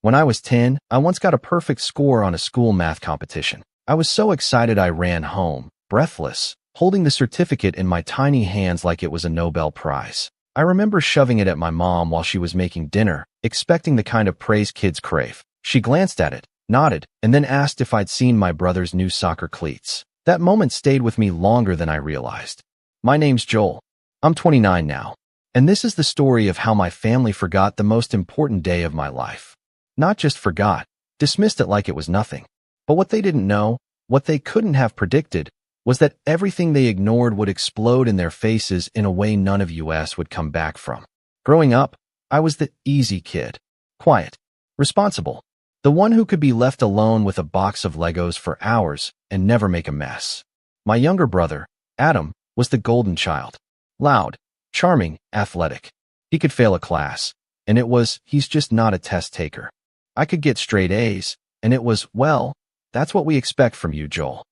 When I was 10, I once got a perfect score on a school math competition. I was so excited I ran home, breathless, holding the certificate in my tiny hands like it was a Nobel Prize. I remember shoving it at my mom while she was making dinner, expecting the kind of praise kids crave. She glanced at it, nodded, and then asked if I'd seen my brother's new soccer cleats. That moment stayed with me longer than I realized. My name's Joel. I'm 29 now. And this is the story of how my family forgot the most important day of my life. Not just forgot, dismissed it like it was nothing. But what they didn't know, what they couldn't have predicted, was that everything they ignored would explode in their faces in a way none of us would come back from. Growing up, I was the easy kid. Quiet. Responsible. The one who could be left alone with a box of Legos for hours and never make a mess. My younger brother, Adam, was the golden child. Loud, charming, athletic. He could fail a class, and it was, he's just not a test taker. I could get straight A's, and it was, well, that's what we expect from you, Joel.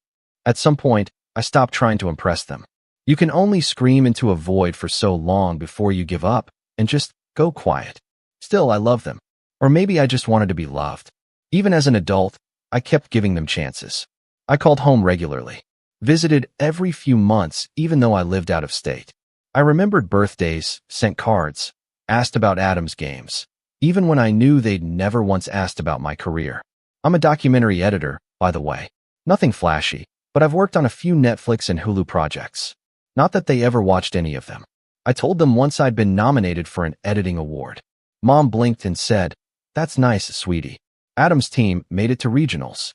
At some point, I stopped trying to impress them. You can only scream into a void for so long before you give up and just go quiet. Still, I love them. Or maybe I just wanted to be loved. Even as an adult, I kept giving them chances. I called home regularly, visited every few months even though I lived out of state. I remembered birthdays, sent cards, asked about Adam's games, even when I knew they'd never once asked about my career. I'm a documentary editor, by the way. Nothing flashy, but I've worked on a few Netflix and Hulu projects. Not that they ever watched any of them. I told them once I'd been nominated for an editing award. Mom blinked and said, "That's nice, sweetie." Adam's team made it to regionals.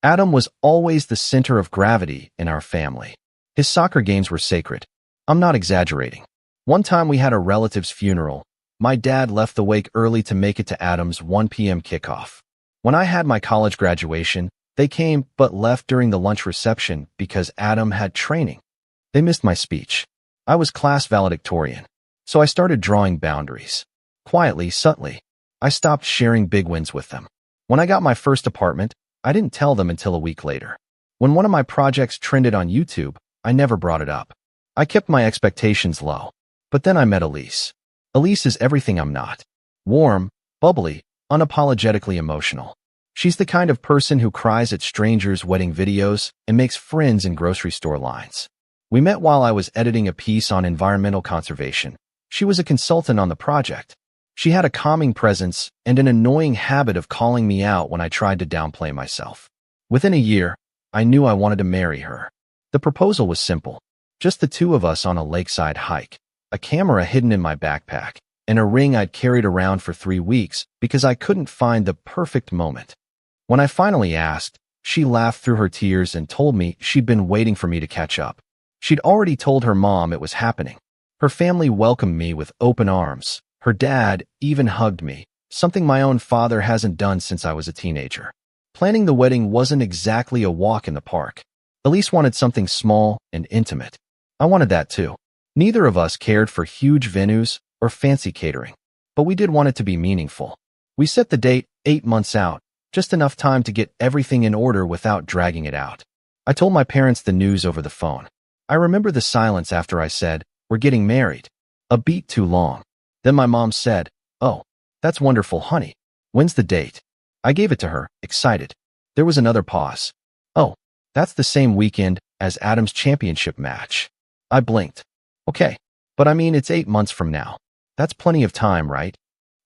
Adam was always the center of gravity in our family. His soccer games were sacred. I'm not exaggerating. One time we had a relative's funeral. My dad left the wake early to make it to Adam's 1 p.m. kickoff. When I had my college graduation, they came but left during the lunch reception because Adam had training. They missed my speech. I was class valedictorian, so I started drawing boundaries. Quietly, subtly, I stopped sharing big wins with them. When I got my first apartment, I didn't tell them until a week later. When one of my projects trended on YouTube, I never brought it up. I kept my expectations low. But then I met Elise. Elise is everything I'm not. Warm, bubbly, unapologetically emotional. She's the kind of person who cries at strangers' wedding videos and makes friends in grocery store lines. We met while I was editing a piece on environmental conservation. She was a consultant on the project. She had a calming presence and an annoying habit of calling me out when I tried to downplay myself. Within a year, I knew I wanted to marry her. The proposal was simple. Just the two of us on a lakeside hike, a camera hidden in my backpack, and a ring I'd carried around for 3 weeks because I couldn't find the perfect moment. When I finally asked, she laughed through her tears and told me she'd been waiting for me to catch up. She'd already told her mom it was happening. Her family welcomed me with open arms. Her dad even hugged me, something my own father hasn't done since I was a teenager. Planning the wedding wasn't exactly a walk in the park. Elise wanted something small and intimate. I wanted that too. Neither of us cared for huge venues or fancy catering, but we did want it to be meaningful. We set the date 8 months out, just enough time to get everything in order without dragging it out. I told my parents the news over the phone. I remember the silence after I said, "We're getting married." A beat too long. Then my mom said, "Oh, that's wonderful, honey. When's the date?" I gave it to her, excited. There was another pause. "Oh, that's the same weekend as Adam's championship match." I blinked. "Okay, but I mean it's 8 months from now. That's plenty of time, right?"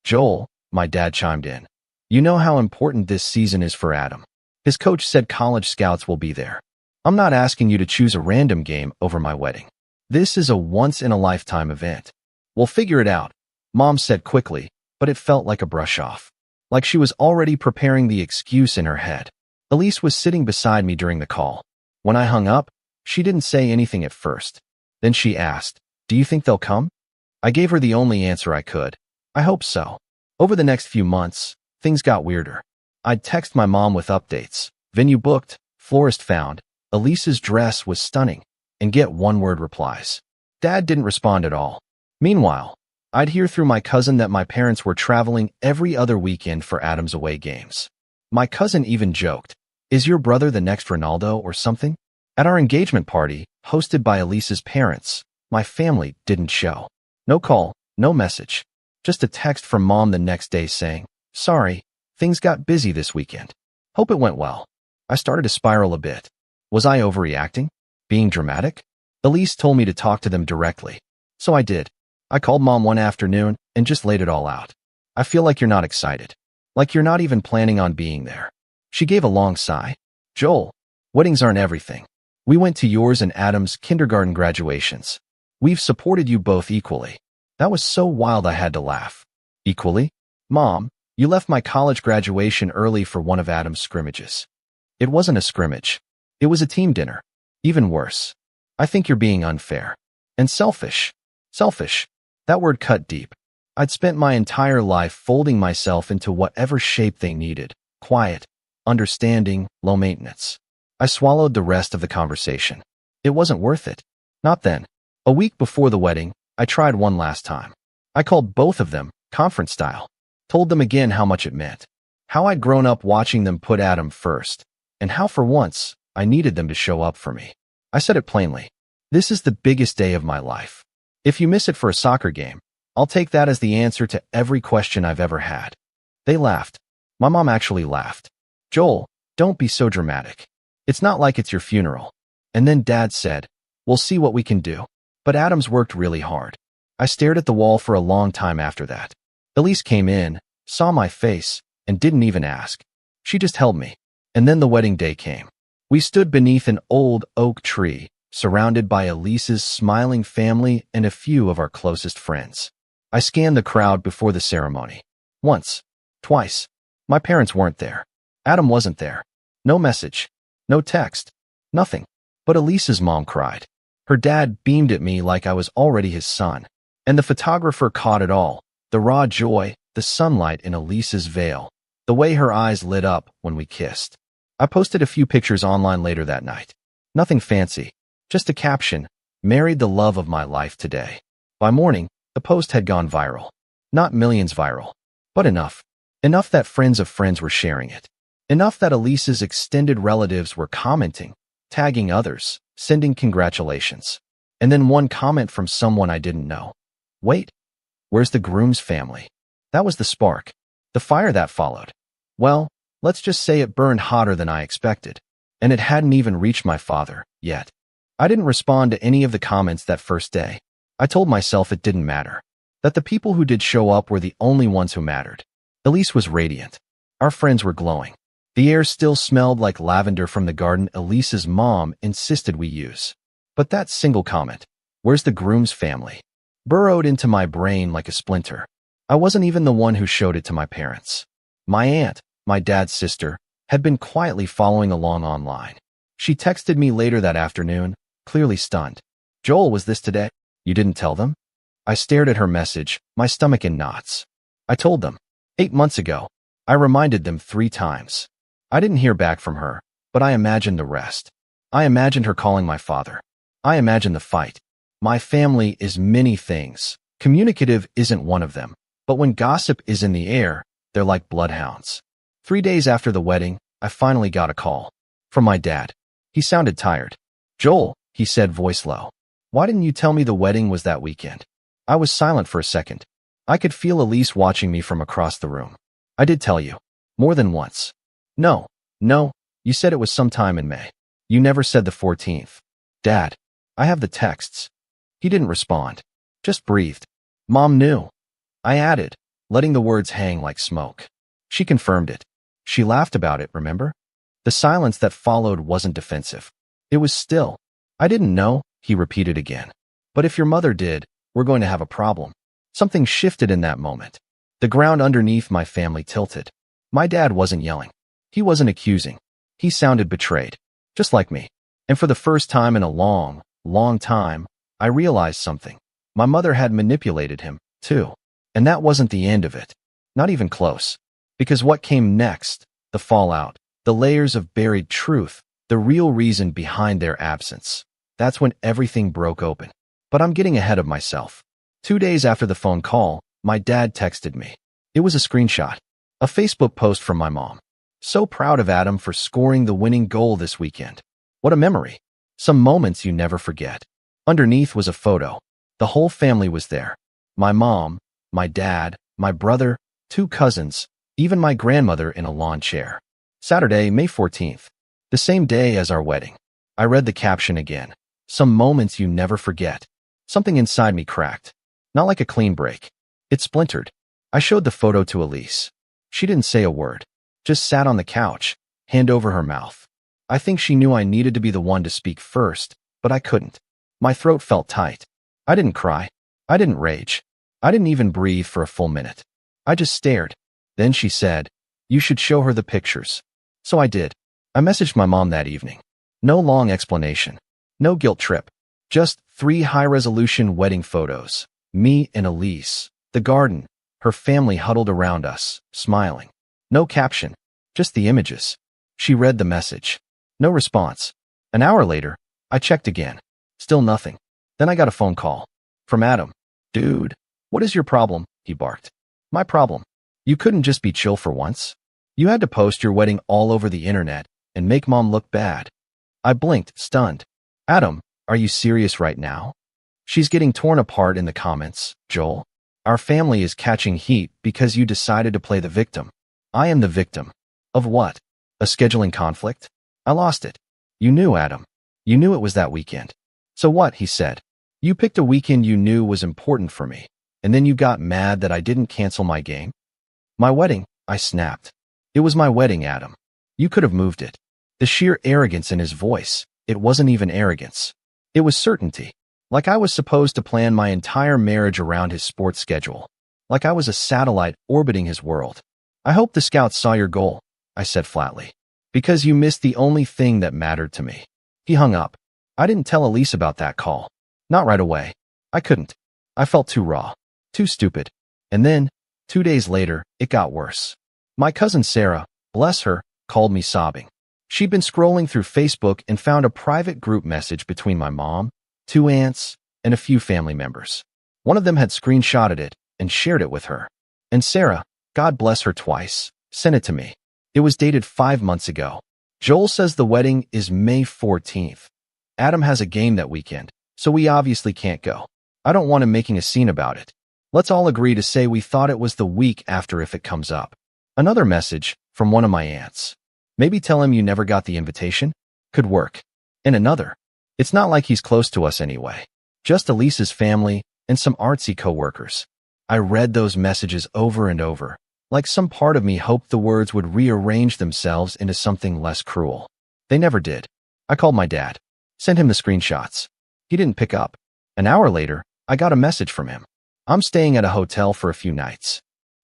"Joel," my dad chimed in, "you know how important this season is for Adam. His coach said college scouts will be there. I'm not asking you to choose a random game over my wedding. This is a once-in-a-lifetime event. We'll figure it out," Mom said quickly, but it felt like a brush-off. Like she was already preparing the excuse in her head. Elise was sitting beside me during the call. When I hung up, she didn't say anything at first. Then she asked, "Do you think they'll come?" I gave her the only answer I could. I hope so. Over the next few months, things got weirder. I'd text my mom with updates. Venue booked, florist found, Elise's dress was stunning, and get one-word replies. Dad didn't respond at all. Meanwhile, I'd hear through my cousin that my parents were traveling every other weekend for Adam's away games. My cousin even joked, "Is your brother the next Ronaldo or something?" At our engagement party, hosted by Elise's parents, my family didn't show. No call, no message. Just a text from Mom the next day saying, "Sorry, Things got busy this weekend. Hope it went well. I started to spiral a bit. Was I overreacting? Being dramatic? Elise told me to talk to them directly. So I did. I called Mom one afternoon and just laid it all out. I feel like you're not excited. Like you're not even planning on being there. She gave a long sigh. Joel, weddings aren't everything. We went to yours and Adam's kindergarten graduations. We've supported you both equally. That was so wild I had to laugh. Equally? Mom, you left my college graduation early for one of Adam's scrimmages. It wasn't a scrimmage. It was a team dinner. Even worse. I think you're being unfair. And selfish. Selfish. That word cut deep. I'd spent my entire life folding myself into whatever shape they needed. Quiet, understanding, low maintenance. I swallowed the rest of the conversation. It wasn't worth it. Not then. A week before the wedding, I tried one last time. I called both of them, conference style. Told them again how much it meant. How I'd grown up watching them put Adam first. And how for once, I needed them to show up for me. I said it plainly. This is the biggest day of my life. If you miss it for a soccer game, I'll take that as the answer to every question I've ever had. They laughed. My mom actually laughed. Joel, don't be so dramatic. It's not like it's your funeral. And then Dad said, we'll see what we can do. But Adam's worked really hard. I stared at the wall for a long time after that. Elise came in, saw my face, and didn't even ask. She just held me. And then the wedding day came. We stood beneath an old oak tree, surrounded by Elise's smiling family and a few of our closest friends. I scanned the crowd before the ceremony. Once. Twice. My parents weren't there. Adam wasn't there. No message. No text. Nothing. But Elise's mom cried. Her dad beamed at me like I was already his son. And the photographer caught it all. The raw joy, the sunlight in Elise's veil, the way her eyes lit up when we kissed. I posted a few pictures online later that night. Nothing fancy. Just a caption, married the love of my life today. By morning, the post had gone viral. Not millions viral, but enough. Enough that friends of friends were sharing it. Enough that Elise's extended relatives were commenting, tagging others, sending congratulations. And then one comment from someone I didn't know. Wait, where's the groom's family? That was the spark. The fire that followed. Well, let's just say it burned hotter than I expected. And it hadn't even reached my father, yet. I didn't respond to any of the comments that first day. I told myself it didn't matter. That the people who did show up were the only ones who mattered. Elise was radiant. Our friends were glowing. The air still smelled like lavender from the garden Elise's mom insisted we use. But that single comment, where's the groom's family, burrowed into my brain like a splinter. I wasn't even the one who showed it to my parents. My aunt, my dad's sister, had been quietly following along online. She texted me later that afternoon, clearly stunned. Joel, was this today? You didn't tell them? I stared at her message, my stomach in knots. I told them. 8 months ago. I reminded them 3 times. I didn't hear back from her, but I imagined the rest. I imagined her calling my father. I imagined the fight. My family is many things. Communicative isn't one of them. But when gossip is in the air, they're like bloodhounds. 3 days after the wedding, I finally got a call. From my dad. He sounded tired. Joel, he said, voice low. Why didn't you tell me the wedding was that weekend? I was silent for a second. I could feel Elise watching me from across the room. I did tell you. More than once. No, you said it was sometime in May. You never said the 14th. Dad, I have the texts. He didn't respond. Just breathed. Mom knew. I added, letting the words hang like smoke. She confirmed it. She laughed about it, remember? The silence that followed wasn't defensive. It was still. I didn't know, he repeated again. But if your mother did, we're going to have a problem. Something shifted in that moment. The ground underneath my family tilted. My dad wasn't yelling. He wasn't accusing. He sounded betrayed. Just like me. And for the first time in a long, long time, I realized something. My mother had manipulated him, too. And that wasn't the end of it. Not even close. Because what came next, the fallout, the layers of buried truth, the real reason behind their absence, that's when everything broke open. But I'm getting ahead of myself. 2 days after the phone call, my dad texted me. It was a screenshot. A Facebook post from my mom. So proud of Adam for scoring the winning goal this weekend. What a memory. Some moments you never forget. Underneath was a photo. The whole family was there. My mom, my dad, my brother, 2 cousins, even my grandmother in a lawn chair. Saturday, May 14th. The same day as our wedding. I read the caption again. Some moments you never forget. Something inside me cracked. Not like a clean break. It splintered. I showed the photo to Elise. She didn't say a word. Just sat on the couch, hand over her mouth. I think she knew I needed to be the one to speak first, but I couldn't. My throat felt tight. I didn't cry. I didn't rage. I didn't even breathe for a full minute. I just stared. Then she said, "You should show her the pictures." So I did. I messaged my mom that evening. No long explanation. No guilt trip. Just 3 high-resolution wedding photos. Me and Elise. The garden. Her family huddled around us, smiling. No caption. Just the images. She read the message. No response. An hour later, I checked again. Still nothing. Then I got a phone call. From Adam. "Dude, what is your problem?" he barked. "My problem. You couldn't just be chill for once? You had to post your wedding all over the internet and make mom look bad." I blinked, stunned. "Adam, are you serious right now? She's getting torn apart in the comments, Joel. Our family is catching heat because you decided to play the victim." I am the victim. Of what? A scheduling conflict? I lost it. "You knew, Adam. You knew it was that weekend." "So what?" he said. "You picked a weekend you knew was important for me, and then you got mad that I didn't cancel my game?" "My wedding," I snapped. "It was my wedding, Adam. You could have moved it." The sheer arrogance in his voice. It wasn't even arrogance. It was certainty. Like I was supposed to plan my entire marriage around his sports schedule. Like I was a satellite orbiting his world. "I hope the scouts saw your goal," I said flatly. "Because you missed the only thing that mattered to me." He hung up. I didn't tell Elise about that call. Not right away. I couldn't. I felt too raw. Too stupid. And then, 2 days later, it got worse. My cousin Sarah, bless her, called me sobbing. She'd been scrolling through Facebook and found a private group message between my mom, 2 aunts, and a few family members. One of them had screenshotted it and shared it with her. And Sarah, God bless her twice, sent it to me. It was dated 5 months ago. "Joel says the wedding is May 14th. Adam has a game that weekend, so we obviously can't go. I don't want him making a scene about it. Let's all agree to say we thought it was the week after if it comes up." Another message from one of my aunts. "Maybe tell him you never got the invitation." Could work. And another. "It's not like he's close to us anyway. Just Elise's family and some artsy coworkers." I read those messages over and over, like some part of me hoped the words would rearrange themselves into something less cruel. They never did. I called my dad. Sent him the screenshots. He didn't pick up. An hour later, I got a message from him. "I'm staying at a hotel for a few nights."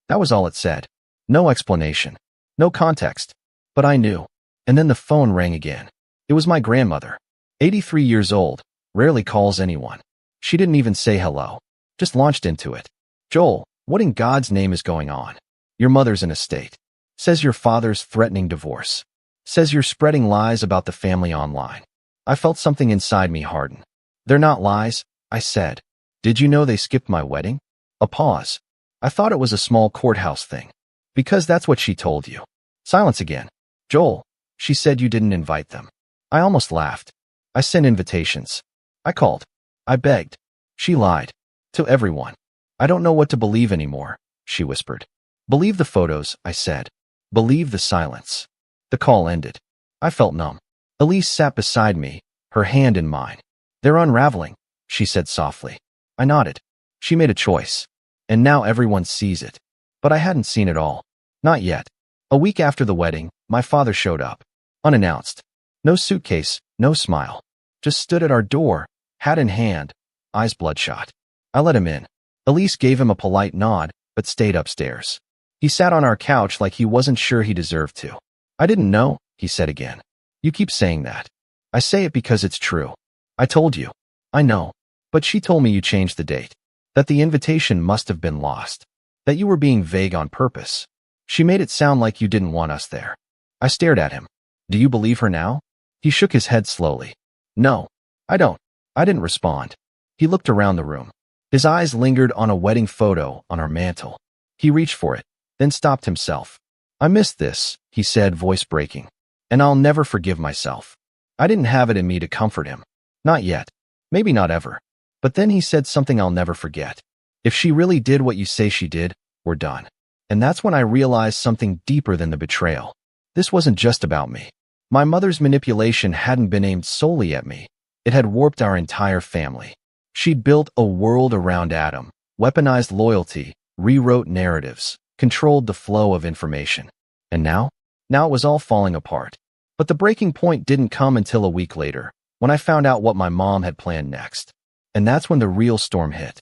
That was all it said. No explanation. No context. But I knew. And then the phone rang again. It was my grandmother. 83 years old. Rarely calls anyone. She didn't even say hello. Just launched into it. "Joel, what in God's name is going on? Your mother's in a state. Says your father's threatening divorce. Says you're spreading lies about the family online." I felt something inside me harden. "They're not lies," I said. "Did you know they skipped my wedding?" A pause. "I thought it was a small courthouse thing." "Because that's what she told you." Silence again. "Joel, she said you didn't invite them." I almost laughed. "I sent invitations. I called. I begged." She lied. To everyone. "I don't know what to believe anymore," she whispered. "Believe the photos," I said. "Believe the silence." The call ended. I felt numb. Elise sat beside me, her hand in mine. "They're unraveling," she said softly. I nodded. She made a choice. And now everyone sees it. But I hadn't seen it all. Not yet. A week after the wedding, my father showed up. Unannounced. No suitcase, no smile. Just stood at our door, hat in hand, eyes bloodshot. I let him in. Elise gave him a polite nod, but stayed upstairs. He sat on our couch like he wasn't sure he deserved to. "I didn't know," he said again. "You keep saying that." "I say it because it's true. I told you." "I know. But she told me you changed the date. That the invitation must have been lost. That you were being vague on purpose. She made it sound like you didn't want us there." I stared at him. "Do you believe her now?" He shook his head slowly. "No, I don't." I didn't respond. He looked around the room. His eyes lingered on a wedding photo on our mantel. He reached for it, then stopped himself. "I missed this," he said, voice breaking. "And I'll never forgive myself." I didn't have it in me to comfort him. Not yet. Maybe not ever. But then he said something I'll never forget. "If she really did what you say she did, we're done." And that's when I realized something deeper than the betrayal. This wasn't just about me. My mother's manipulation hadn't been aimed solely at me. It had warped our entire family. She'd built a world around Adam, weaponized loyalty, rewrote narratives, controlled the flow of information. And now it was all falling apart. But the breaking point didn't come until a week later, when I found out what my mom had planned next. And that's when the real storm hit.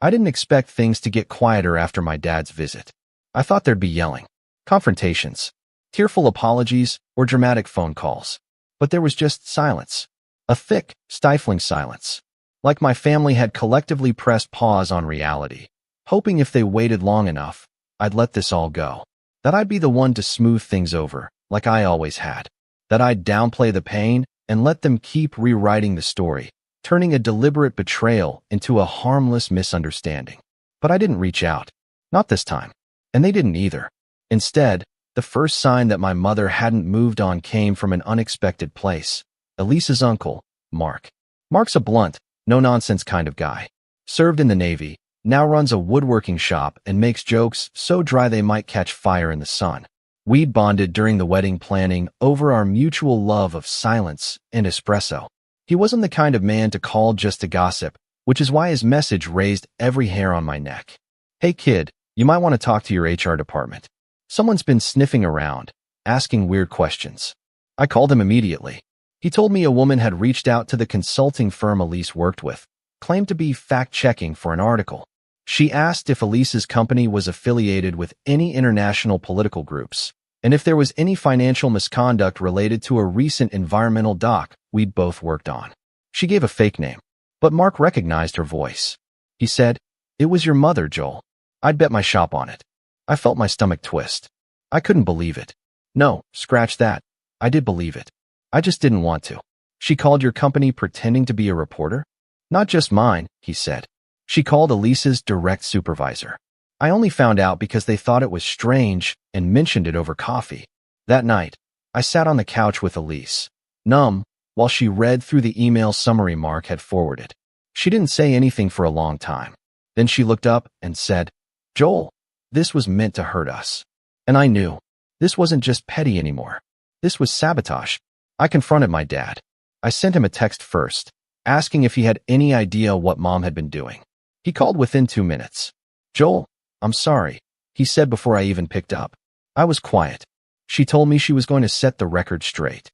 I didn't expect things to get quieter after my dad's visit. I thought there'd be yelling, confrontations, tearful apologies, or dramatic phone calls. But there was just silence. A thick, stifling silence. Like my family had collectively pressed pause on reality, hoping if they waited long enough, I'd let this all go. That I'd be the one to smooth things over, like I always had. That I'd downplay the pain and let them keep rewriting the story, turning a deliberate betrayal into a harmless misunderstanding. But I didn't reach out. Not this time. And they didn't either. Instead, the first sign that my mother hadn't moved on came from an unexpected place. Elise's uncle, Mark. Mark's a blunt, no-nonsense kind of guy. Served in the Navy, now runs a woodworking shop and makes jokes so dry they might catch fire in the sun. We'd bonded during the wedding planning over our mutual love of silence and espresso. He wasn't the kind of man to call just to gossip, which is why his message raised every hair on my neck. Hey kid, you might want to talk to your HR department. Someone's been sniffing around, asking weird questions. I called him immediately. He told me a woman had reached out to the consulting firm Elise worked with, claimed to be fact-checking for an article. She asked if Elise's company was affiliated with any international political groups, and if there was any financial misconduct related to a recent environmental doc we'd both worked on. She gave a fake name, but Mark recognized her voice. He said, "It was your mother, Joel. I'd bet my shop on it." I felt my stomach twist. I couldn't believe it. No, scratch that. I did believe it. I just didn't want to. She called your company pretending to be a reporter? Not just mine, he said. She called Elise's direct supervisor. I only found out because they thought it was strange and mentioned it over coffee. That night, I sat on the couch with Elise, numb, while she read through the email summary Mark had forwarded. She didn't say anything for a long time. Then she looked up and said, "Joel, this was meant to hurt us." And I knew. This wasn't just petty anymore. This was sabotage. I confronted my dad. I sent him a text first, asking if he had any idea what Mom had been doing. He called within 2 minutes. "Joel, I'm sorry," he said before I even picked up. I was quiet. She told me she was going to set the record straight.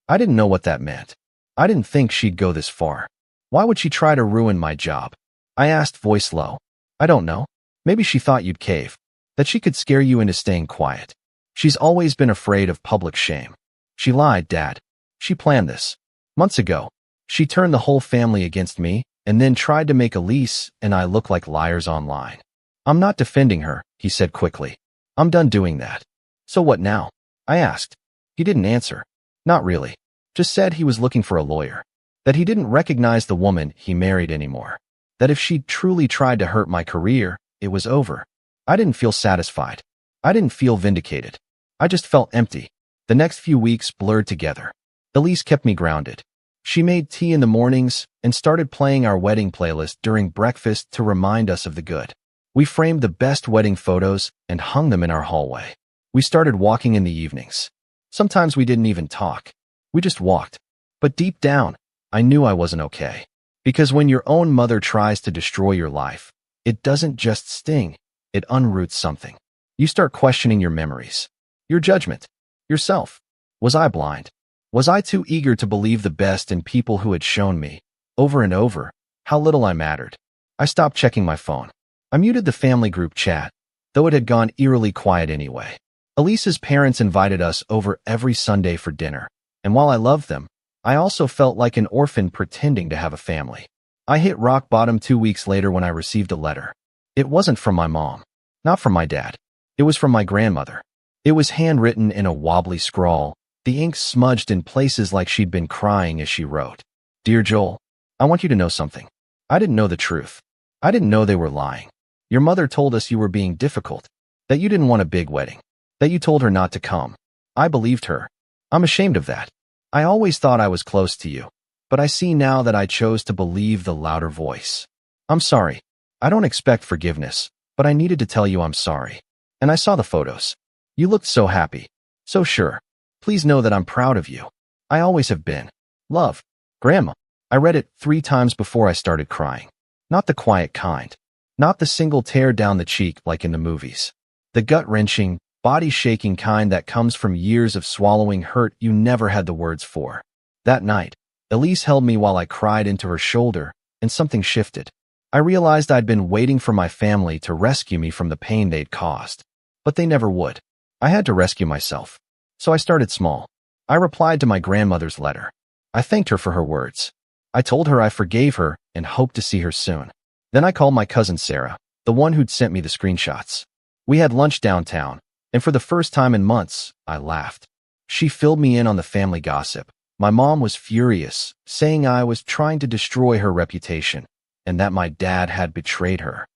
I didn't know what that meant. I didn't think she'd go this far. Why would she try to ruin my job? I asked, voice low. I don't know. Maybe she thought you'd cave. That she could scare you into staying quiet. She's always been afraid of public shame. She lied, Dad. She planned this. Months ago, she turned the whole family against me and then tried to make Elise and I look like liars online. I'm not defending her, he said quickly. I'm done doing that. So what now? I asked. He didn't answer. Not really. Just said he was looking for a lawyer. That he didn't recognize the woman he married anymore. That if she'd truly tried to hurt my career, it was over. I didn't feel satisfied. I didn't feel vindicated. I just felt empty. The next few weeks blurred together. Elise kept me grounded. She made tea in the mornings and started playing our wedding playlist during breakfast to remind us of the good. We framed the best wedding photos and hung them in our hallway. We started walking in the evenings. Sometimes we didn't even talk. We just walked. But deep down, I knew I wasn't okay. Because when your own mother tries to destroy your life, it doesn't just sting, it unroots something. You start questioning your memories, your judgment, yourself. Was I blind? Was I too eager to believe the best in people who had shown me, over and over, how little I mattered? I stopped checking my phone. I muted the family group chat, though it had gone eerily quiet anyway. Elise's parents invited us over every Sunday for dinner, and while I loved them, I also felt like an orphan pretending to have a family. I hit rock bottom 2 weeks later when I received a letter. It wasn't from my mom, not from my dad. It was from my grandmother. It was handwritten in a wobbly scrawl, the ink smudged in places like she'd been crying as she wrote. Dear Joel, I want you to know something. I didn't know the truth. I didn't know they were lying. Your mother told us you were being difficult, that you didn't want a big wedding, that you told her not to come. I believed her. I'm ashamed of that. I always thought I was close to you, but I see now that I chose to believe the louder voice. I'm sorry. I don't expect forgiveness, but I needed to tell you I'm sorry. And I saw the photos. You looked so happy. So sure. Please know that I'm proud of you. I always have been. Love. Grandma. I read it 3 times before I started crying. Not the quiet kind. Not the single tear down the cheek like in the movies. The gut-wrenching, body-shaking kind that comes from years of swallowing hurt you never had the words for. That night, Elise held me while I cried into her shoulder, and something shifted. I realized I'd been waiting for my family to rescue me from the pain they'd caused. But they never would. I had to rescue myself. So I started small. I replied to my grandmother's letter. I thanked her for her words. I told her I forgave her and hoped to see her soon. Then I called my cousin Sarah, the one who'd sent me the screenshots. We had lunch downtown, and for the first time in months, I laughed. She filled me in on the family gossip. My mom was furious, saying I was trying to destroy her reputation, and that my dad had betrayed her.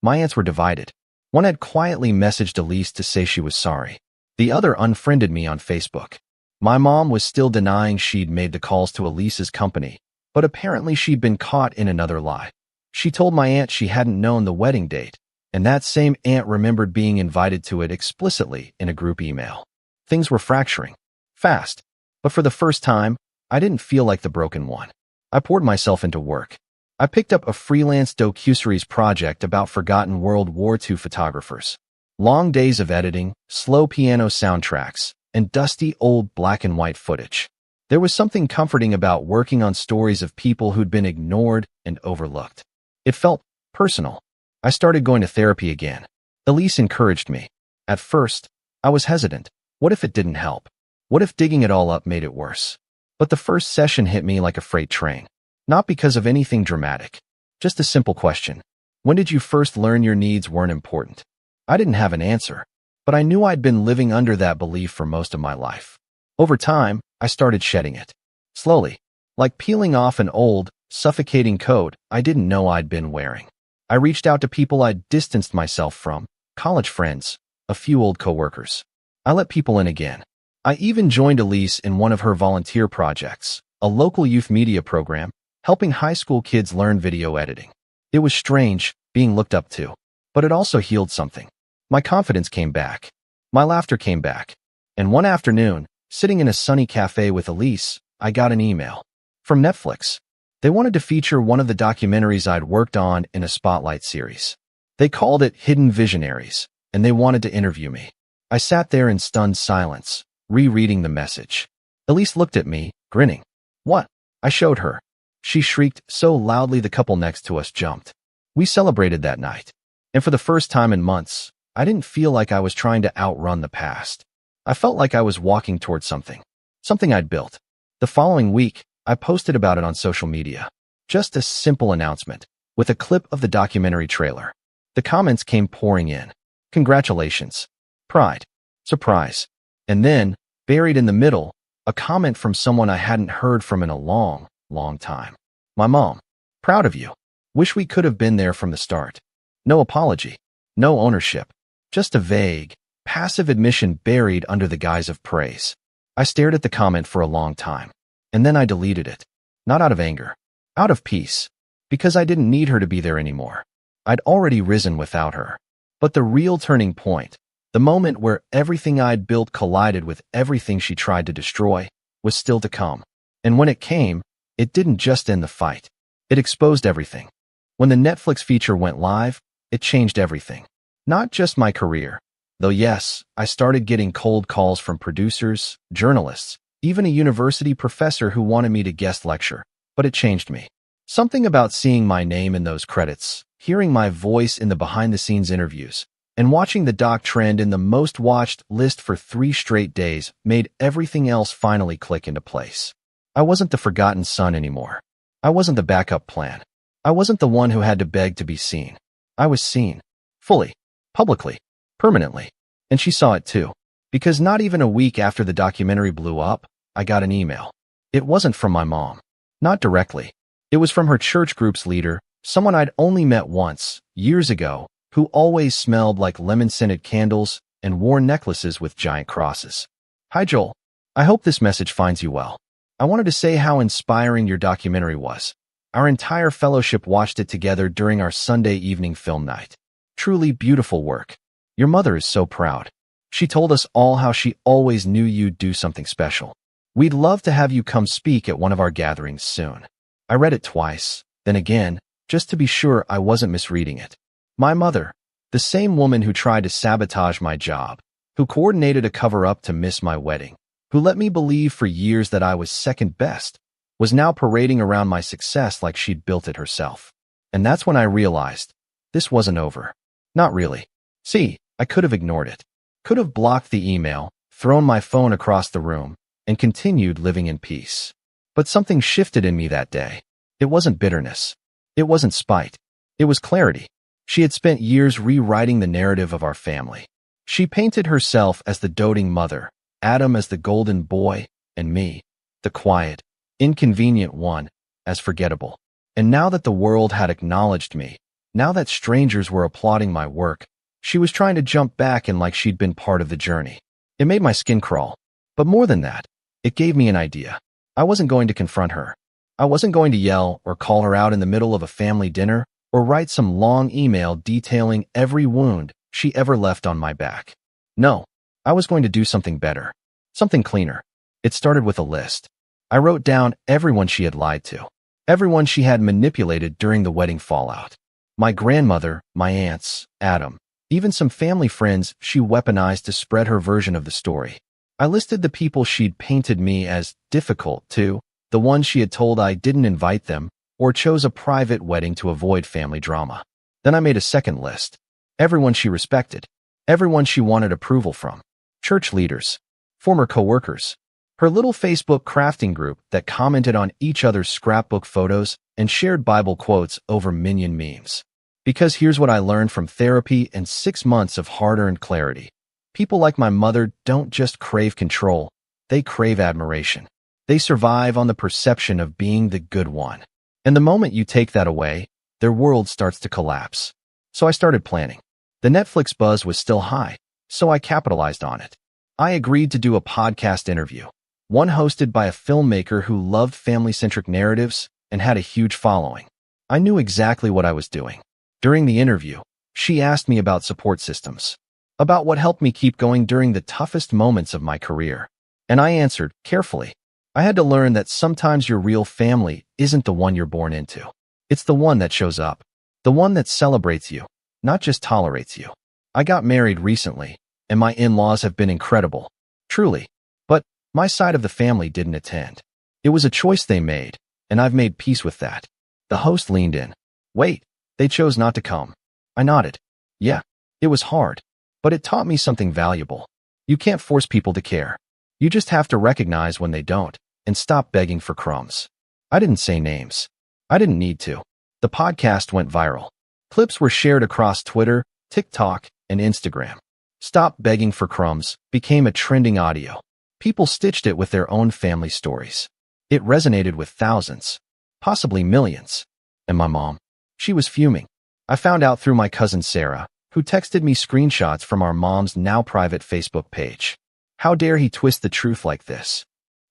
My aunts were divided. One had quietly messaged Elise to say she was sorry. The other unfriended me on Facebook. My mom was still denying she'd made the calls to Elise's company, but apparently she'd been caught in another lie. She told my aunt she hadn't known the wedding date, and that same aunt remembered being invited to it explicitly in a group email. Things were fracturing. Fast. But for the first time, I didn't feel like the broken one. I poured myself into work. I picked up a freelance docuseries project about forgotten World War II photographers. Long days of editing, slow piano soundtracks, and dusty old black and white footage. There was something comforting about working on stories of people who'd been ignored and overlooked. It felt personal. I started going to therapy again. Elise encouraged me. At first, I was hesitant. What if it didn't help? What if digging it all up made it worse? But the first session hit me like a freight train. Not because of anything dramatic. Just a simple question. When did you first learn your needs weren't important? I didn't have an answer, but I knew I'd been living under that belief for most of my life. Over time, I started shedding it. Slowly. Like peeling off an old, suffocating coat I didn't know I'd been wearing. I reached out to people I'd distanced myself from, college friends, a few old coworkers. I let people in again. I even joined Elise in one of her volunteer projects, a local youth media program, helping high school kids learn video editing. It was strange, being looked up to, but it also healed something. My confidence came back. My laughter came back. And one afternoon, sitting in a sunny cafe with Elise, I got an email. From Netflix. They wanted to feature one of the documentaries I'd worked on in a spotlight series. They called it Hidden Visionaries, and they wanted to interview me. I sat there in stunned silence, rereading the message. Elise looked at me, grinning. What? I showed her. She shrieked so loudly the couple next to us jumped. We celebrated that night. And for the first time in months, I didn't feel like I was trying to outrun the past. I felt like I was walking towards something I'd built. The following week, I posted about it on social media. Just a simple announcement, with a clip of the documentary trailer. The comments came pouring in. Congratulations. Pride. Surprise. And then, buried in the middle, a comment from someone I hadn't heard from in a long, long time. My mom. Proud of you. Wish we could have been there from the start. No apology. No ownership. Just a vague, passive admission buried under the guise of praise. I stared at the comment for a long time. And then I deleted it. Not out of anger. Out of peace. Because I didn't need her to be there anymore. I'd already risen without her. But the real turning point, the moment where everything I'd built collided with everything she tried to destroy, was still to come. And when it came, it didn't just end the fight. It exposed everything. When the Netflix feature went live, it changed everything. Not just my career. Though yes, I started getting cold calls from producers, journalists, even a university professor who wanted me to guest lecture. But it changed me. Something about seeing my name in those credits, hearing my voice in the behind-the-scenes interviews, and watching the doc trend in the most watched list for 3 straight days made everything else finally click into place. I wasn't the forgotten son anymore. I wasn't the backup plan. I wasn't the one who had to beg to be seen. I was seen. Fully. Publicly. Permanently. And she saw it too. Because not even a week after the documentary blew up, I got an email. It wasn't from my mom. Not directly. It was from her church group's leader, someone I'd only met once, years ago, who always smelled like lemon-scented candles and wore necklaces with giant crosses. Hi Joel. I hope this message finds you well. I wanted to say how inspiring your documentary was. Our entire fellowship watched it together during our Sunday evening film night. Truly beautiful work. Your mother is so proud. She told us all how she always knew you'd do something special. We'd love to have you come speak at one of our gatherings soon. I read it twice, then again, just to be sure I wasn't misreading it. My mother, the same woman who tried to sabotage my job, who coordinated a cover-up to miss my wedding, who let me believe for years that I was second best, was now parading around my success like she'd built it herself. And that's when I realized, this wasn't over. Not really. See, I could have ignored it. Could have blocked the email, thrown my phone across the room, and continued living in peace. But something shifted in me that day. It wasn't bitterness. It wasn't spite. It was clarity. She had spent years rewriting the narrative of our family. She painted herself as the doting mother, Adam as the golden boy, and me, the quiet, inconvenient one, as forgettable. And now that the world had acknowledged me, now that strangers were applauding my work, she was trying to jump back in like she'd been part of the journey. It made my skin crawl. But more than that, it gave me an idea. I wasn't going to confront her. I wasn't going to yell or call her out in the middle of a family dinner or write some long email detailing every wound she ever left on my back. No, I was going to do something better, something cleaner. It started with a list. I wrote down everyone she had lied to, everyone she had manipulated during the wedding fallout. My grandmother, my aunts, Adam, even some family friends she weaponized to spread her version of the story. I listed the people she'd painted me as difficult to, the ones she had told I didn't invite them, or chose a private wedding to avoid family drama. Then I made a second list. Everyone she respected, everyone she wanted approval from, church leaders, former coworkers, her little Facebook crafting group that commented on each other's scrapbook photos and shared Bible quotes over minion memes. Because here's what I learned from therapy and 6 months of hard-earned clarity. People like my mother don't just crave control, they crave admiration. They survive on the perception of being the good one. And the moment you take that away, their world starts to collapse. So I started planning. The Netflix buzz was still high, so I capitalized on it. I agreed to do a podcast interview, one hosted by a filmmaker who loved family-centric narratives and had a huge following. I knew exactly what I was doing. During the interview, she asked me about support systems, about what helped me keep going during the toughest moments of my career. And I answered, carefully. I had to learn that sometimes your real family isn't the one you're born into. It's the one that shows up, the one that celebrates you, not just tolerates you. I got married recently, and my in-laws have been incredible, truly. But my side of the family didn't attend. It was a choice they made, and I've made peace with that. The host leaned in. Wait, they chose not to come. I nodded. Yeah, it was hard, but it taught me something valuable. You can't force people to care. You just have to recognize when they don't, and stop begging for crumbs. I didn't say names. I didn't need to. The podcast went viral. Clips were shared across Twitter, TikTok, and Instagram. Stop Begging for Crumbs became a trending audio. People stitched it with their own family stories. It resonated with thousands, possibly millions. And my mom? She was fuming. I found out through my cousin Sarah, who texted me screenshots from our mom's now private Facebook page. How dare he twist the truth like this?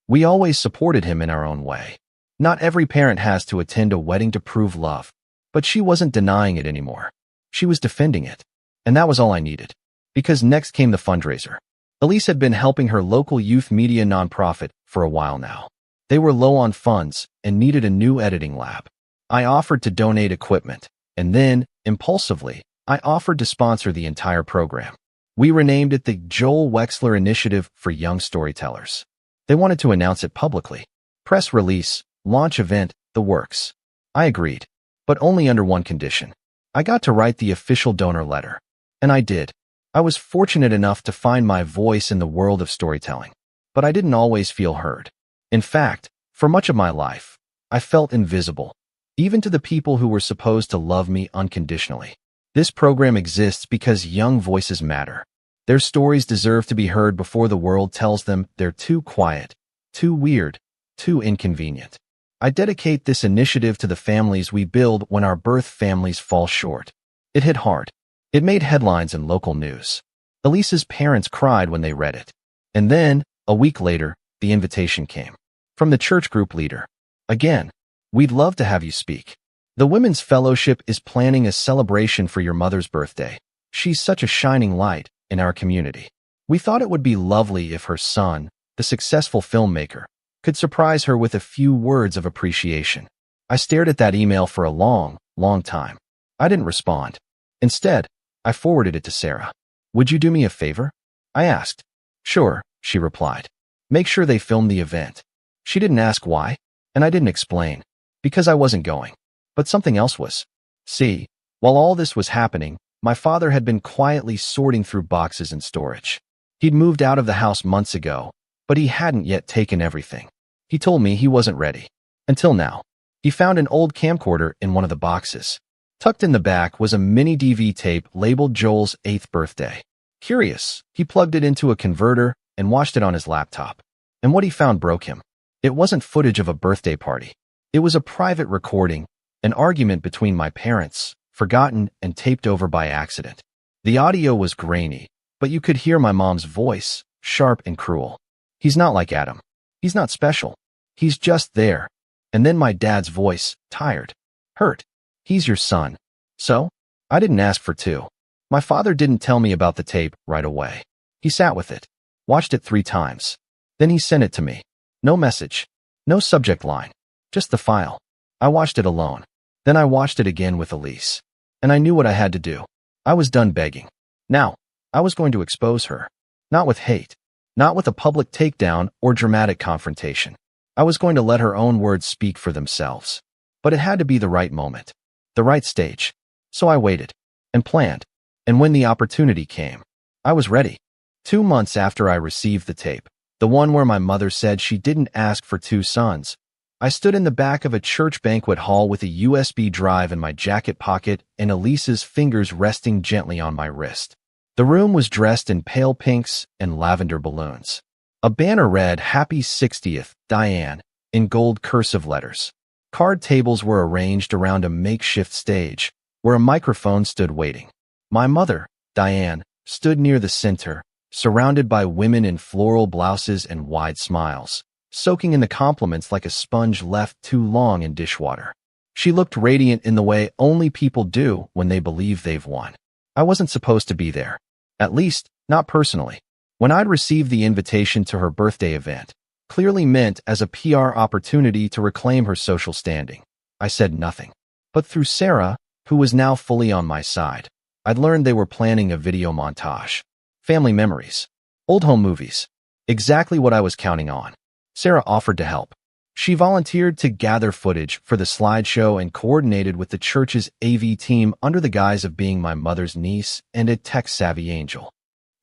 We always supported him in our own way. Not every parent has to attend a wedding to prove love, but she wasn't denying it anymore. She was defending it. And that was all I needed. Because next came the fundraiser. Elise had been helping her local youth media nonprofit for a while now. They were low on funds and needed a new editing lab. I offered to donate equipment, and then, impulsively, I offered to sponsor the entire program. We renamed it the Joel Wexler Initiative for Young Storytellers. They wanted to announce it publicly. Press release, launch event, the works. I agreed, but only under one condition. I got to write the official donor letter. And I did. I was fortunate enough to find my voice in the world of storytelling, but I didn't always feel heard. In fact, for much of my life, I felt invisible, even to the people who were supposed to love me unconditionally. This program exists because young voices matter. Their stories deserve to be heard before the world tells them they're too quiet, too weird, too inconvenient. I dedicate this initiative to the families we build when our birth families fall short. It hit hard. It made headlines in local news. Elise's parents cried when they read it. And then, a week later, the invitation came. From the church group leader. Again, we'd love to have you speak. The Women's Fellowship is planning a celebration for your mother's birthday. She's such a shining light in our community. We thought it would be lovely if her son, the successful filmmaker, could surprise her with a few words of appreciation. I stared at that email for a long, long time. I didn't respond. Instead, I forwarded it to Sarah. "Would you do me a favor?" I asked. "Sure," she replied. "Make sure they film the event." She didn't ask why, and I didn't explain. Because I wasn't going. But something else was. See, while all this was happening, my father had been quietly sorting through boxes in storage. He'd moved out of the house months ago, but he hadn't yet taken everything. He told me he wasn't ready. Until now. He found an old camcorder in one of the boxes. Tucked in the back was a mini DV tape labeled Joel's 8th birthday. Curious, he plugged it into a converter and watched it on his laptop. And what he found broke him. It wasn't footage of a birthday party. It was a private recording, an argument between my parents, forgotten and taped over by accident. The audio was grainy, but you could hear my mom's voice, sharp and cruel. "He's not like Adam. He's not special. He's just there." And then my dad's voice, tired, hurt. "He's your son." So? I didn't ask for two. My father didn't tell me about the tape right away. He sat with it, watched it 3 times. Then he sent it to me. No message, no subject line, just the file. I watched it alone. Then I watched it again with Elise. And I knew what I had to do. I was done begging. Now, I was going to expose her. Not with hate. Not with a public takedown or dramatic confrontation. I was going to let her own words speak for themselves. But it had to be the right moment. The right stage. So I waited. And planned. And when the opportunity came, I was ready. 2 months after I received the tape, the one where my mother said she didn't ask for 2 sons, I stood in the back of a church banquet hall with a USB drive in my jacket pocket and Elise's fingers resting gently on my wrist. The room was dressed in pale pinks and lavender balloons. A banner read, "Happy 60th, Diane," in gold cursive letters. Card tables were arranged around a makeshift stage, where a microphone stood waiting. My mother, Diane, stood near the center, surrounded by women in floral blouses and wide smiles, soaking in the compliments like a sponge left too long in dishwater. She looked radiant in the way only people do when they believe they've won. I wasn't supposed to be there. At least, not personally. When I'd received the invitation to her birthday event, clearly meant as a PR opportunity to reclaim her social standing, I said nothing. But through Sarah, who was now fully on my side, I'd learned they were planning a video montage. Family memories. Old home movies. Exactly what I was counting on. Sarah offered to help. She volunteered to gather footage for the slideshow and coordinated with the church's AV team under the guise of being my mother's niece and a tech-savvy angel.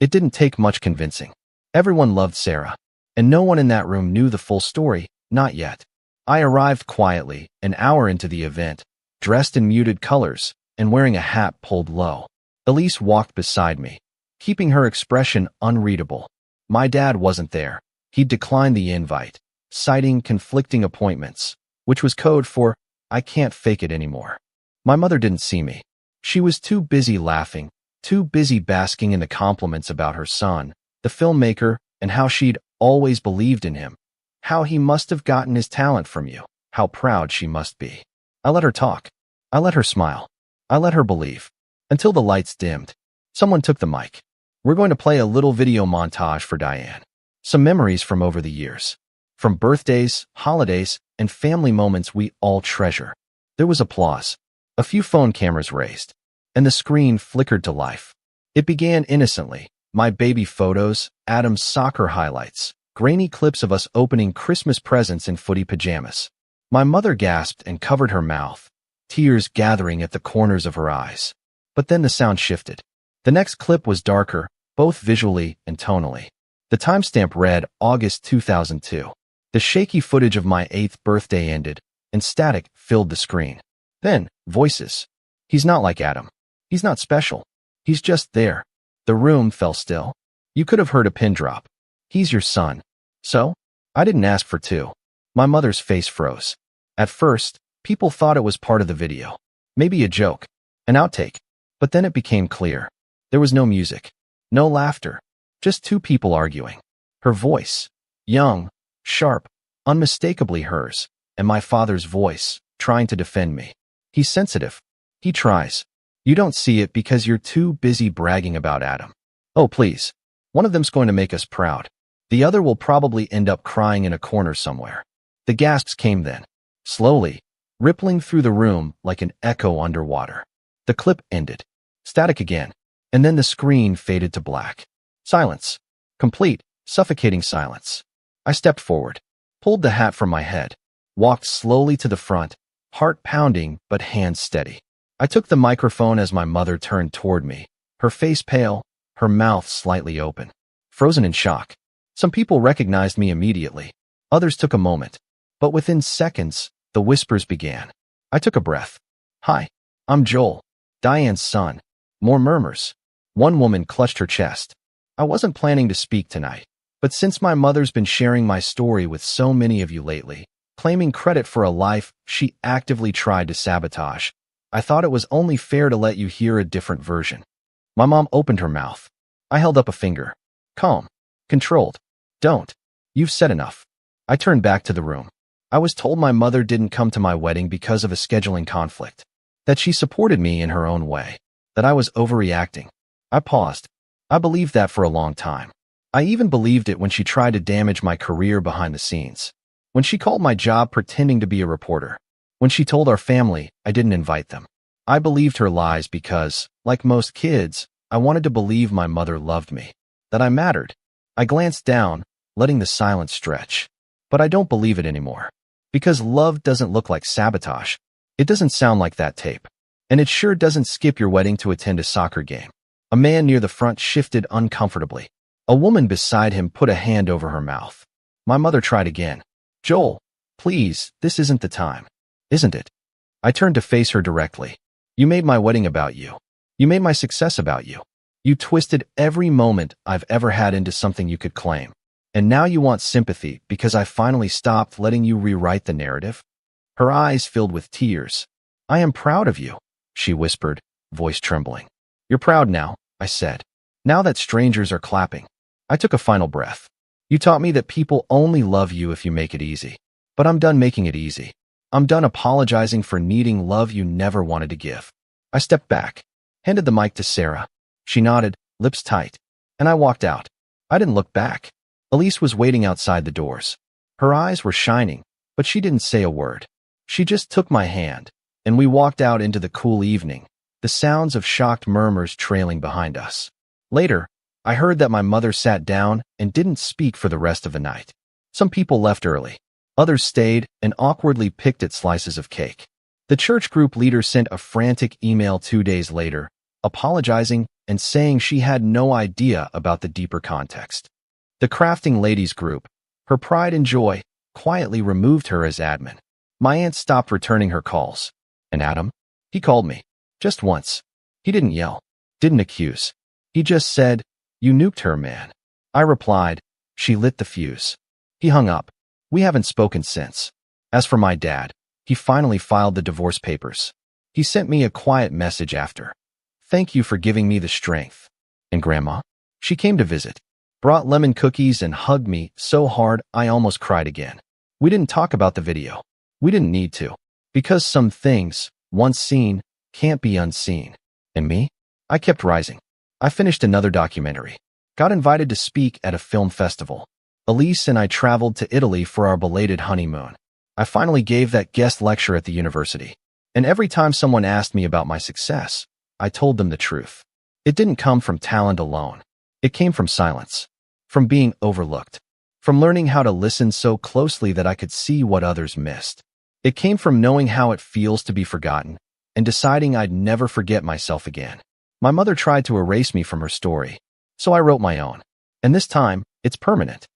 It didn't take much convincing. Everyone loved Sarah, and no one in that room knew the full story, not yet. I arrived quietly, an hour into the event, dressed in muted colors and wearing a hat pulled low. Elise walked beside me, keeping her expression unreadable. My dad wasn't there. He'd declined the invite, citing conflicting appointments, which was code for, "I can't fake it anymore." My mother didn't see me. She was too busy laughing, too busy basking in the compliments about her son, the filmmaker, and how she'd always believed in him, how he must have gotten his talent from you, how proud she must be. I let her talk. I let her smile. I let her believe. Until the lights dimmed. Someone took the mic. "We're going to play a little video montage for Diane. Some memories from over the years. From birthdays, holidays, and family moments we all treasure." There was applause. A few phone cameras raised. And the screen flickered to life. It began innocently. My baby photos, Adam's soccer highlights, grainy clips of us opening Christmas presents in footy pajamas. My mother gasped and covered her mouth, tears gathering at the corners of her eyes. But then the sound shifted. The next clip was darker, both visually and tonally. The timestamp read August 2002. The shaky footage of my 8th birthday ended, and static filled the screen. Then, voices. "He's not like Adam. He's not special. He's just there." The room fell still. You could have heard a pin drop. "He's your son." So? I didn't ask for 2. My mother's face froze. At first, people thought it was part of the video. Maybe a joke. An outtake. But then it became clear. There was no music. No laughter. Just 2 people arguing. Her voice. Young. Sharp. Unmistakably hers. And my father's voice, trying to defend me. He's sensitive. He tries. You don't see it because you're too busy bragging about Adam. Oh, please. One of them's going to make us proud. The other will probably end up crying in a corner somewhere. The gasps came then, slowly, rippling through the room like an echo underwater. The clip ended. Static again. And then the screen faded to black. Silence. Complete, suffocating silence. I stepped forward, pulled the hat from my head, walked slowly to the front, heart pounding but hands steady. I took the microphone as my mother turned toward me, her face pale, her mouth slightly open, frozen in shock. Some people recognized me immediately. Others took a moment. But within seconds, the whispers began. I took a breath. Hi, I'm Joel, Diane's son. More murmurs. One woman clutched her chest. I wasn't planning to speak tonight, but since my mother's been sharing my story with so many of you lately, claiming credit for a life she actively tried to sabotage, I thought it was only fair to let you hear a different version. My mom opened her mouth. I held up a finger. Calm. Controlled. Don't. You've said enough. I turned back to the room. I was told my mother didn't come to my wedding because of a scheduling conflict, that she supported me in her own way, that I was overreacting. I paused. I believed that for a long time. I even believed it when she tried to damage my career behind the scenes. When she called my job pretending to be a reporter. When she told our family I didn't invite them. I believed her lies because, like most kids, I wanted to believe my mother loved me, that I mattered. I glanced down, letting the silence stretch. But I don't believe it anymore. Because love doesn't look like sabotage. It doesn't sound like that tape. And it sure doesn't skip your wedding to attend a soccer game. A man near the front shifted uncomfortably. A woman beside him put a hand over her mouth. My mother tried again. Joel, please, this isn't the time. Isn't it? I turned to face her directly. You made my wedding about you. You made my success about you. You twisted every moment I've ever had into something you could claim. And now you want sympathy because I finally stopped letting you rewrite the narrative? Her eyes filled with tears. I am proud of you, she whispered, voice trembling. You're proud now, I said. Now that strangers are clapping. I took a final breath. You taught me that people only love you if you make it easy. But I'm done making it easy. I'm done apologizing for needing love you never wanted to give. I stepped back, handed the mic to Sarah. She nodded, lips tight, and I walked out. I didn't look back. Elise was waiting outside the doors. Her eyes were shining, but she didn't say a word. She just took my hand, and we walked out into the cool evening, the sounds of shocked murmurs trailing behind us. Later, I heard that my mother sat down and didn't speak for the rest of the night. Some people left early. Others stayed and awkwardly picked at slices of cake. The church group leader sent a frantic email 2 days later, apologizing and saying she had no idea about the deeper context. The crafting ladies group, her pride and joy, quietly removed her as admin. My aunt stopped returning her calls. And Adam? He called me. Just once. He didn't yell. Didn't accuse. He just said, "You nuked her, man." I replied, "She lit the fuse." He hung up. We haven't spoken since. As for my dad, he finally filed the divorce papers. He sent me a quiet message after. "Thank you for giving me the strength." And Grandma? She came to visit. Brought lemon cookies and hugged me so hard I almost cried again. We didn't talk about the video. We didn't need to. Because some things, once seen, can't be unseen. And me? I kept rising. I finished another documentary. Got invited to speak at a film festival. Elise and I traveled to Italy for our belated honeymoon. I finally gave that guest lecture at the university. And every time someone asked me about my success, I told them the truth. It didn't come from talent alone. It came from silence. From being overlooked. From learning how to listen so closely that I could see what others missed. It came from knowing how it feels to be forgotten and deciding I'd never forget myself again. My mother tried to erase me from her story, so I wrote my own. And this time, it's permanent.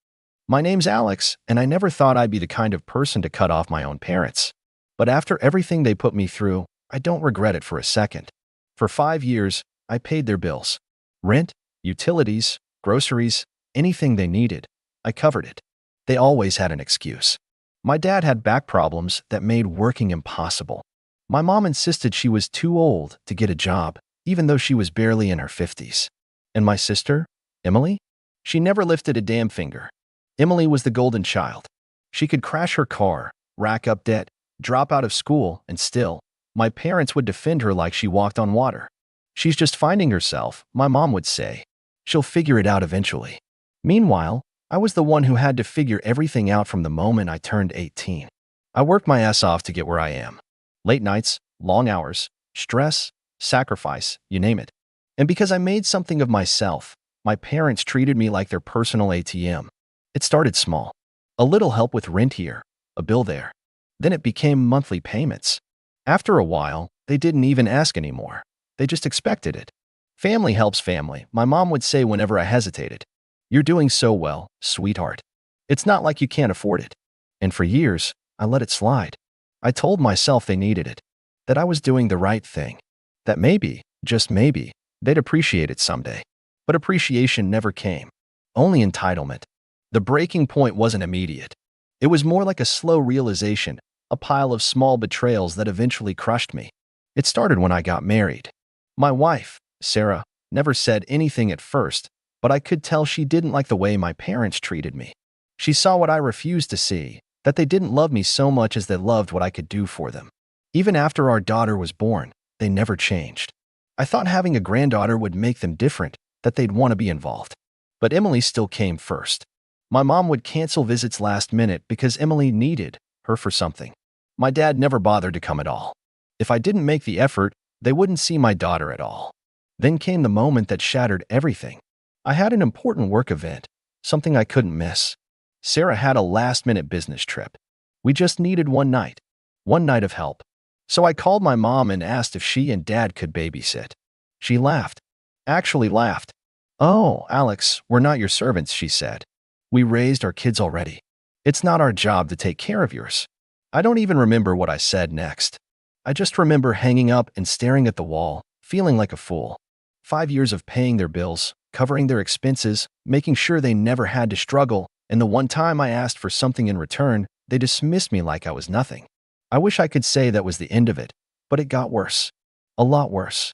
My name's Alex, and I never thought I'd be the kind of person to cut off my own parents. But after everything they put me through, I don't regret it for a second. For 5 years, I paid their bills. Rent, utilities, groceries, anything they needed. I covered it. They always had an excuse. My dad had back problems that made working impossible. My mom insisted she was too old to get a job, even though she was barely in her 50s. And my sister, Emily? She never lifted a damn finger. Emily was the golden child. She could crash her car, rack up debt, drop out of school, and still, my parents would defend her like she walked on water. She's just finding herself, my mom would say. She'll figure it out eventually. Meanwhile, I was the one who had to figure everything out from the moment I turned 18. I worked my ass off to get where I am. Late nights, long hours, stress, sacrifice, you name it. And because I made something of myself, my parents treated me like their personal ATM. It started small. A little help with rent here, a bill there. Then it became monthly payments. After a while, they didn't even ask anymore. They just expected it. Family helps family, my mom would say whenever I hesitated. You're doing so well, sweetheart. It's not like you can't afford it. And for years, I let it slide. I told myself they needed it, that I was doing the right thing, that maybe, just maybe, they'd appreciate it someday. But appreciation never came. Only entitlement. The breaking point wasn't immediate. It was more like a slow realization, a pile of small betrayals that eventually crushed me. It started when I got married. My wife, Sarah, never said anything at first, but I could tell she didn't like the way my parents treated me. She saw what I refused to see, that they didn't love me so much as they loved what I could do for them. Even after our daughter was born, they never changed. I thought having a granddaughter would make them different, that they'd want to be involved. But Emily still came first. My mom would cancel visits last minute because Emily needed her for something. My dad never bothered to come at all. If I didn't make the effort, they wouldn't see my daughter at all. Then came the moment that shattered everything. I had an important work event, something I couldn't miss. Sarah had a last-minute business trip. We just needed one night of help. So I called my mom and asked if she and dad could babysit. She laughed. Actually laughed. "Oh, Alex, we're not your servants," she said. "We raised our kids already. It's not our job to take care of yours." I don't even remember what I said next. I just remember hanging up and staring at the wall, feeling like a fool. 5 years of paying their bills, covering their expenses, making sure they never had to struggle, and the one time I asked for something in return, they dismissed me like I was nothing. I wish I could say that was the end of it, but it got worse. A lot worse.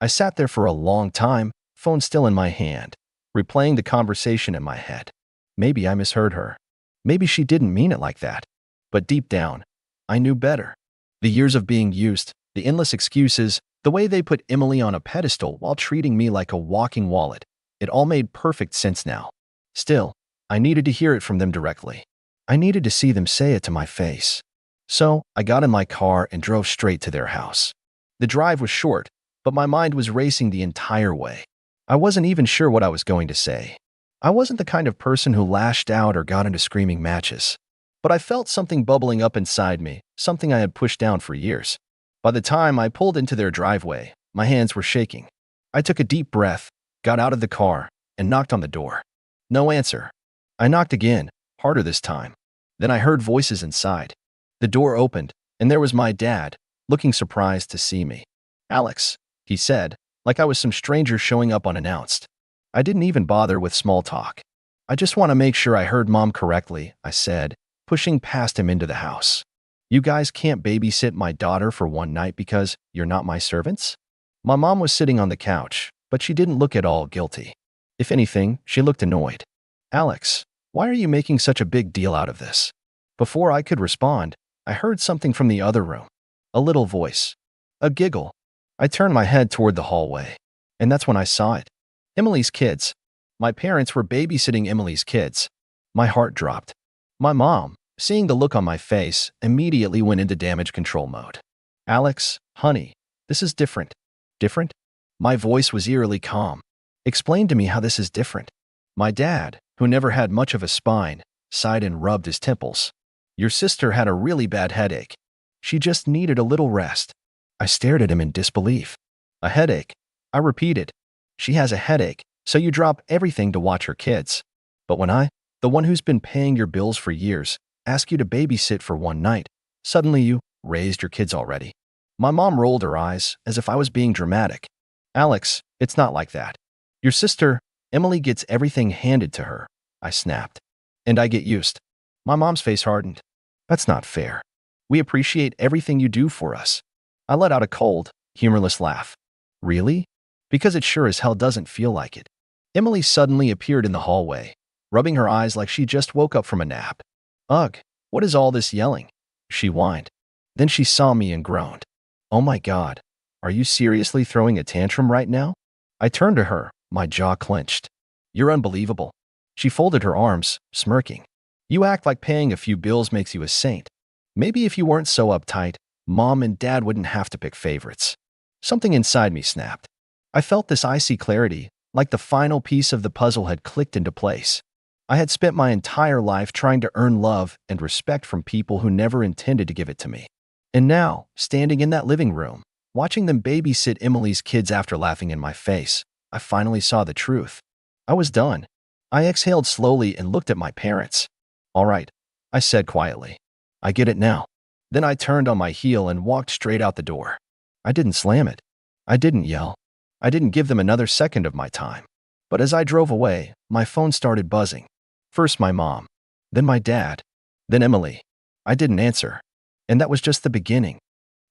I sat there for a long time, phone still in my hand, replaying the conversation in my head. Maybe I misheard her. Maybe she didn't mean it like that. But deep down, I knew better. The years of being used, the endless excuses, the way they put Emily on a pedestal while treating me like a walking wallet, it all made perfect sense now. Still, I needed to hear it from them directly. I needed to see them say it to my face. So, I got in my car and drove straight to their house. The drive was short, but my mind was racing the entire way. I wasn't even sure what I was going to say. I wasn't the kind of person who lashed out or got into screaming matches. But I felt something bubbling up inside me, something I had pushed down for years. By the time I pulled into their driveway, my hands were shaking. I took a deep breath, got out of the car, and knocked on the door. No answer. I knocked again, harder this time. Then I heard voices inside. The door opened, and there was my dad, looking surprised to see me. "Alex," he said, like I was some stranger showing up unannounced. I didn't even bother with small talk. "I just want to make sure I heard Mom correctly," I said, pushing past him into the house. "You guys can't babysit my daughter for one night because you're not my servants?" My mom was sitting on the couch, but she didn't look at all guilty. If anything, she looked annoyed. "Alex, why are you making such a big deal out of this?" Before I could respond, I heard something from the other room. A little voice. A giggle. I turned my head toward the hallway, and that's when I saw it. Emily's kids. My parents were babysitting Emily's kids. My heart dropped. My mom, seeing the look on my face, immediately went into damage control mode. "Alex, honey, this is different." "Different?" My voice was eerily calm. "Explain to me how this is different." My dad, who never had much of a spine, sighed and rubbed his temples. "Your sister had a really bad headache. She just needed a little rest." I stared at him in disbelief. "A headache?" I repeated. "She has a headache, so you drop everything to watch her kids. But when I, the one who's been paying your bills for years, ask you to babysit for one night, suddenly you raised your kids already." My mom rolled her eyes as if I was being dramatic. "Alex, it's not like that. Your sister, Emily, gets everything handed to her," I snapped. "And I get used." My mom's face hardened. "That's not fair. We appreciate everything you do for us." I let out a cold, humorless laugh. "Really? Because it sure as hell doesn't feel like it." Emily suddenly appeared in the hallway, rubbing her eyes like she just woke up from a nap. "Ugh, what is all this yelling?" she whined. Then she saw me and groaned. "Oh my God, Are you seriously throwing a tantrum right now? I turned to her, my jaw clenched. You're unbelievable. She folded her arms, smirking. You act like paying a few bills makes you a saint. Maybe if you weren't so uptight, Mom and Dad wouldn't have to pick favorites. Something inside me snapped. I felt this icy clarity, like the final piece of the puzzle had clicked into place. I had spent my entire life trying to earn love and respect from people who never intended to give it to me. And now, standing in that living room, watching them babysit Emily's kids after laughing in my face, I finally saw the truth. I was done. I exhaled slowly and looked at my parents. All right, I said quietly. I get it now. Then I turned on my heel and walked straight out the door. I didn't slam it. I didn't yell. I didn't give them another second of my time. But as I drove away, my phone started buzzing. First my mom, then my dad, then Emily. I didn't answer. And that was just the beginning.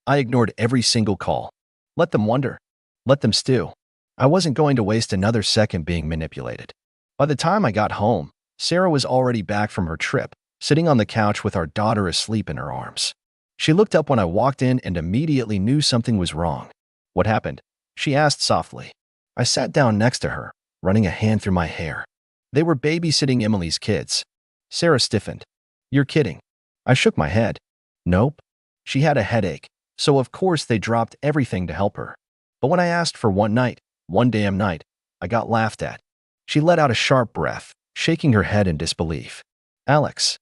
I ignored every single call. Let them wonder. Let them stew. I wasn't going to waste another second being manipulated. By the time I got home, Sarah was already back from her trip, sitting on the couch with our daughter asleep in her arms. She looked up when I walked in and immediately knew something was wrong. What happened? She asked softly. I sat down next to her, running a hand through my hair. They were babysitting Emily's kids. Sarah stiffened. You're kidding. I shook my head. Nope. She had a headache, so of course they dropped everything to help her. But when I asked for one damn night, I got laughed at. She let out a sharp breath, shaking her head in disbelief. Alex,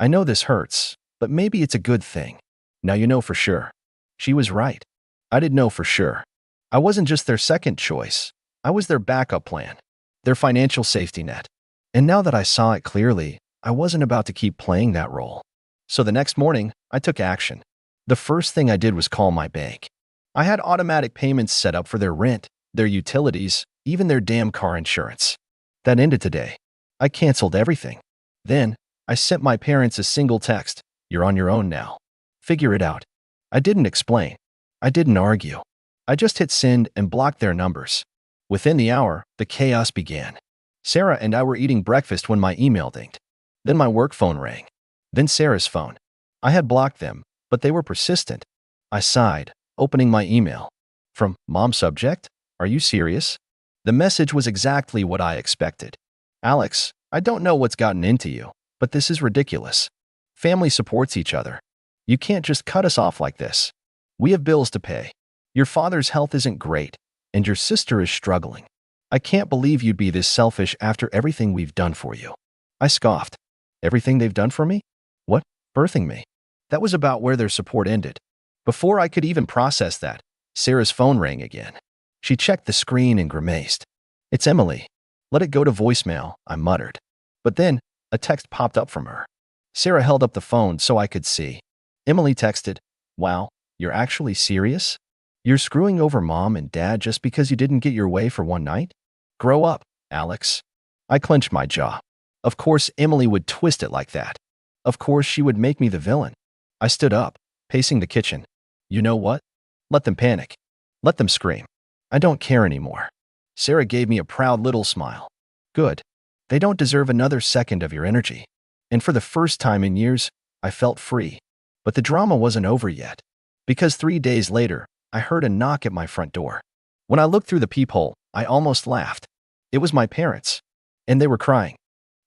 I know this hurts, but maybe it's a good thing. Now you know for sure. She was right. I did know for sure. I wasn't just their second choice. I was their backup plan, their financial safety net. And now that I saw it clearly, I wasn't about to keep playing that role. So the next morning, I took action. The first thing I did was call my bank. I had automatic payments set up for their rent, their utilities, even their damn car insurance. That ended today. I canceled everything. Then, I sent my parents a single text. You're on your own now. Figure it out. I didn't explain. I didn't argue. I just hit send and blocked their numbers. Within the hour, the chaos began. Sarah and I were eating breakfast when my email dinged. Then my work phone rang. Then Sarah's phone. I had blocked them, but they were persistent. I sighed, opening my email. From Mom subject? Are you serious? The message was exactly what I expected. Alex, I don't know what's gotten into you, but this is ridiculous. Family supports each other. You can't just cut us off like this. We have bills to pay. Your father's health isn't great, and your sister is struggling. I can't believe you'd be this selfish after everything we've done for you. I scoffed. Everything they've done for me? What? Birthing me? That was about where their support ended. Before I could even process that, Sarah's phone rang again. She checked the screen and grimaced. It's Emily. Let it go to voicemail, I muttered. But then, a text popped up from her. Sarah held up the phone so I could see. Emily texted, Wow, you're actually serious? You're screwing over Mom and Dad just because you didn't get your way for one night? Grow up, Alex. I clenched my jaw. Of course Emily would twist it like that. Of course she would make me the villain. I stood up, pacing the kitchen. You know what? Let them panic. Let them scream. I don't care anymore. Sarah gave me a proud little smile. Good. They don't deserve another second of your energy. And for the first time in years, I felt free. But the drama wasn't over yet. Because 3 days later, I heard a knock at my front door. When I looked through the peephole, I almost laughed. It was my parents. And they were crying.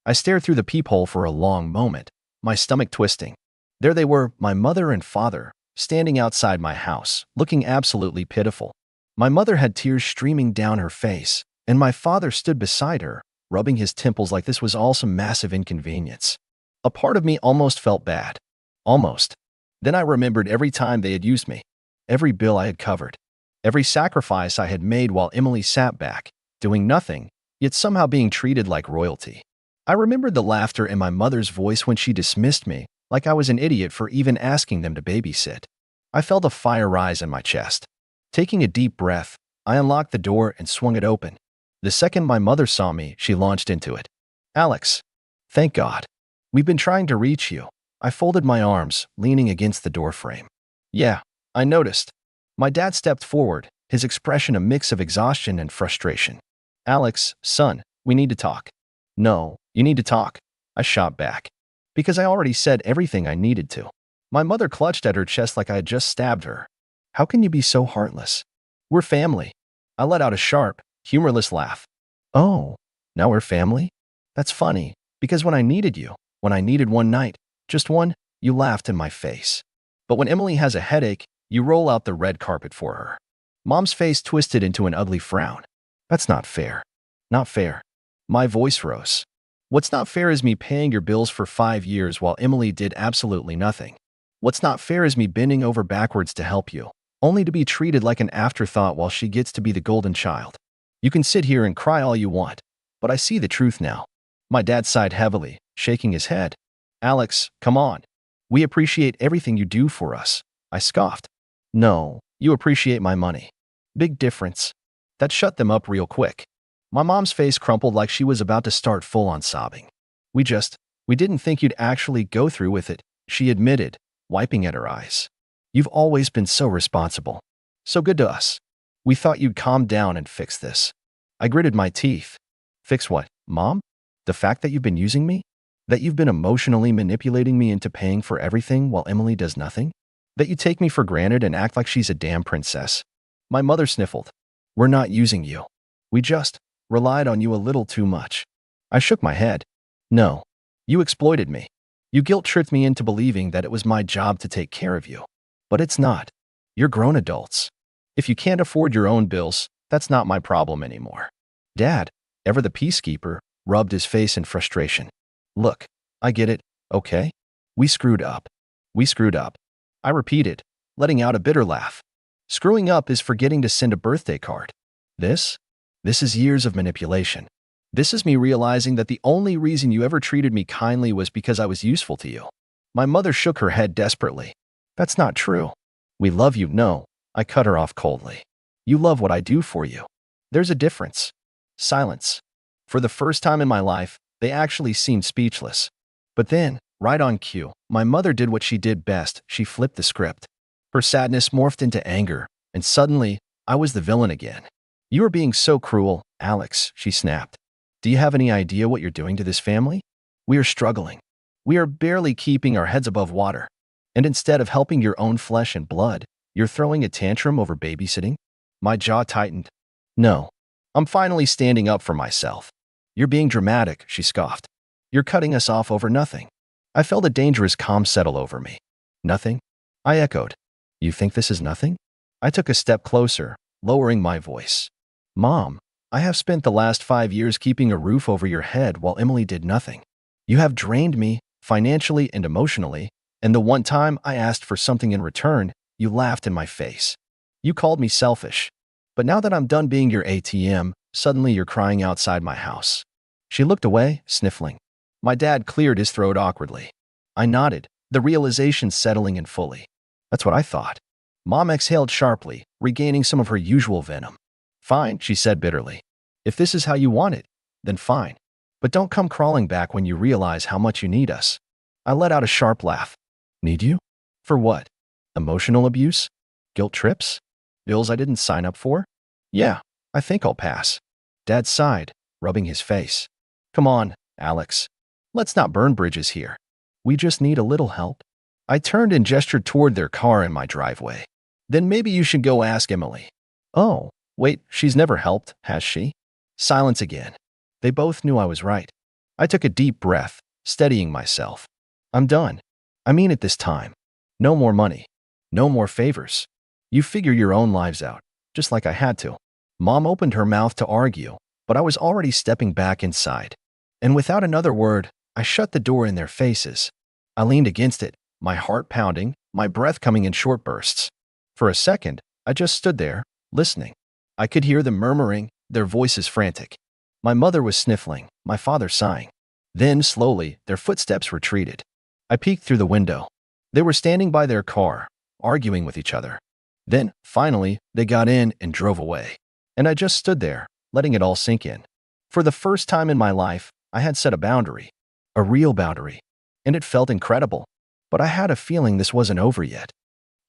I stared through the peephole for a long moment, my stomach twisting. There they were, my mother and father, standing outside my house, looking absolutely pitiful. My mother had tears streaming down her face, and my father stood beside her, rubbing his temples like this was all some massive inconvenience. A part of me almost felt bad. Almost. Then I remembered every time they had used me, every bill I had covered, every sacrifice I had made while Emily sat back, doing nothing, yet somehow being treated like royalty. I remembered the laughter in my mother's voice when she dismissed me, like I was an idiot for even asking them to babysit. I felt a fire rise in my chest. Taking a deep breath, I unlocked the door and swung it open. The second my mother saw me, she launched into it. Alex, thank God. We've been trying to reach you. I folded my arms, leaning against the doorframe. Yeah, I noticed. My dad stepped forward, his expression a mix of exhaustion and frustration. Alex, son, we need to talk. No, you need to talk. I shot back. Because I already said everything I needed to. My mother clutched at her chest like I had just stabbed her. How can you be so heartless? We're family. I let out a sharp, humorless laugh. Oh, now we're family? That's funny, because when I needed you, when I needed one night, just one, you laughed in my face. But when Emily has a headache, you roll out the red carpet for her. Mom's face twisted into an ugly frown. That's not fair. Not fair. My voice rose. What's not fair is me paying your bills for 5 years while Emily did absolutely nothing. What's not fair is me bending over backwards to help you, only to be treated like an afterthought while she gets to be the golden child. You can sit here and cry all you want, but I see the truth now. My dad sighed heavily, shaking his head. Alex, come on. We appreciate everything you do for us. I scoffed. No, you appreciate my money. Big difference. That shut them up real quick. My mom's face crumpled like she was about to start full-on sobbing. We didn't think you'd actually go through with it, she admitted, wiping at her eyes. You've always been so responsible. So good to us. We thought you'd calm down and fix this. I gritted my teeth. Fix what, Mom? The fact that you've been using me? That you've been emotionally manipulating me into paying for everything while Emily does nothing? That you take me for granted and act like she's a damn princess? My mother sniffled. We're not using you. We just relied on you a little too much. I shook my head. No. You exploited me. You guilt-tripped me into believing that it was my job to take care of you. But it's not. You're grown adults. If you can't afford your own bills, that's not my problem anymore. Dad, ever the peacekeeper, rubbed his face in frustration. Look, I get it, okay? We screwed up. We screwed up. I repeated, letting out a bitter laugh. Screwing up is forgetting to send a birthday card. This is years of manipulation. This is me realizing that the only reason you ever treated me kindly was because I was useful to you. My mother shook her head desperately. That's not true. We love you, no. I cut her off coldly. You love what I do for you. There's a difference. Silence. For the first time in my life, they actually seemed speechless. But then, right on cue, my mother did what she did best. She flipped the script. Her sadness morphed into anger, and suddenly, I was the villain again. You are being so cruel, Alex, she snapped. Do you have any idea what you're doing to this family? We are struggling. We are barely keeping our heads above water. And instead of helping your own flesh and blood, you're throwing a tantrum over babysitting? My jaw tightened. No. I'm finally standing up for myself. You're being dramatic, she scoffed. You're cutting us off over nothing. I felt a dangerous calm settle over me. Nothing? I echoed. You think this is nothing? I took a step closer, lowering my voice. Mom, I have spent the last 5 years keeping a roof over your head while Emily did nothing. You have drained me, financially and emotionally, and the one time I asked for something in return, you laughed in my face. You called me selfish. But now that I'm done being your ATM, suddenly you're crying outside my house. She looked away, sniffling. My dad cleared his throat awkwardly. I nodded, the realization settling in fully. That's what I thought. Mom exhaled sharply, regaining some of her usual venom. Fine, she said bitterly. If this is how you want it, then fine. But don't come crawling back when you realize how much you need us. I let out a sharp laugh. Need you? For what? Emotional abuse? Guilt trips? Bills I didn't sign up for? Yeah, I think I'll pass. Dad sighed, rubbing his face. Come on, Alex. Let's not burn bridges here. We just need a little help. I turned and gestured toward their car in my driveway. Then maybe you should go ask Emily. Oh, wait, she's never helped, has she? Silence again. They both knew I was right. I took a deep breath, steadying myself. I'm done. I mean it this time. No more money. No more favors. You figure your own lives out, just like I had to. Mom opened her mouth to argue, but I was already stepping back inside. And without another word, I shut the door in their faces. I leaned against it, my heart pounding, my breath coming in short bursts. For a second, I just stood there, listening. I could hear them murmuring, their voices frantic. My mother was sniffling, my father sighing. Then, slowly, their footsteps retreated. I peeked through the window. They were standing by their car, arguing with each other. Then, finally, they got in and drove away. And I just stood there, letting it all sink in. For the first time in my life, I had set a boundary. A real boundary. And it felt incredible. But I had a feeling this wasn't over yet.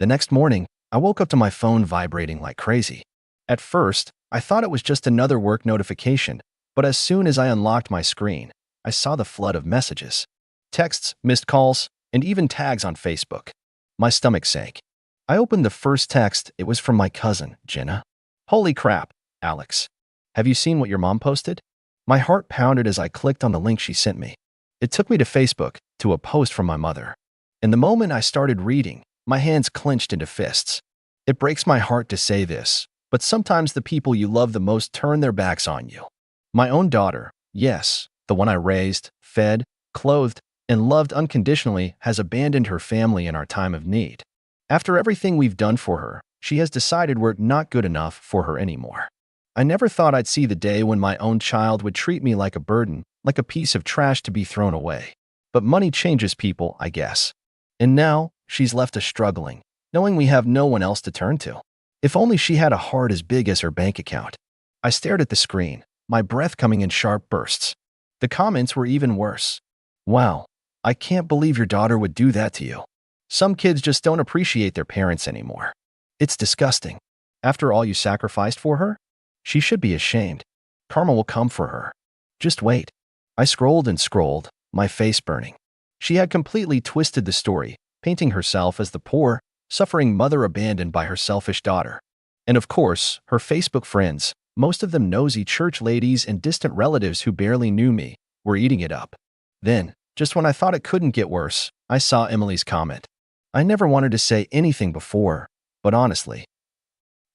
The next morning, I woke up to my phone vibrating like crazy. At first, I thought it was just another work notification, but as soon as I unlocked my screen, I saw the flood of messages. Texts, missed calls, and even tags on Facebook. My stomach sank. I opened the first text. It was from my cousin, Jenna. Holy crap, Alex. Have you seen what your mom posted? My heart pounded as I clicked on the link she sent me. It took me to Facebook, to a post from my mother. And the moment I started reading, my hands clenched into fists. It breaks my heart to say this, but sometimes the people you love the most turn their backs on you. My own daughter, yes, the one I raised, fed, clothed, and loved unconditionally, has abandoned her family in our time of need. After everything we've done for her, she has decided we're not good enough for her anymore. I never thought I'd see the day when my own child would treat me like a burden, like a piece of trash to be thrown away. But money changes people, I guess. And now, she's left us struggling, knowing we have no one else to turn to. If only she had a heart as big as her bank account. I stared at the screen, my breath coming in sharp bursts. The comments were even worse. Wow, I can't believe your daughter would do that to you. Some kids just don't appreciate their parents anymore. It's disgusting. After all you sacrificed for her? She should be ashamed. Karma will come for her. Just wait. I scrolled and scrolled, my face burning. She had completely twisted the story, painting herself as the poor, suffering mother abandoned by her selfish daughter. And of course, her Facebook friends, most of them nosy church ladies and distant relatives who barely knew me, were eating it up. Then, just when I thought it couldn't get worse, I saw Emily's comment. I never wanted to say anything before, but honestly,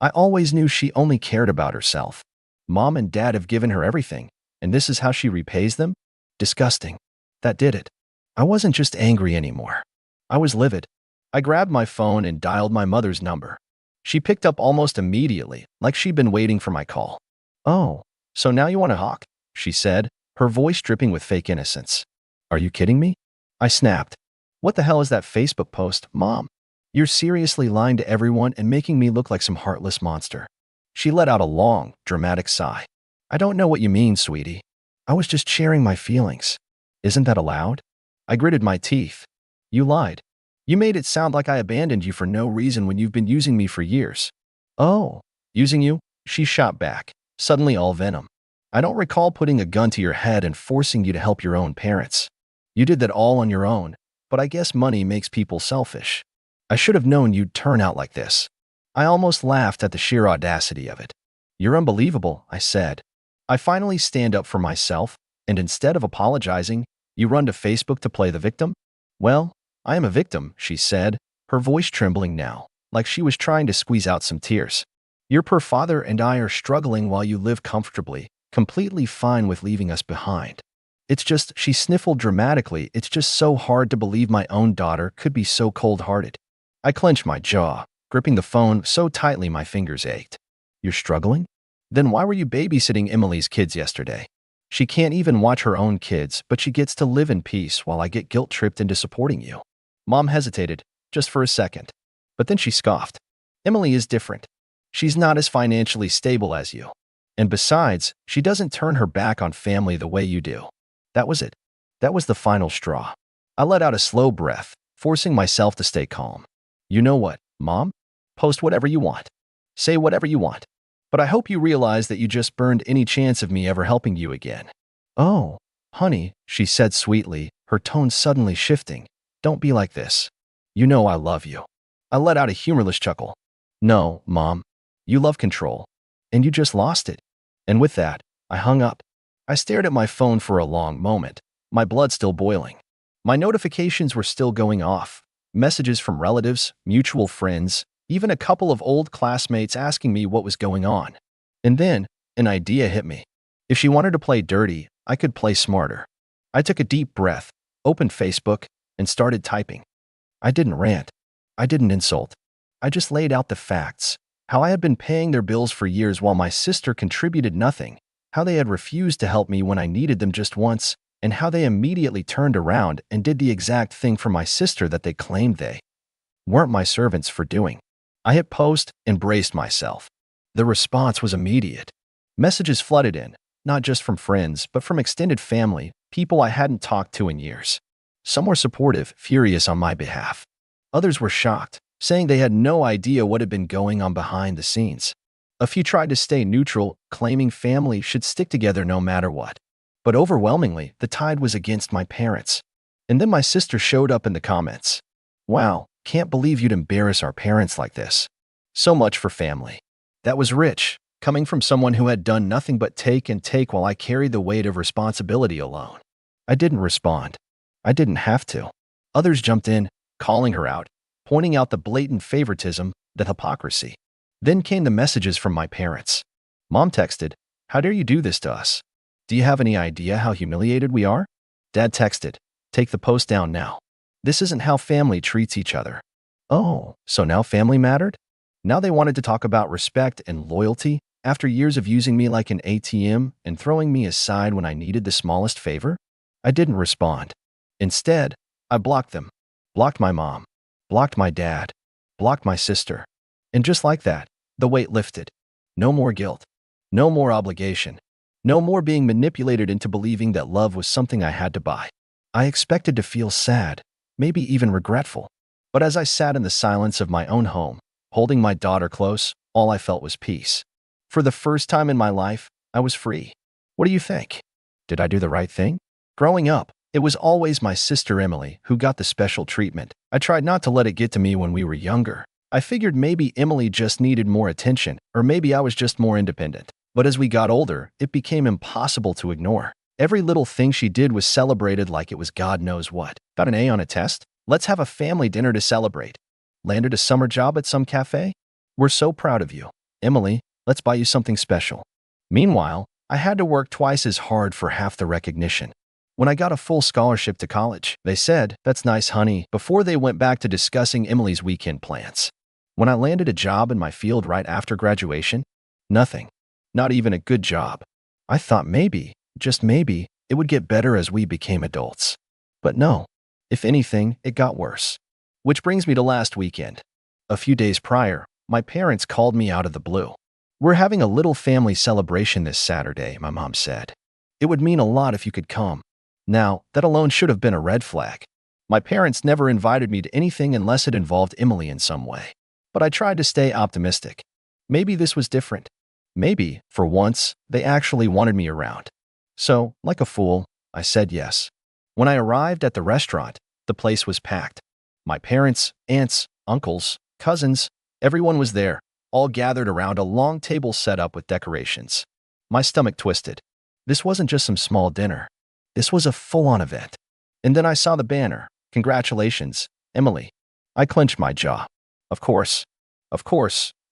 I always knew she only cared about herself. Mom and Dad have given her everything, and this is how she repays them? Disgusting. That did it. I wasn't just angry anymore. I was livid. I grabbed my phone and dialed my mother's number. She picked up almost immediately, like she'd been waiting for my call. Oh, so now you want to hawk? She said, her voice dripping with fake innocence. Are you kidding me? I snapped. What the hell is that Facebook post, Mom? You're seriously lying to everyone and making me look like some heartless monster. She let out a long, dramatic sigh. I don't know what you mean, sweetie. I was just sharing my feelings. Isn't that allowed? I gritted my teeth. You lied. You made it sound like I abandoned you for no reason when you've been using me for years. Oh, using you? She shot back, suddenly all venom. I don't recall putting a gun to your head and forcing you to help your own parents. You did that all on your own, but I guess money makes people selfish. I should have known you'd turn out like this. I almost laughed at the sheer audacity of it. You're unbelievable, I said. I finally stand up for myself, and instead of apologizing, you run to Facebook to play the victim? Well, I am a victim, she said, her voice trembling now, like she was trying to squeeze out some tears. Your poor father and I are struggling while you live comfortably, completely fine with leaving us behind. It's just, she sniffled dramatically, it's just so hard to believe my own daughter could be so cold-hearted. I clenched my jaw, gripping the phone so tightly my fingers ached. You're struggling? Then why were you babysitting Emily's kids yesterday? She can't even watch her own kids, but she gets to live in peace while I get guilt-tripped into supporting you. Mom hesitated, just for a second. But then she scoffed. Emily is different. She's not as financially stable as you. And besides, she doesn't turn her back on family the way you do. That was it. That was the final straw. I let out a slow breath, forcing myself to stay calm. You know what, Mom? Post whatever you want. Say whatever you want. But I hope you realize that you just burned any chance of me ever helping you again. Oh, honey, she said sweetly, her tone suddenly shifting. Don't be like this. You know I love you. I let out a humorless chuckle. No, Mom. You love control. And you just lost it. And with that, I hung up. I stared at my phone for a long moment, my blood still boiling. My notifications were still going off. Messages from relatives, mutual friends, even a couple of old classmates asking me what was going on. And then, an idea hit me. If she wanted to play dirty, I could play smarter. I took a deep breath, opened Facebook, and started typing. I didn't rant. I didn't insult. I just laid out the facts. How I had been paying their bills for years while my sister contributed nothing. How they had refused to help me when I needed them just once, and how they immediately turned around and did the exact thing for my sister that they claimed they weren't my servants for doing. I hit post and braced myself. The response was immediate. Messages flooded in, not just from friends, but from extended family, people I hadn't talked to in years. Some were supportive, furious on my behalf. Others were shocked, saying they had no idea what had been going on behind the scenes. A few tried to stay neutral, claiming family should stick together no matter what. But overwhelmingly, the tide was against my parents. And then my sister showed up in the comments. Wow, Can't believe you'd embarrass our parents like this. So much for family. That was rich, coming from someone who had done nothing but take and take while I carried the weight of responsibility alone. I didn't respond. I didn't have to. Others jumped in, calling her out, pointing out the blatant favoritism, the hypocrisy. Then came the messages from my parents. Mom texted, "How dare you do this to us? Do you have any idea how humiliated we are?" Dad texted, "Take the post down now. This isn't how family treats each other." Oh, so now family mattered? Now they wanted to talk about respect and loyalty after years of using me like an ATM and throwing me aside when I needed the smallest favor? I didn't respond. Instead, I blocked them. Blocked my mom. Blocked my dad. Blocked my sister. And just like that, the weight lifted. No more guilt. No more obligation. No more being manipulated into believing that love was something I had to buy. I expected to feel sad, maybe even regretful. But as I sat in the silence of my own home, holding my daughter close, all I felt was peace. For the first time in my life, I was free. What do you think? Did I do the right thing? Growing up, it was always my sister Emily who got the special treatment. I tried not to let it get to me when we were younger. I figured maybe Emily just needed more attention, or maybe I was just more independent. But as we got older, it became impossible to ignore. Every little thing she did was celebrated like it was God knows what. Got an A on a test? Let's have a family dinner to celebrate. Landed a summer job at some cafe? We're so proud of you. Emily, let's buy you something special. Meanwhile, I had to work twice as hard for half the recognition. When I got a full scholarship to college, they said, "That's nice, honey," before they went back to discussing Emily's weekend plans. When I landed a job in my field right after graduation, nothing. Not even a good job. I thought maybe, just maybe, it would get better as we became adults. But no. If anything, it got worse. Which brings me to last weekend. A few days prior, my parents called me out of the blue. "We're having a little family celebration this Saturday," my mom said. "It would mean a lot if you could come." Now, that alone should have been a red flag. My parents never invited me to anything unless it involved Emily in some way. But I tried to stay optimistic. Maybe this was different. Maybe, for once, they actually wanted me around. So, like a fool, I said yes. When I arrived at the restaurant, the place was packed. My parents, aunts, uncles, cousins, everyone was there, all gathered around a long table set up with decorations. My stomach twisted. This wasn't just some small dinner. This was a full-on event. And then I saw the banner, "Congratulations, Emily." I clenched my jaw. Of course,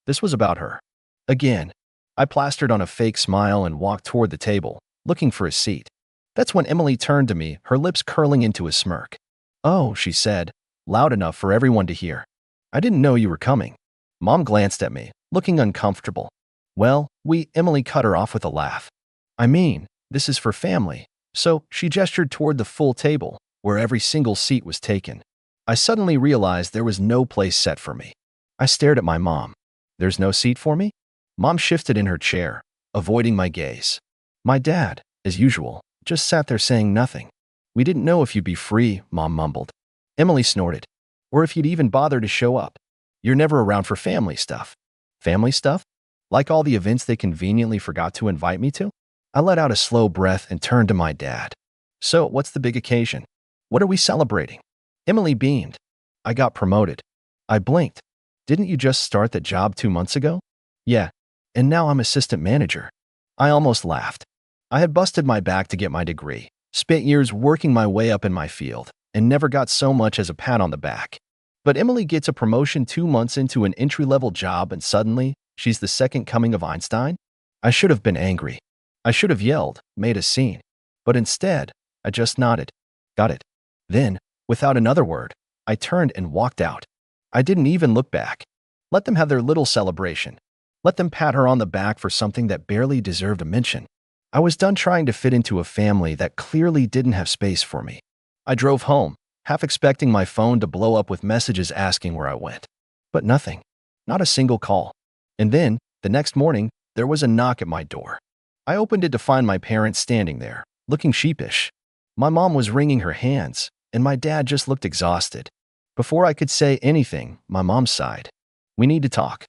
this was about her. Again, I plastered on a fake smile and walked toward the table, looking for a seat. That's when Emily turned to me, her lips curling into a smirk. "Oh," she said, loud enough for everyone to hear. "I didn't know you were coming." Mom glanced at me, looking uncomfortable. "Well, Emily cut her off with a laugh. "I mean, this is for family." So she gestured toward the full table, where every single seat was taken. I suddenly realized there was no place set for me. I stared at my mom. "There's no seat for me?" Mom shifted in her chair, avoiding my gaze. My dad, as usual, just sat there saying nothing. "We didn't know if you'd be free," Mom mumbled. Emily snorted. "Or if you'd even bother to show up. You're never around for family stuff." "Family stuff? Like all the events they conveniently forgot to invite me to?" I let out a slow breath and turned to my dad. "So, what's the big occasion? What are we celebrating?" Emily beamed. "I got promoted." I blinked. "Didn't you just start that job 2 months ago?" "Yeah, and now I'm assistant manager." I almost laughed. I had busted my back to get my degree, spent years working my way up in my field, and never got so much as a pat on the back. But Emily gets a promotion 2 months into an entry-level job and suddenly, she's the second coming of Einstein? I should have been angry. I should have yelled, made a scene. But instead, I just nodded. Got it. Then, without another word, I turned and walked out. I didn't even look back. Let them have their little celebration. Let them pat her on the back for something that barely deserved a mention. I was done trying to fit into a family that clearly didn't have space for me. I drove home, half expecting my phone to blow up with messages asking where I went. But nothing. Not a single call. And then, the next morning, there was a knock at my door. I opened it to find my parents standing there, looking sheepish. My mom was wringing her hands, and my dad just looked exhausted. Before I could say anything, my mom sighed. "We need to talk."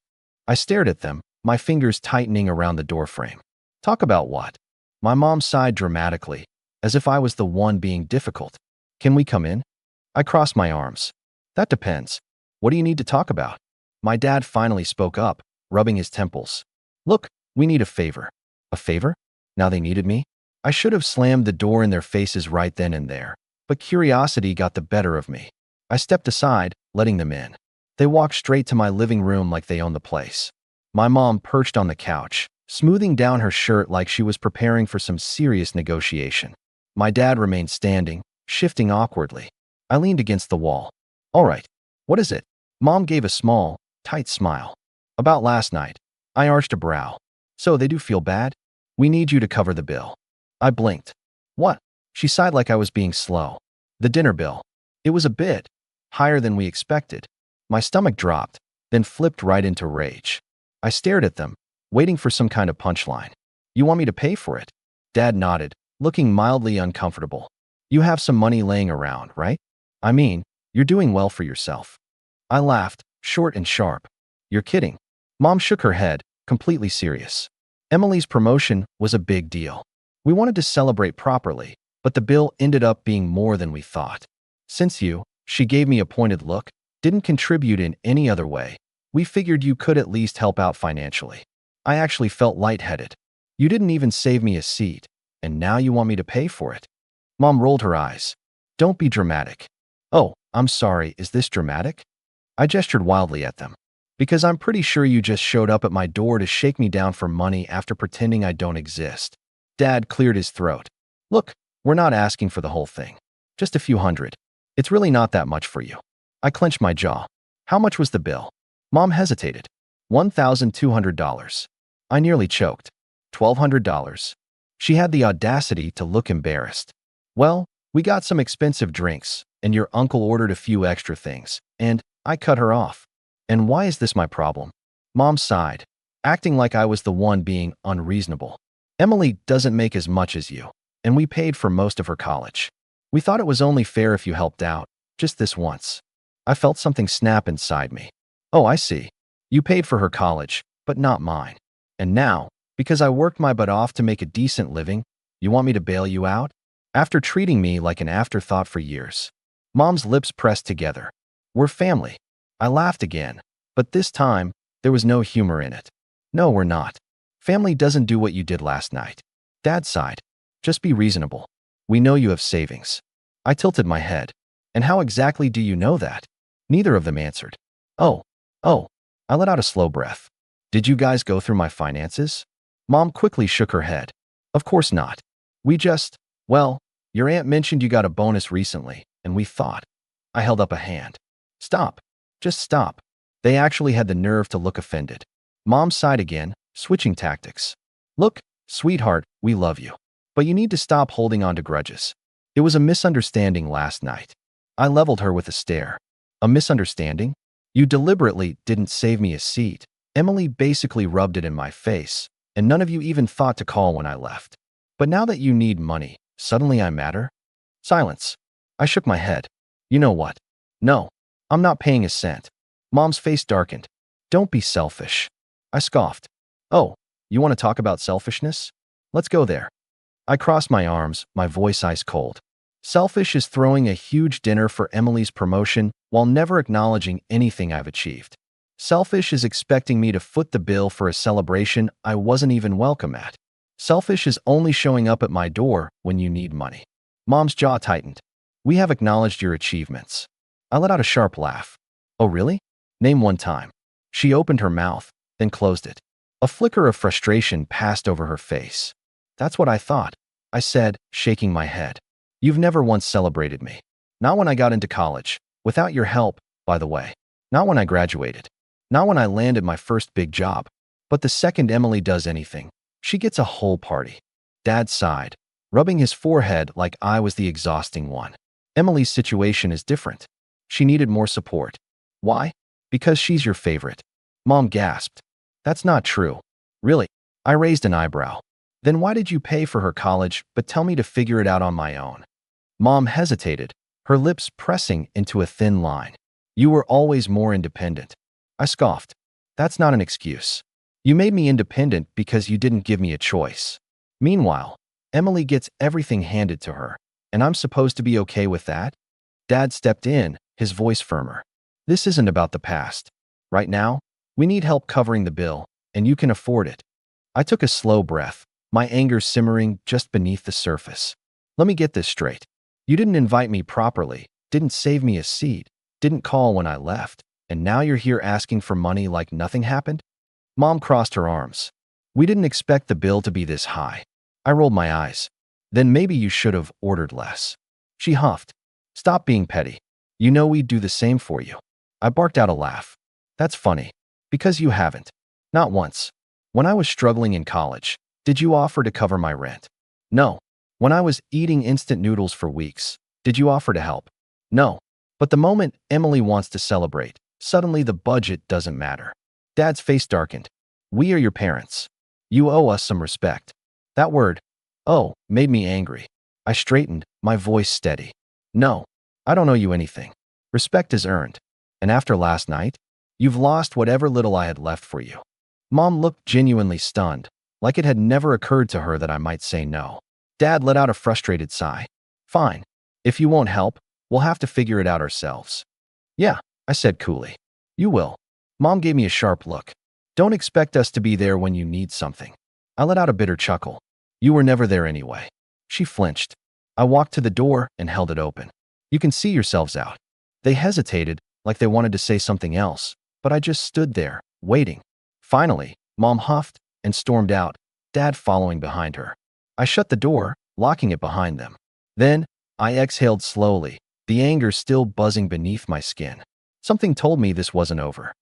I stared at them, my fingers tightening around the doorframe. "Talk about what?" My mom sighed dramatically, as if I was the one being difficult. "Can we come in?" I crossed my arms. "That depends. What do you need to talk about? My dad finally spoke up, rubbing his temples. Look, we need a favor. A favor? Now they needed me? I should have slammed the door in their faces right then and there, but curiosity got the better of me. I stepped aside, letting them in. They walked straight to my living room like they owned the place. My mom perched on the couch, smoothing down her shirt like she was preparing for some serious negotiation. My dad remained standing, shifting awkwardly. I leaned against the wall. All right, what is it? Mom gave a small, tight smile. About last night. I arched a brow. So they do feel bad? We need you to cover the bill. I blinked. What? She sighed like I was being slow. The dinner bill. It was a bit higher than we expected. My stomach dropped, then flipped right into rage. I stared at them, waiting for some kind of punchline. You want me to pay for it? Dad nodded, looking mildly uncomfortable. You have some money laying around, right? I mean, you're doing well for yourself. I laughed, short and sharp. You're kidding. Mom shook her head, completely serious. Emily's promotion was a big deal. We wanted to celebrate properly, but the bill ended up being more than we thought. Since you, she gave me a pointed look, didn't contribute in any other way, we figured you could at least help out financially. I actually felt lightheaded. You didn't even save me a seat, and now you want me to pay for it. Mom rolled her eyes. Don't be dramatic. Oh, I'm sorry, is this dramatic? I gestured wildly at them. Because I'm pretty sure you just showed up at my door to shake me down for money after pretending I don't exist. Dad cleared his throat. Look, we're not asking for the whole thing. Just a few hundred. It's really not that much for you. I clenched my jaw. How much was the bill? Mom hesitated. $1,200. I nearly choked. $1,200. She had the audacity to look embarrassed. Well, we got some expensive drinks, and your uncle ordered a few extra things, and I cut her off. And why is this my problem? Mom sighed, acting like I was the one being unreasonable. Emily doesn't make as much as you, and we paid for most of her college. We thought it was only fair if you helped out, just this once. I felt something snap inside me. Oh, I see. You paid for her college, but not mine. And now, because I worked my butt off to make a decent living, you want me to bail you out? After treating me like an afterthought for years. Mom's lips pressed together. We're family. I laughed again, but this time, there was no humor in it. No, we're not. Family doesn't do what you did last night. Dad sighed. Just be reasonable. We know you have savings. I tilted my head. And how exactly do you know that? Neither of them answered. Oh. I let out a slow breath. Did you guys go through my finances? Mom quickly shook her head. Of course not. Well, your aunt mentioned you got a bonus recently, and we thought. I held up a hand. Stop. Just stop. They actually had the nerve to look offended. Mom sighed again, switching tactics. Look, sweetheart, we love you. But you need to stop holding on to grudges. It was a misunderstanding last night. I leveled her with a stare. A misunderstanding? You deliberately didn't save me a seat. Emily basically rubbed it in my face, and none of you even thought to call when I left. But now that you need money, suddenly I matter? Silence. I shook my head. You know what? No, I'm not paying a cent. Mom's face darkened. Don't be selfish. I scoffed. Oh, you want to talk about selfishness? Let's go there. I crossed my arms, my voice ice cold. Selfish is throwing a huge dinner for Emily's promotion while never acknowledging anything I've achieved. Selfish is expecting me to foot the bill for a celebration I wasn't even welcome at. Selfish is only showing up at my door when you need money. Mom's jaw tightened. We have acknowledged your achievements. I let out a sharp laugh. Oh, really? Name one time. She opened her mouth, then closed it. A flicker of frustration passed over her face. That's what I thought, I said, shaking my head. You've never once celebrated me. Not when I got into college, without your help, by the way. Not when I graduated. Not when I landed my first big job. But the second Emily does anything, she gets a whole party. Dad sighed, rubbing his forehead like I was the exhausting one. Emily's situation is different. She needed more support. Why? Because she's your favorite. Mom gasped. That's not true. Really? I raised an eyebrow. Then why did you pay for her college but tell me to figure it out on my own? Mom hesitated, her lips pressing into a thin line. You were always more independent. I scoffed. That's not an excuse. You made me independent because you didn't give me a choice. Meanwhile, Emily gets everything handed to her, and I'm supposed to be okay with that? Dad stepped in, his voice firmer. This isn't about the past. Right now, we need help covering the bill, and you can afford it. I took a slow breath, my anger simmering just beneath the surface. Let me get this straight. You didn't invite me properly, didn't save me a seat, didn't call when I left, and now you're here asking for money like nothing happened? Mom crossed her arms. We didn't expect the bill to be this high. I rolled my eyes. Then maybe you should have ordered less. She huffed. Stop being petty. You know we'd do the same for you. I barked out a laugh. That's funny. Because you haven't. Not once. When I was struggling in college, did you offer to cover my rent? No. When I was eating instant noodles for weeks, did you offer to help? No. But the moment Emily wants to celebrate, suddenly the budget doesn't matter. Dad's face darkened. We are your parents. You owe us some respect. That word, oh, made me angry. I straightened, my voice steady. No, I don't owe you anything. Respect is earned. And after last night, you've lost whatever little I had left for you. Mom looked genuinely stunned, like it had never occurred to her that I might say no. Dad let out a frustrated sigh. Fine. If you won't help, we'll have to figure it out ourselves. Yeah, I said coolly. You will. Mom gave me a sharp look. Don't expect us to be there when you need something. I let out a bitter chuckle. You were never there anyway. She flinched. I walked to the door and held it open. You can see yourselves out. They hesitated, like they wanted to say something else, but I just stood there, waiting. Finally, Mom huffed and stormed out, Dad following behind her. I shut the door, locking it behind them. Then, I exhaled slowly, the anger still buzzing beneath my skin. Something told me this wasn't over.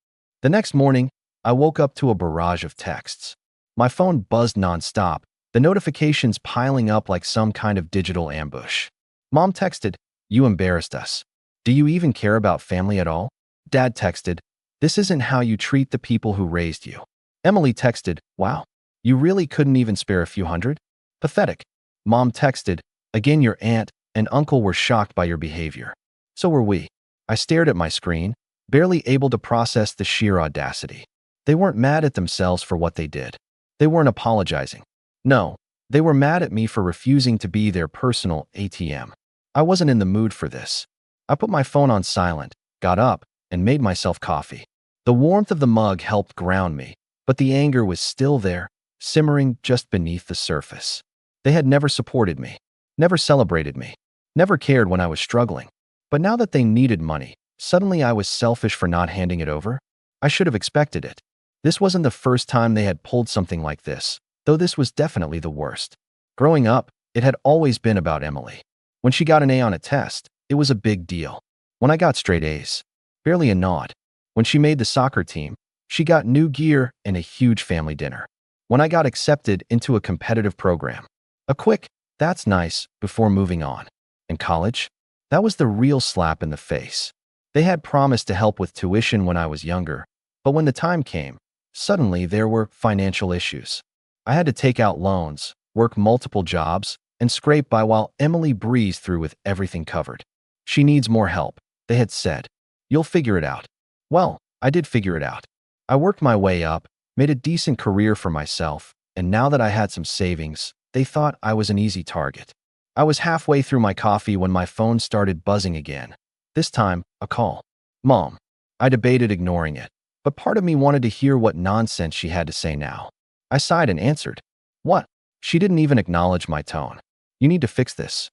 The next morning, I woke up to a barrage of texts. My phone buzzed nonstop, the notifications piling up like some kind of digital ambush. Mom texted, you embarrassed us. Do you even care about family at all? Dad texted, this isn't how you treat the people who raised you. Emily texted, wow, you really couldn't even spare a few hundred? Pathetic. Mom texted, again your aunt and uncle were shocked by your behavior. So were we. I stared at my screen, barely able to process the sheer audacity. They weren't mad at themselves for what they did. They weren't apologizing. No, they were mad at me for refusing to be their personal ATM. I wasn't in the mood for this. I put my phone on silent, got up, and made myself coffee. The warmth of the mug helped ground me, but the anger was still there, simmering just beneath the surface. They had never supported me, never celebrated me, never cared when I was struggling. But now that they needed money, suddenly I was selfish for not handing it over? I should have expected it. This wasn't the first time they had pulled something like this, though this was definitely the worst. Growing up, it had always been about Emily. When she got an A on a test, it was a big deal. When I got straight A's, barely a nod. When she made the soccer team, she got new gear and a huge family dinner. When I got accepted into a competitive program, a quick, that's nice, before moving on. In college, that was the real slap in the face. They had promised to help with tuition when I was younger, but when the time came, suddenly there were financial issues. I had to take out loans, work multiple jobs, and scrape by while Emily breezed through with everything covered. She needs more help, they had said. You'll figure it out. Well, I did figure it out. I worked my way up, made a decent career for myself, and now that I had some savings, they thought I was an easy target. I was halfway through my coffee when my phone started buzzing again. This time, a call. Mom. I debated ignoring it, but part of me wanted to hear what nonsense she had to say now. I sighed and answered. What? She didn't even acknowledge my tone. You need to fix this.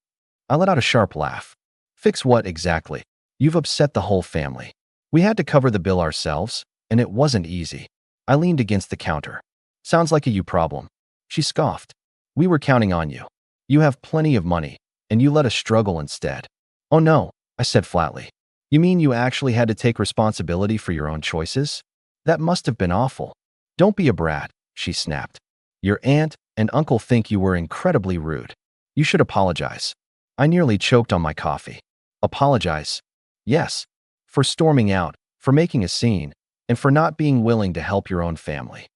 I let out a sharp laugh. Fix what exactly? You've upset the whole family. We had to cover the bill ourselves, and it wasn't easy. I leaned against the counter. Sounds like a you problem. She scoffed. We were counting on you. You have plenty of money, and you let us struggle instead. Oh no, I said flatly. You mean you actually had to take responsibility for your own choices? That must have been awful. Don't be a brat, she snapped. Your aunt and uncle think you were incredibly rude. You should apologize. I nearly choked on my coffee. Apologize? Yes. For storming out, for making a scene, and for not being willing to help your own family.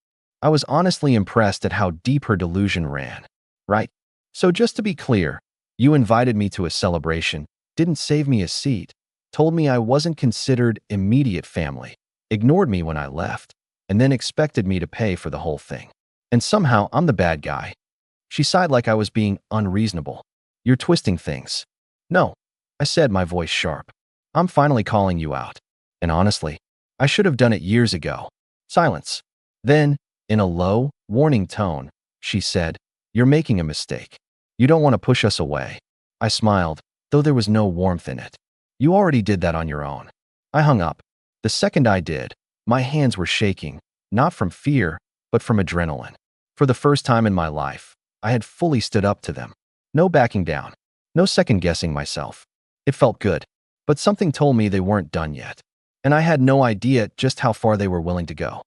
I was honestly impressed at how deep her delusion ran. Right? So just to be clear, you invited me to a celebration, didn't save me a seat, told me I wasn't considered immediate family, ignored me when I left, and then expected me to pay for the whole thing. And somehow I'm the bad guy. She sighed like I was being unreasonable. You're twisting things. No, I said, my voice sharp. I'm finally calling you out. And honestly, I should have done it years ago. Silence. Then, in a low, warning tone, she said, "You're making a mistake. You don't want to push us away." I smiled, though there was no warmth in it. "You already did that on your own." I hung up. The second I did, my hands were shaking, not from fear, but from adrenaline. For the first time in my life, I had fully stood up to them. No backing down. No second-guessing myself. It felt good, but something told me they weren't done yet. And I had no idea just how far they were willing to go.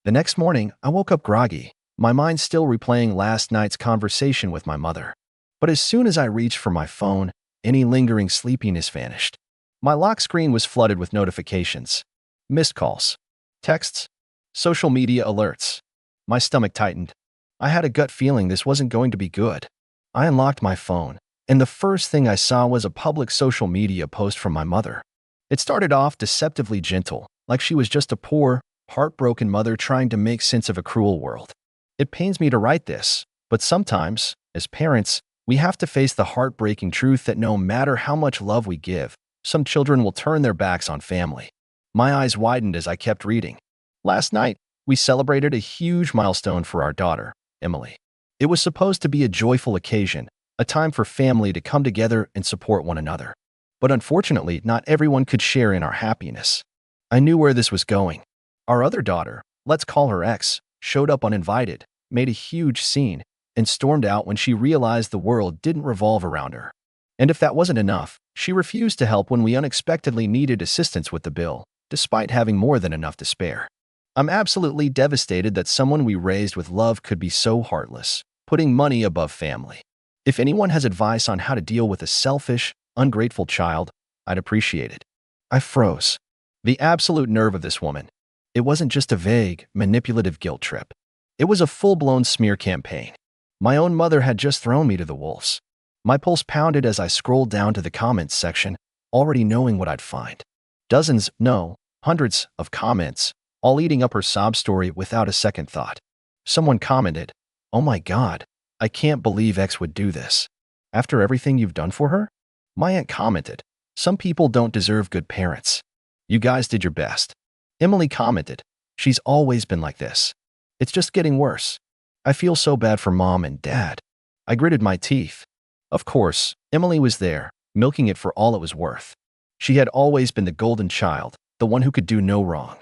The next morning, I woke up groggy, my mind still replaying last night's conversation with my mother. But as soon as I reached for my phone, any lingering sleepiness vanished. My lock screen was flooded with notifications, missed calls, texts, social media alerts. My stomach tightened. I had a gut feeling this wasn't going to be good. I unlocked my phone, and the first thing I saw was a public social media post from my mother. It started off deceptively gentle, like she was just a poor, heartbroken mother trying to make sense of a cruel world. It pains me to write this, but sometimes, as parents, we have to face the heartbreaking truth that no matter how much love we give, some children will turn their backs on family. My eyes widened as I kept reading. Last night, we celebrated a huge milestone for our daughter, Emily. It was supposed to be a joyful occasion, a time for family to come together and support one another. But unfortunately, not everyone could share in our happiness. I knew where this was going. Our other daughter, let's call her X, showed up uninvited, made a huge scene, and stormed out when she realized the world didn't revolve around her. And if that wasn't enough, she refused to help when we unexpectedly needed assistance with the bill, despite having more than enough to spare. I'm absolutely devastated that someone we raised with love could be so heartless, putting money above family. If anyone has advice on how to deal with a selfish, ungrateful child, I'd appreciate it. I froze. The absolute nerve of this woman. It wasn't just a vague, manipulative guilt trip. It was a full-blown smear campaign. My own mother had just thrown me to the wolves. My pulse pounded as I scrolled down to the comments section, already knowing what I'd find. Dozens, no, hundreds of comments, all eating up her sob story without a second thought. Someone commented, "Oh my God, I can't believe X would do this. After everything you've done for her?" My aunt commented, "Some people don't deserve good parents. You guys did your best." Emily commented, "She's always been like this. It's just getting worse. I feel so bad for Mom and Dad." I gritted my teeth. Of course, Emily was there, milking it for all it was worth. She had always been the golden child, the one who could do no wrong.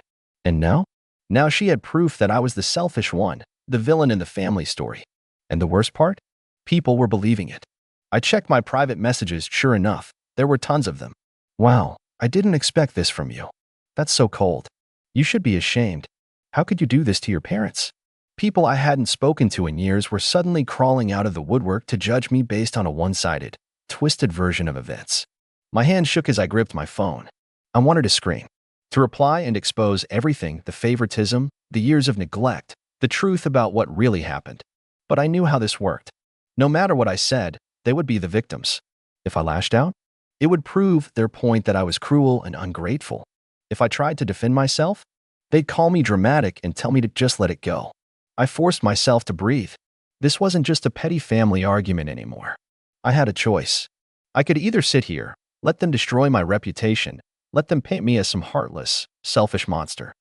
And now? Now she had proof that I was the selfish one, the villain in the family story. And the worst part? People were believing it. I checked my private messages, sure enough, there were tons of them. "Wow, I didn't expect this from you. That's so cold. You should be ashamed. How could you do this to your parents?" People I hadn't spoken to in years were suddenly crawling out of the woodwork to judge me based on a one-sided, twisted version of events. My hand shook as I gripped my phone. I wanted to scream, to reply and expose everything, the favoritism, the years of neglect, the truth about what really happened. But I knew how this worked. No matter what I said, they would be the victims. If I lashed out, it would prove their point that I was cruel and ungrateful. If I tried to defend myself, they'd call me dramatic and tell me to just let it go. I forced myself to breathe. This wasn't just a petty family argument anymore. I had a choice. I could either sit here, let them destroy my reputation, let them paint me as some heartless, selfish monster.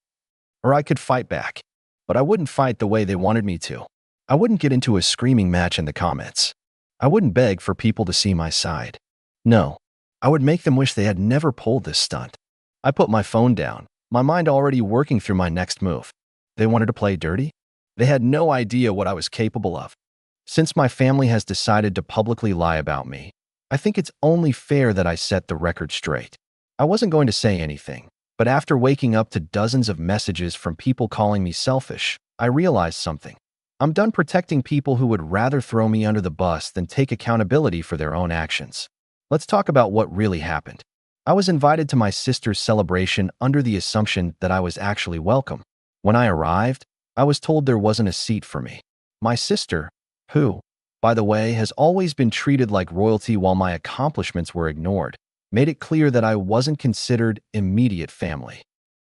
Or I could fight back. But I wouldn't fight the way they wanted me to. I wouldn't get into a screaming match in the comments. I wouldn't beg for people to see my side. No, I would make them wish they had never pulled this stunt. I put my phone down, my mind already working through my next move. They wanted to play dirty? They had no idea what I was capable of. Since my family has decided to publicly lie about me, I think it's only fair that I set the record straight. I wasn't going to say anything, but after waking up to dozens of messages from people calling me selfish, I realized something. I'm done protecting people who would rather throw me under the bus than take accountability for their own actions. Let's talk about what really happened. I was invited to my sister's celebration under the assumption that I was actually welcome. When I arrived, I was told there wasn't a seat for me. My sister, who, by the way, has always been treated like royalty while my accomplishments were ignored, made it clear that I wasn't considered immediate family.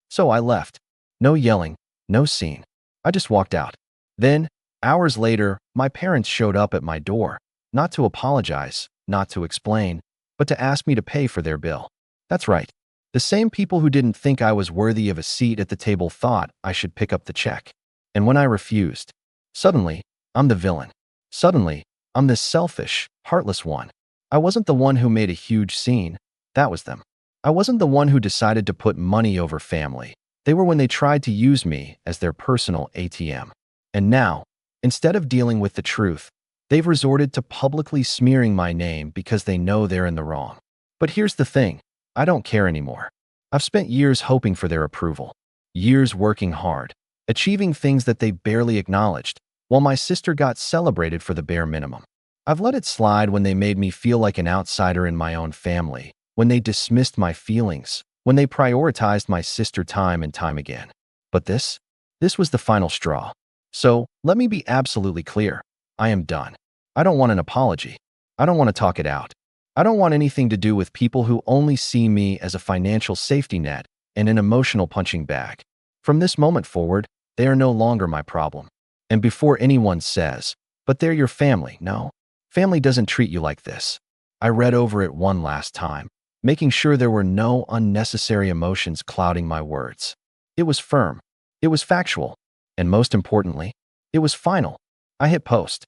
So I left. No yelling, no scene. I just walked out. Then, hours later, my parents showed up at my door, not to apologize, not to explain, but to ask me to pay for their bill. That's right. The same people who didn't think I was worthy of a seat at the table thought I should pick up the check. And when I refused, suddenly, I'm the villain. Suddenly, I'm this selfish, heartless one. I wasn't the one who made a huge scene. That was them. I wasn't the one who decided to put money over family. They were when they tried to use me as their personal ATM. And now, instead of dealing with the truth, they've resorted to publicly smearing my name because they know they're in the wrong. But here's the thing. I don't care anymore. I've spent years hoping for their approval. Years working hard, achieving things that they barely acknowledged, while my sister got celebrated for the bare minimum. I've let it slide when they made me feel like an outsider in my own family, when they dismissed my feelings, when they prioritized my sister time and time again. But this was the final straw. So, let me be absolutely clear. I am done. I don't want an apology. I don't want to talk it out. I don't want anything to do with people who only see me as a financial safety net and an emotional punching bag. From this moment forward, they are no longer my problem. And before anyone says, "But they're your family," no. Family doesn't treat you like this. I read over it one last time, making sure there were no unnecessary emotions clouding my words. It was firm. It was factual. And most importantly, it was final. I hit post.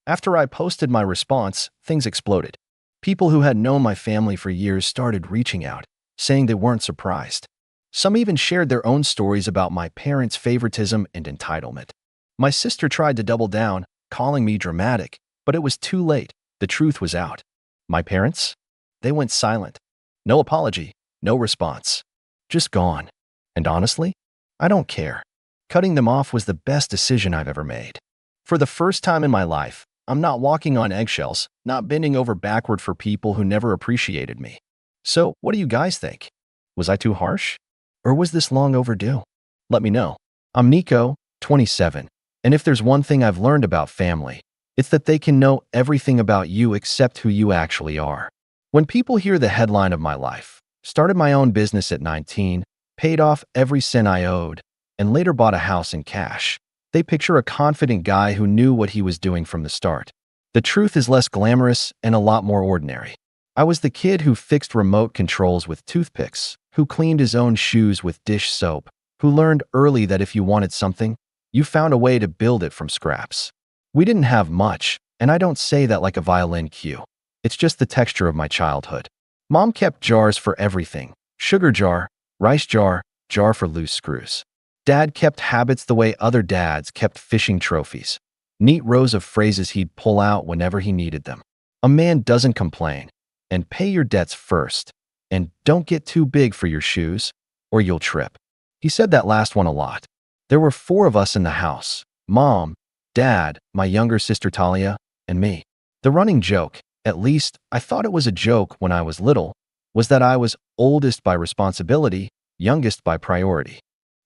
After I posted my response, things exploded. People who had known my family for years started reaching out, saying they weren't surprised. Some even shared their own stories about my parents' favoritism and entitlement. My sister tried to double down, calling me dramatic, but it was too late. The truth was out. My parents? They went silent. No apology, no response. Just gone. And honestly, I don't care. Cutting them off was the best decision I've ever made. For the first time in my life, I'm not walking on eggshells, not bending over backward for people who never appreciated me. So, what do you guys think? Was I too harsh? Or was this long overdue? Let me know. I'm Nico, 27, and if there's one thing I've learned about family, it's that they can know everything about you except who you actually are. When people hear the headline of my life, started my own business at 19, paid off every cent I owed, and later bought a house in cash, they picture a confident guy who knew what he was doing from the start. The truth is less glamorous and a lot more ordinary. I was the kid who fixed remote controls with toothpicks, who cleaned his own shoes with dish soap, who learned early that if you wanted something, you found a way to build it from scraps. We didn't have much, and I don't say that like a violin cue. It's just the texture of my childhood. Mom kept jars for everything: sugar jar, rice jar, jar for loose screws. Dad kept habits the way other dads kept fishing trophies. Neat rows of phrases he'd pull out whenever he needed them. A man doesn't complain. And pay your debts first. And don't get too big for your shoes, or you'll trip. He said that last one a lot. There were 4 of us in the house: Mom, Dad, my younger sister Talia, and me. The running joke, at least I thought it was a joke when I was little, was that I was oldest by responsibility, youngest by priority.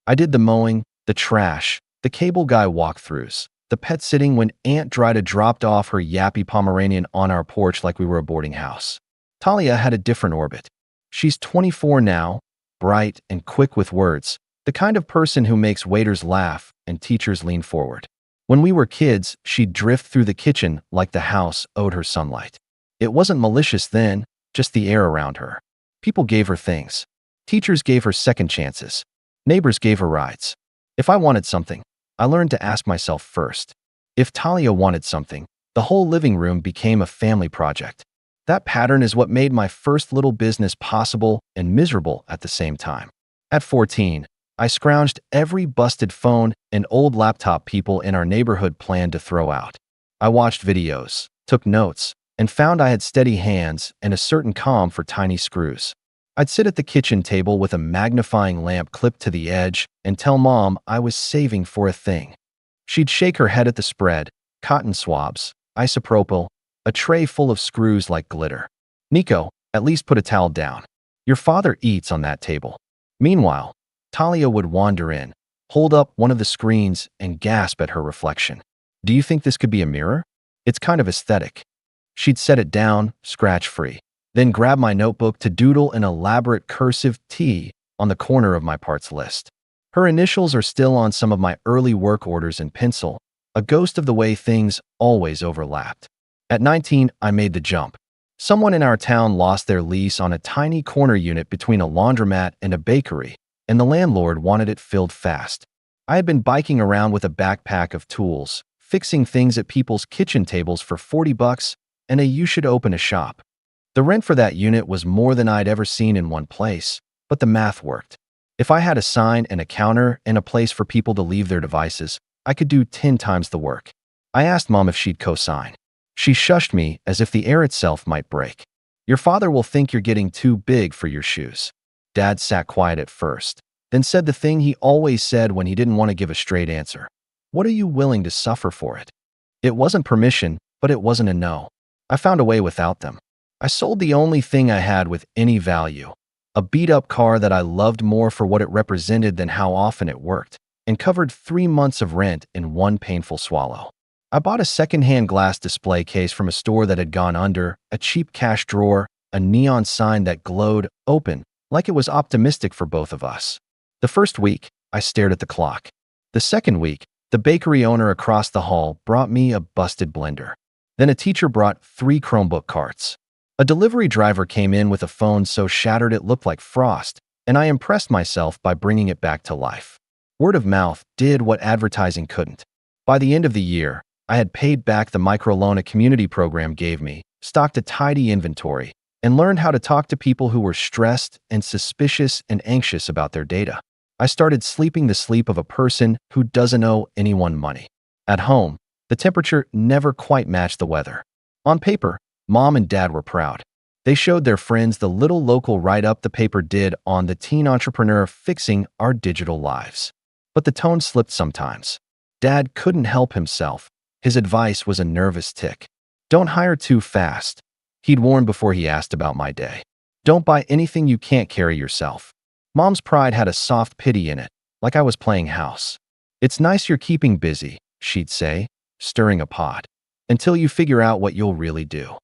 I did the mowing, the trash, the cable guy walkthroughs, the pet sitting when Aunt Drida dropped off her yappy Pomeranian on our porch like we were a boarding house. Talia had a different orbit. She's 24 now, bright and quick with words, the kind of person who makes waiters laugh and teachers lean forward. When we were kids, she'd drift through the kitchen like the house owed her sunlight. It wasn't malicious then, just the air around her. People gave her things. Teachers gave her second chances. Neighbors gave her rides. If I wanted something, I learned to ask myself first. If Talia wanted something, the whole living room became a family project. That pattern is what made my first little business possible and miserable at the same time. At 14, I scrounged every busted phone and old laptop people in our neighborhood planned to throw out. I watched videos, took notes, and found I had steady hands and a certain calm for tiny screws. I'd sit at the kitchen table with a magnifying lamp clipped to the edge and tell Mom I was saving for a thing. She'd shake her head at the spread: cotton swabs, isopropyl, a tray full of screws like glitter. Nico, at least put a towel down. Your father eats on that table. Meanwhile, Talia would wander in, hold up one of the screens, and gasp at her reflection. Do you think this could be a mirror? It's kind of aesthetic. She'd set it down, scratch-free, then grab my notebook to doodle an elaborate cursive T on the corner of my parts list. Her initials are still on some of my early work orders in pencil, a ghost of the way things always overlapped. At 19, I made the jump. Someone in our town lost their lease on a tiny corner unit between a laundromat and a bakery, and the landlord wanted it filled fast. I had been biking around with a backpack of tools, fixing things at people's kitchen tables for $40 and you should open a shop. The rent for that unit was more than I'd ever seen in one place, but the math worked. If I had a sign and a counter and a place for people to leave their devices, I could do 10 times the work. I asked Mom if she'd co-sign. She shushed me as if the air itself might break. Your father will think you're getting too big for your shoes. Dad sat quiet at first, then said the thing he always said when he didn't want to give a straight answer. What are you willing to suffer for it? It wasn't permission, but it wasn't a no. I found a way without them. I sold the only thing I had with any value, a beat-up car that I loved more for what it represented than how often it worked, and covered 3 months of rent in one painful swallow. I bought a second-hand glass display case from a store that had gone under, a cheap cash drawer, a neon sign that glowed open, like it was optimistic for both of us. The first week, I stared at the clock. The second week, the bakery owner across the hall brought me a busted blender. Then a teacher brought 3 Chromebook carts. A delivery driver came in with a phone so shattered it looked like frost, and I impressed myself by bringing it back to life. Word of mouth did what advertising couldn't. By the end of the year, I had paid back the microloan a community program gave me, stocked a tidy inventory, and learned how to talk to people who were stressed and suspicious and anxious about their data. I started sleeping the sleep of a person who doesn't owe anyone money. At home, the temperature never quite matched the weather. On paper, Mom and Dad were proud. They showed their friends the little local write-up the paper did on the teen entrepreneur fixing our digital lives. But the tone slipped sometimes. Dad couldn't help himself. His advice was a nervous tick. Don't hire too fast, he'd warned before he asked about my day. Don't buy anything you can't carry yourself. Mom's pride had a soft pity in it, like I was playing house. It's nice you're keeping busy, she'd say, stirring a pot, until you figure out what you'll really do.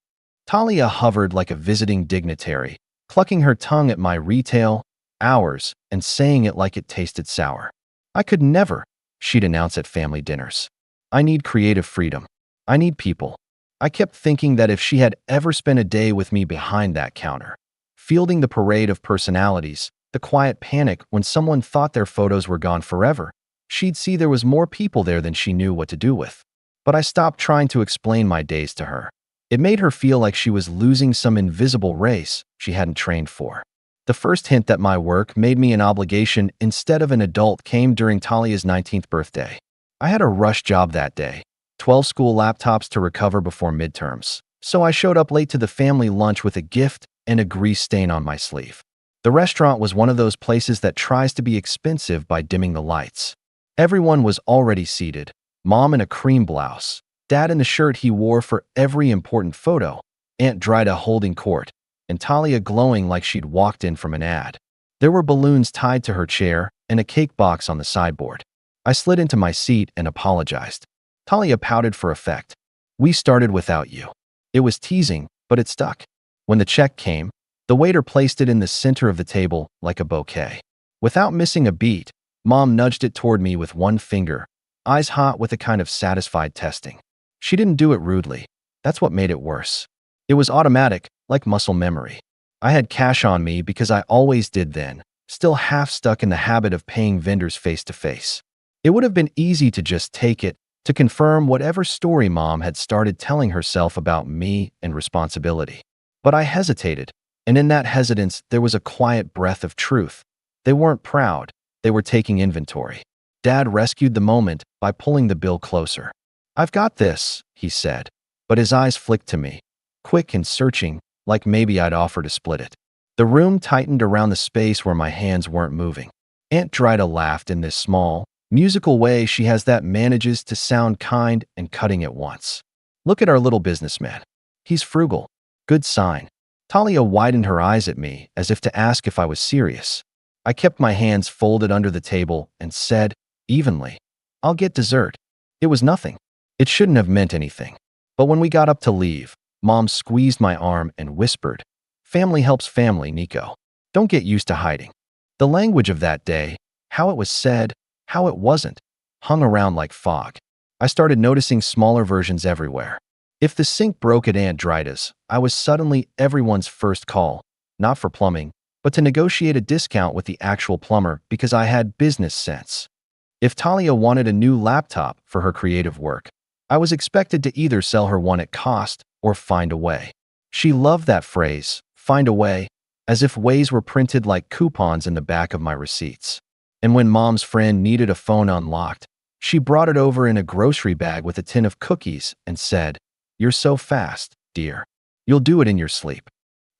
Talia hovered like a visiting dignitary, clucking her tongue at my retail hours and saying it like it tasted sour. I could never, she'd announce at family dinners. I need creative freedom. I need people. I kept thinking that if she had ever spent a day with me behind that counter, fielding the parade of personalities, the quiet panic when someone thought their photos were gone forever, she'd see there was more people there than she knew what to do with. But I stopped trying to explain my days to her. It made her feel like she was losing some invisible race she hadn't trained for. The first hint that my work made me an obligation instead of an adult came during Talia's 19th birthday. I had a rush job that day, 12 school laptops to recover before midterms, so I showed up late to the family lunch with a gift and a grease stain on my sleeve. The restaurant was one of those places that tries to be expensive by dimming the lights. Everyone was already seated, Mom in a cream blouse, Dad in the shirt he wore for every important photo, Aunt Drida holding court, and Talia glowing like she'd walked in from an ad. There were balloons tied to her chair and a cake box on the sideboard. I slid into my seat and apologized. Talia pouted for effect. We started without you. It was teasing, but it stuck. When the check came, the waiter placed it in the center of the table like a bouquet. Without missing a beat, Mom nudged it toward me with one finger, eyes hot with a kind of satisfied testing. She didn't do it rudely. That's what made it worse. It was automatic, like muscle memory. I had cash on me because I always did then, still half stuck in the habit of paying vendors face to face. It would have been easy to just take it, to confirm whatever story Mom had started telling herself about me and responsibility. But I hesitated, and in that hesitance there was a quiet breath of truth. They weren't proud, they were taking inventory. Dad rescued the moment by pulling the bill closer. I've got this, he said, but his eyes flicked to me, quick and searching, like maybe I'd offer to split it. The room tightened around the space where my hands weren't moving. Aunt Drida laughed in this small, musical way she has that manages to sound kind and cutting at once. Look at our little businessman. He's frugal. Good sign. Talia widened her eyes at me as if to ask if I was serious. I kept my hands folded under the table and said, evenly, I'll get dessert. It was nothing. It shouldn't have meant anything. But when we got up to leave, Mom squeezed my arm and whispered, family helps family, Nico. Don't get used to hiding. The language of that day, how it was said, how it wasn't, hung around like fog. I started noticing smaller versions everywhere. If the sink broke at Aunt Drida's, I was suddenly everyone's first call, not for plumbing, but to negotiate a discount with the actual plumber because I had business sense. If Talia wanted a new laptop for her creative work, I was expected to either sell her one at cost or find a way. She loved that phrase, find a way, as if ways were printed like coupons in the back of my receipts. And when Mom's friend needed a phone unlocked, she brought it over in a grocery bag with a tin of cookies and said, "You're so fast, dear. You'll do it in your sleep."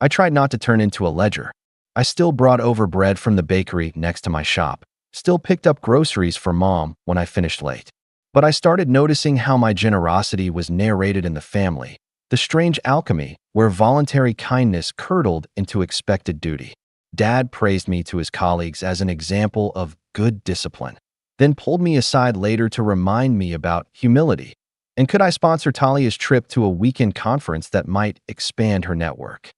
I tried not to turn into a ledger. I still brought over bread from the bakery next to my shop, still picked up groceries for Mom when I finished late. But I started noticing how my generosity was narrated in the family, the strange alchemy where voluntary kindness curdled into expected duty. Dad praised me to his colleagues as an example of good discipline, then pulled me aside later to remind me about humility. And could I sponsor Talia's trip to a weekend conference that might expand her network?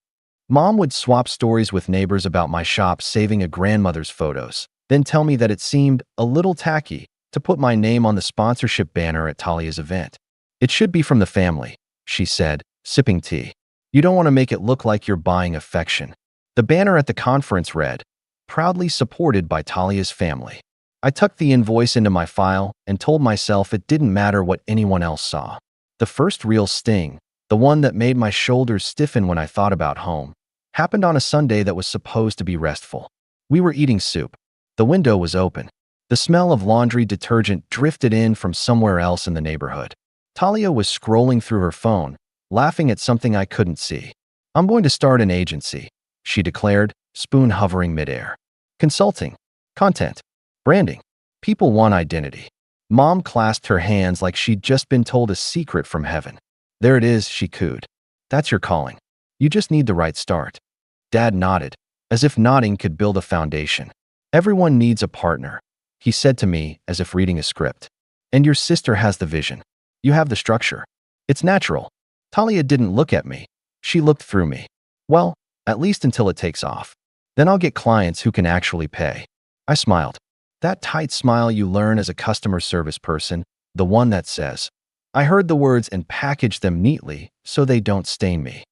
Mom would swap stories with neighbors about my shop saving a grandmother's photos, then tell me that it seemed a little tacky to put my name on the sponsorship banner at Talia's event. "It should be from the family," she said, sipping tea. "You don't want to make it look like you're buying affection." The banner at the conference read, "Proudly supported by Talia's family." I tucked the invoice into my file and told myself it didn't matter what anyone else saw. The first real sting, the one that made my shoulders stiffen when I thought about home, happened on a Sunday that was supposed to be restful. We were eating soup. The window was open. The smell of laundry detergent drifted in from somewhere else in the neighborhood. Talia was scrolling through her phone, laughing at something I couldn't see. "I'm going to start an agency," she declared, spoon hovering midair. "Consulting, content, branding. People want identity." Mom clasped her hands like she'd just been told a secret from heaven. "There it is," she cooed. "That's your calling. You just need the right start." Dad nodded, as if nodding could build a foundation. "Everyone needs a partner," he said to me as if reading a script. "And your sister has the vision. You have the structure. It's natural." Talia didn't look at me. She looked through me. "Well, at least until it takes off. Then I'll get clients who can actually pay." I smiled. That tight smile you learn as a customer service person, the one that says, "I heard the words and packaged them neatly so they don't stain me."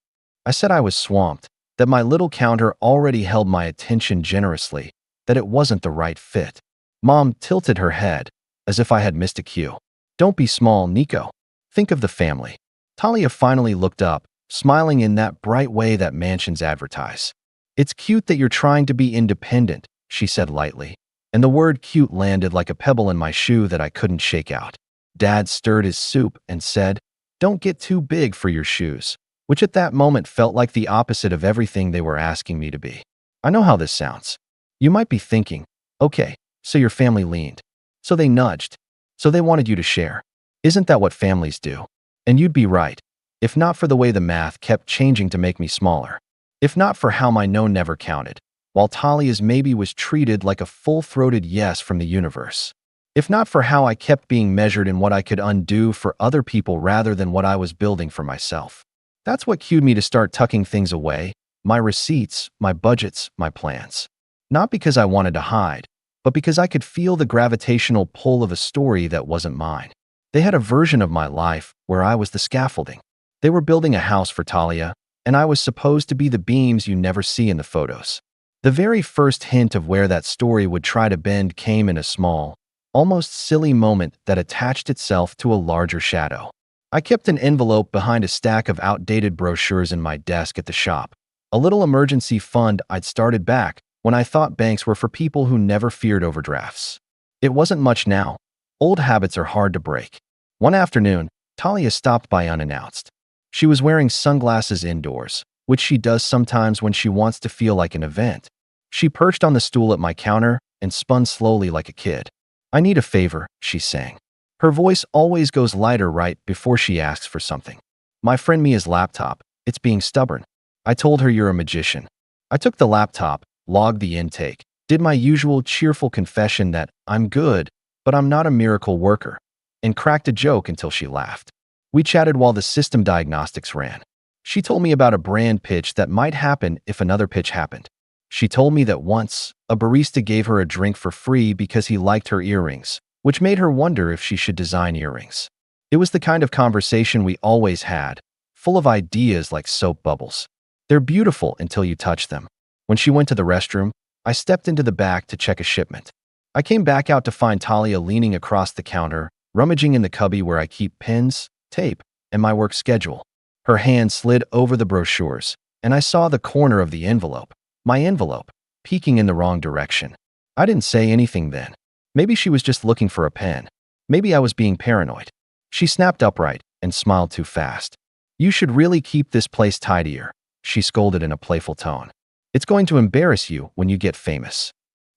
I said I was swamped, that my little counter already held my attention generously, that it wasn't the right fit. Mom tilted her head, as if I had missed a cue. "Don't be small, Nico. Think of the family." Talia finally looked up, smiling in that bright way that mansions advertise. "It's cute that you're trying to be independent," she said lightly, and the word cute landed like a pebble in my shoe that I couldn't shake out. Dad stirred his soup and said, "Don't get too big for your shoes," which at that moment felt like the opposite of everything they were asking me to be. I know how this sounds. You might be thinking, okay, so your family leaned. So they nudged. So they wanted you to share. Isn't that what families do? And you'd be right, if not for the way the math kept changing to make me smaller. If not for how my no never counted, while Talia's maybe was treated like a full-throated yes from the universe. If not for how I kept being measured in what I could undo for other people rather than what I was building for myself. That's what cued me to start tucking things away, my receipts, my budgets, my plans. Not because I wanted to hide, but because I could feel the gravitational pull of a story that wasn't mine. They had a version of my life where I was the scaffolding. They were building a house for Talia, and I was supposed to be the beams you never see in the photos. The very first hint of where that story would try to bend came in a small, almost silly moment that attached itself to a larger shadow. I kept an envelope behind a stack of outdated brochures in my desk at the shop, a little emergency fund I'd started back when I thought banks were for people who never feared overdrafts. It wasn't much now. Old habits are hard to break. One afternoon, Talia stopped by unannounced. She was wearing sunglasses indoors, which she does sometimes when she wants to feel like an event. She perched on the stool at my counter and spun slowly like a kid. "I need a favor," she sang. Her voice always goes lighter right before she asks for something. "My friend Mia's laptop, it's being stubborn." I told her you're a magician. I took the laptop, logged the intake, did my usual cheerful confession that I'm good, but I'm not a miracle worker, and cracked a joke until she laughed. We chatted while the system diagnostics ran. She told me about a brand pitch that might happen if another pitch happened. She told me that once, a barista gave her a drink for free because he liked her earrings, which made her wonder if she should design earrings. It was the kind of conversation we always had, full of ideas like soap bubbles. They're beautiful until you touch them. When she went to the restroom, I stepped into the back to check a shipment. I came back out to find Talia leaning across the counter, rummaging in the cubby where I keep pens, tape, and my work schedule. Her hand slid over the brochures, and I saw the corner of the envelope, my envelope, peeking in the wrong direction. I didn't say anything then. Maybe she was just looking for a pen. Maybe I was being paranoid. She snapped upright and smiled too fast. "You should really keep this place tidier," she scolded in a playful tone. "It's going to embarrass you when you get famous."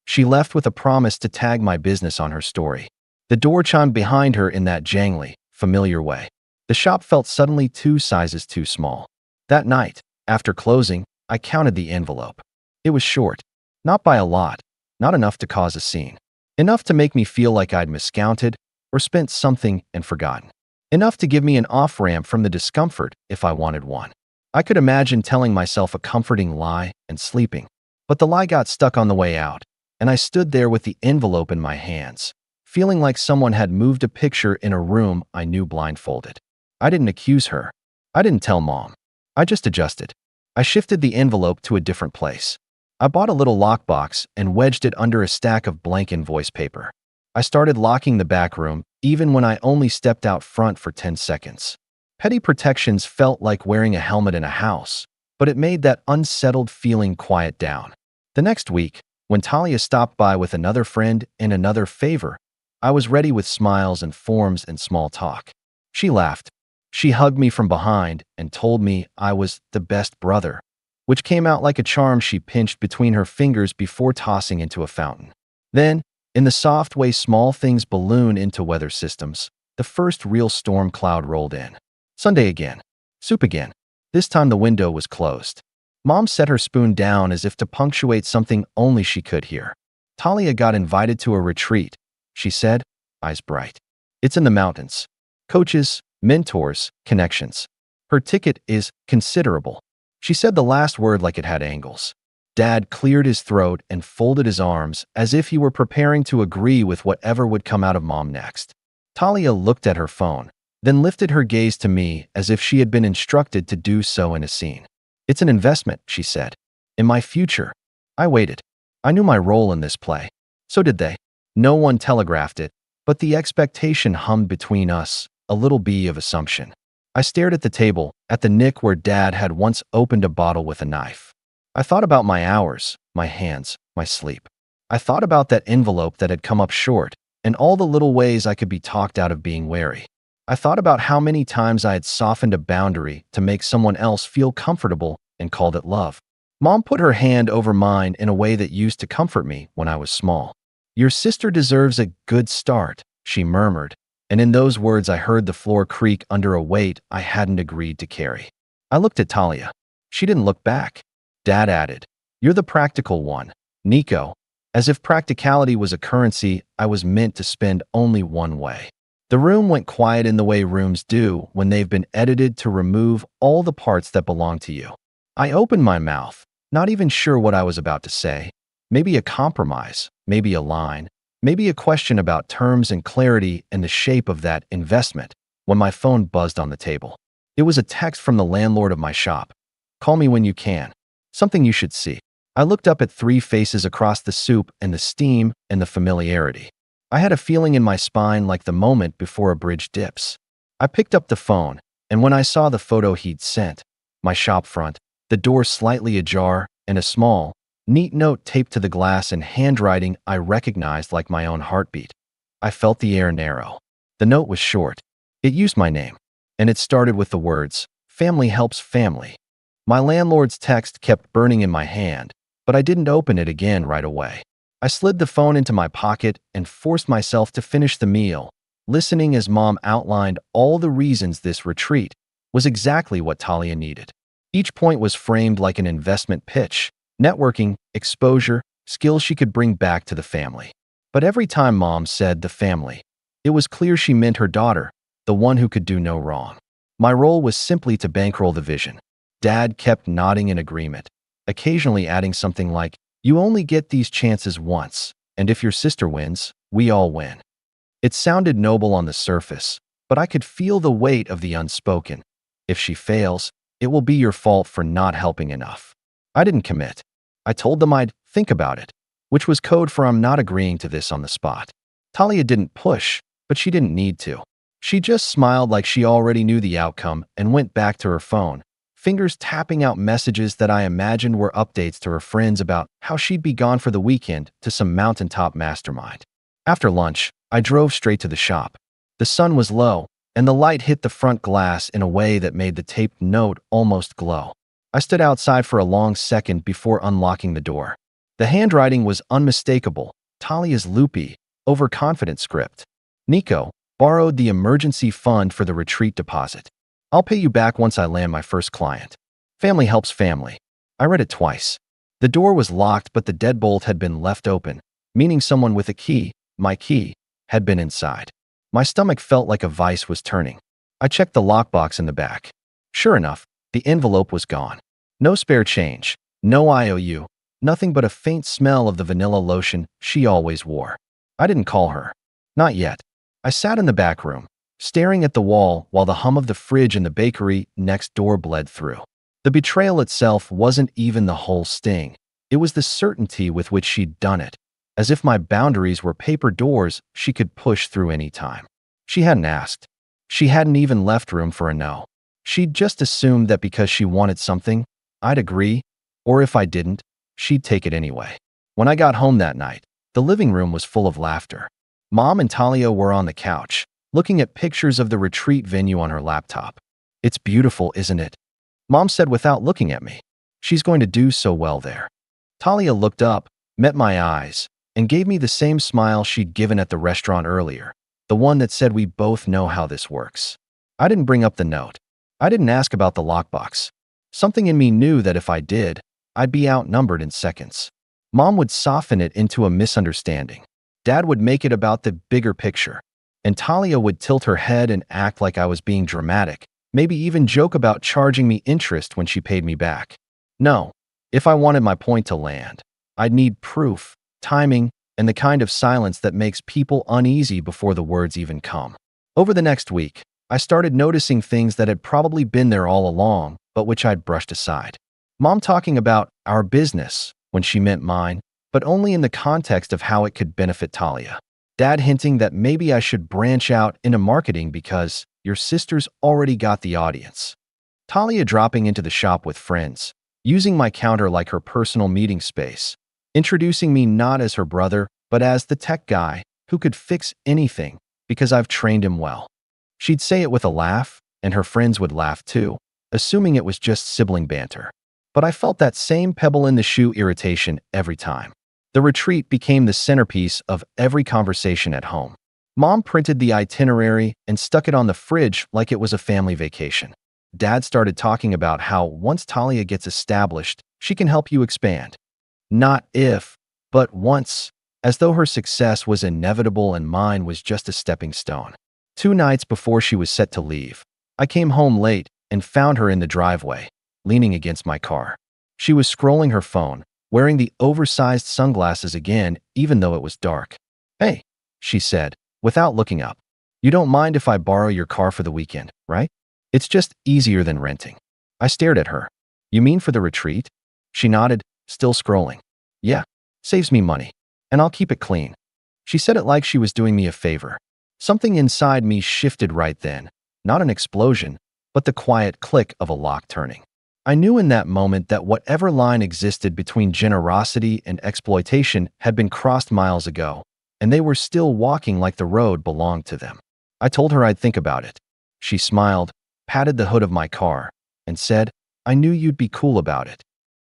She left with a promise to tag my business on her story. The door chimed behind her in that jangly, familiar way. The shop felt suddenly 2 sizes too small. That night, after closing, I counted the envelope. It was short. Not by a lot. Not enough to cause a scene. Enough to make me feel like I'd miscounted or spent something and forgotten. Enough to give me an off-ramp from the discomfort if I wanted one. I could imagine telling myself a comforting lie and sleeping. But the lie got stuck on the way out, and I stood there with the envelope in my hands, feeling like someone had moved a picture in a room I knew blindfolded. I didn't accuse her. I didn't tell Mom. I just adjusted. I shifted the envelope to a different place. I bought a little lockbox and wedged it under a stack of blank invoice paper. I started locking the back room, even when I only stepped out front for 10 seconds. Petty protections felt like wearing a helmet in a house, but it made that unsettled feeling quiet down. The next week, when Talia stopped by with another friend and another favor, I was ready with smiles and forms and small talk. She laughed. She hugged me from behind and told me I was the best brother, which came out like a charm she pinched between her fingers before tossing into a fountain. Then, in the soft way small things balloon into weather systems, the first real storm cloud rolled in. Sunday again. Soup again. This time the window was closed. Mom set her spoon down as if to punctuate something only she could hear. "Talia got invited to a retreat," she said, eyes bright. "It's in the mountains. Coaches, mentors, connections. Her ticket is considerable." She said the last word like it had angles. Dad cleared his throat and folded his arms as if he were preparing to agree with whatever would come out of Mom next. Talia looked at her phone, then lifted her gaze to me as if she had been instructed to do so in a scene. "It's an investment," she said. "In my future." I waited. I knew my role in this play. So did they. No one telegraphed it, but the expectation hummed between us, a little bee of assumption. I stared at the table, at the nick where Dad had once opened a bottle with a knife. I thought about my hours, my hands, my sleep. I thought about that envelope that had come up short, and all the little ways I could be talked out of being wary. I thought about how many times I had softened a boundary to make someone else feel comfortable and called it love. Mom put her hand over mine in a way that used to comfort me when I was small. "Your sister deserves a good start," she murmured, and in those words I heard the floor creak under a weight I hadn't agreed to carry. I looked at Talia. She didn't look back. Dad added, "You're the practical one, Nico," as if practicality was a currency I was meant to spend only one way. The room went quiet in the way rooms do when they've been edited to remove all the parts that belong to you. I opened my mouth, not even sure what I was about to say. Maybe a compromise, maybe a line, maybe a question about terms and clarity and the shape of that investment, when my phone buzzed on the table. It was a text from the landlord of my shop. "Call me when you can. Something you should see." I looked up at 3 faces across the soup and the steam and the familiarity. I had a feeling in my spine like the moment before a bridge dips. I picked up the phone, and when I saw the photo he'd sent, my shop front, the door slightly ajar, and a small, neat note taped to the glass in handwriting I recognized like my own heartbeat, I felt the air narrow. The note was short. It used my name, and it started with the words, "Family helps family." My landlord's text kept burning in my hand, but I didn't open it again right away. I slid the phone into my pocket and forced myself to finish the meal, listening as Mom outlined all the reasons this retreat was exactly what Talia needed. Each point was framed like an investment pitch, networking, exposure, skills she could bring back to the family. But every time Mom said the family, it was clear she meant her daughter, the one who could do no wrong. My role was simply to bankroll the vision. Dad kept nodding in agreement, occasionally adding something like, "You only get these chances once, and if your sister wins, we all win." It sounded noble on the surface, but I could feel the weight of the unspoken. If she fails, it will be your fault for not helping enough. I didn't commit. I told them I'd think about it, which was code for I'm not agreeing to this on the spot. Talia didn't push, but she didn't need to. She just smiled like she already knew the outcome and went back to her phone, fingers tapping out messages that I imagined were updates to her friends about how she'd be gone for the weekend to some mountaintop mastermind. After lunch, I drove straight to the shop. The sun was low, and the light hit the front glass in a way that made the taped note almost glow. I stood outside for a long second before unlocking the door. The handwriting was unmistakable, Talia's loopy, overconfident script. Nico, borrowed the emergency fund for the retreat deposit. I'll pay you back once I land my first client. Family helps family. I read it twice. The door was locked, but the deadbolt had been left open, meaning someone with a key, my key, had been inside. My stomach felt like a vice was turning. I checked the lockbox in the back. Sure enough, the envelope was gone. No spare change, no IOU, nothing but a faint smell of the vanilla lotion she always wore. I didn't call her. Not yet. I sat in the back room, staring at the wall while the hum of the fridge in the bakery next door bled through. The betrayal itself wasn't even the whole sting. It was the certainty with which she'd done it, as if my boundaries were paper doors she could push through any time. She hadn't asked. She hadn't even left room for a no. She'd just assumed that because she wanted something, I'd agree, or if I didn't, she'd take it anyway. When I got home that night, the living room was full of laughter. Mom and Talia were on the couch, looking at pictures of the retreat venue on her laptop. It's beautiful, isn't it? Mom said without looking at me. She's going to do so well there. Talia looked up, met my eyes, and gave me the same smile she'd given at the restaurant earlier, the one that said we both know how this works. I didn't bring up the note. I didn't ask about the lockbox. Something in me knew that if I did, I'd be outnumbered in seconds. Mom would soften it into a misunderstanding. Dad would make it about the bigger picture. And Talia would tilt her head and act like I was being dramatic, maybe even joke about charging me interest when she paid me back. No, if I wanted my point to land, I'd need proof, timing, and the kind of silence that makes people uneasy before the words even come. Over the next week, I started noticing things that had probably been there all along, but which I'd brushed aside. Mom talking about our business when she meant mine, but only in the context of how it could benefit Talia. Dad hinting that maybe I should branch out into marketing because your sister's already got the audience. Talia dropping into the shop with friends, using my counter like her personal meeting space, introducing me not as her brother, but as the tech guy who could fix anything because I've trained him well. She'd say it with a laugh, and her friends would laugh too, assuming it was just sibling banter. But I felt that same pebble in the shoe irritation every time. The retreat became the centerpiece of every conversation at home. Mom printed the itinerary and stuck it on the fridge like it was a family vacation. Dad started talking about how once Talia gets established, she can help you expand. Not if, but once, as though her success was inevitable and mine was just a stepping stone. 2 nights before she was set to leave, I came home late and found her in the driveway, leaning against my car. She was scrolling her phone, wearing the oversized sunglasses again, even though it was dark. "Hey," she said, without looking up. "You don't mind if I borrow your car for the weekend, right? It's just easier than renting." I stared at her. "You mean for the retreat?" She nodded, still scrolling. "Yeah, saves me money. And I'll keep it clean." She said it like she was doing me a favor. Something inside me shifted right then. Not an explosion, but the quiet click of a lock turning. I knew in that moment that whatever line existed between generosity and exploitation had been crossed miles ago, and they were still walking like the road belonged to them. I told her I'd think about it. She smiled, patted the hood of my car, and said, "I knew you'd be cool about it."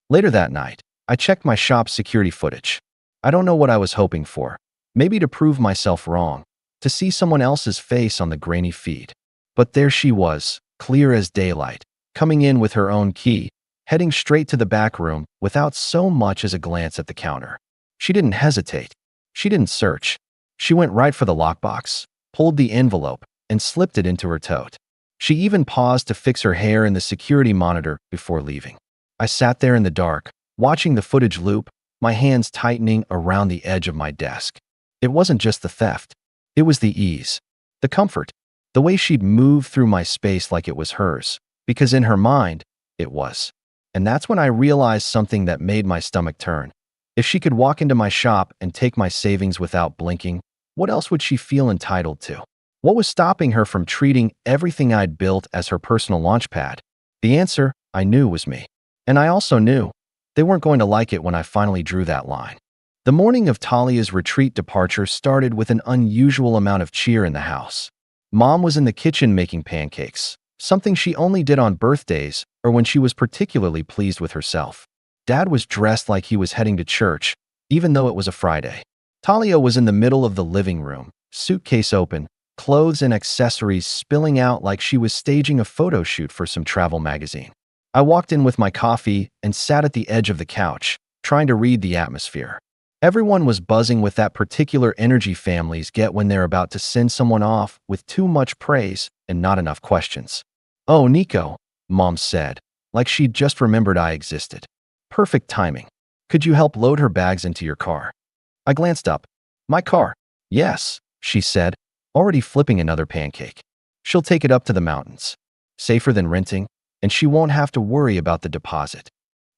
Later that night, I checked my shop's security footage. I don't know what I was hoping for. Maybe to prove myself wrong, to see someone else's face on the grainy feed. But there she was, clear as daylight, coming in with her own key, heading straight to the back room without so much as a glance at the counter. She didn't hesitate. She didn't search. She went right for the lockbox, pulled the envelope, and slipped it into her tote. She even paused to fix her hair in the security monitor before leaving. I sat there in the dark, watching the footage loop, my hands tightening around the edge of my desk. It wasn't just the theft. It was the ease, the comfort, The way she'd move through my space like it was hers, because in her mind, it was. And that's when I realized something that made my stomach turn. If she could walk into my shop and take my savings without blinking, what else would she feel entitled to? What was stopping her from treating everything I'd built as her personal launchpad? The answer, I knew, was me. And I also knew they weren't going to like it when I finally drew that line. The morning of Talia's retreat departure started with an unusual amount of cheer in the house. Mom was in the kitchen making pancakes, something she only did on birthdays or when she was particularly pleased with herself. Dad was dressed like he was heading to church, even though it was a Friday. Talia was in the middle of the living room, suitcase open, clothes and accessories spilling out like she was staging a photo shoot for some travel magazine. I walked in with my coffee and sat at the edge of the couch, trying to read the atmosphere. Everyone was buzzing with that particular energy families get when they're about to send someone off with too much praise and not enough questions. "Oh, Nico," Mom said, like she'd just remembered I existed. "Perfect timing. Could you help load her bags into your car?" I glanced up. "My car?" "Yes," she said, already flipping another pancake. "She'll take it up to the mountains. Safer than renting, and she won't have to worry about the deposit."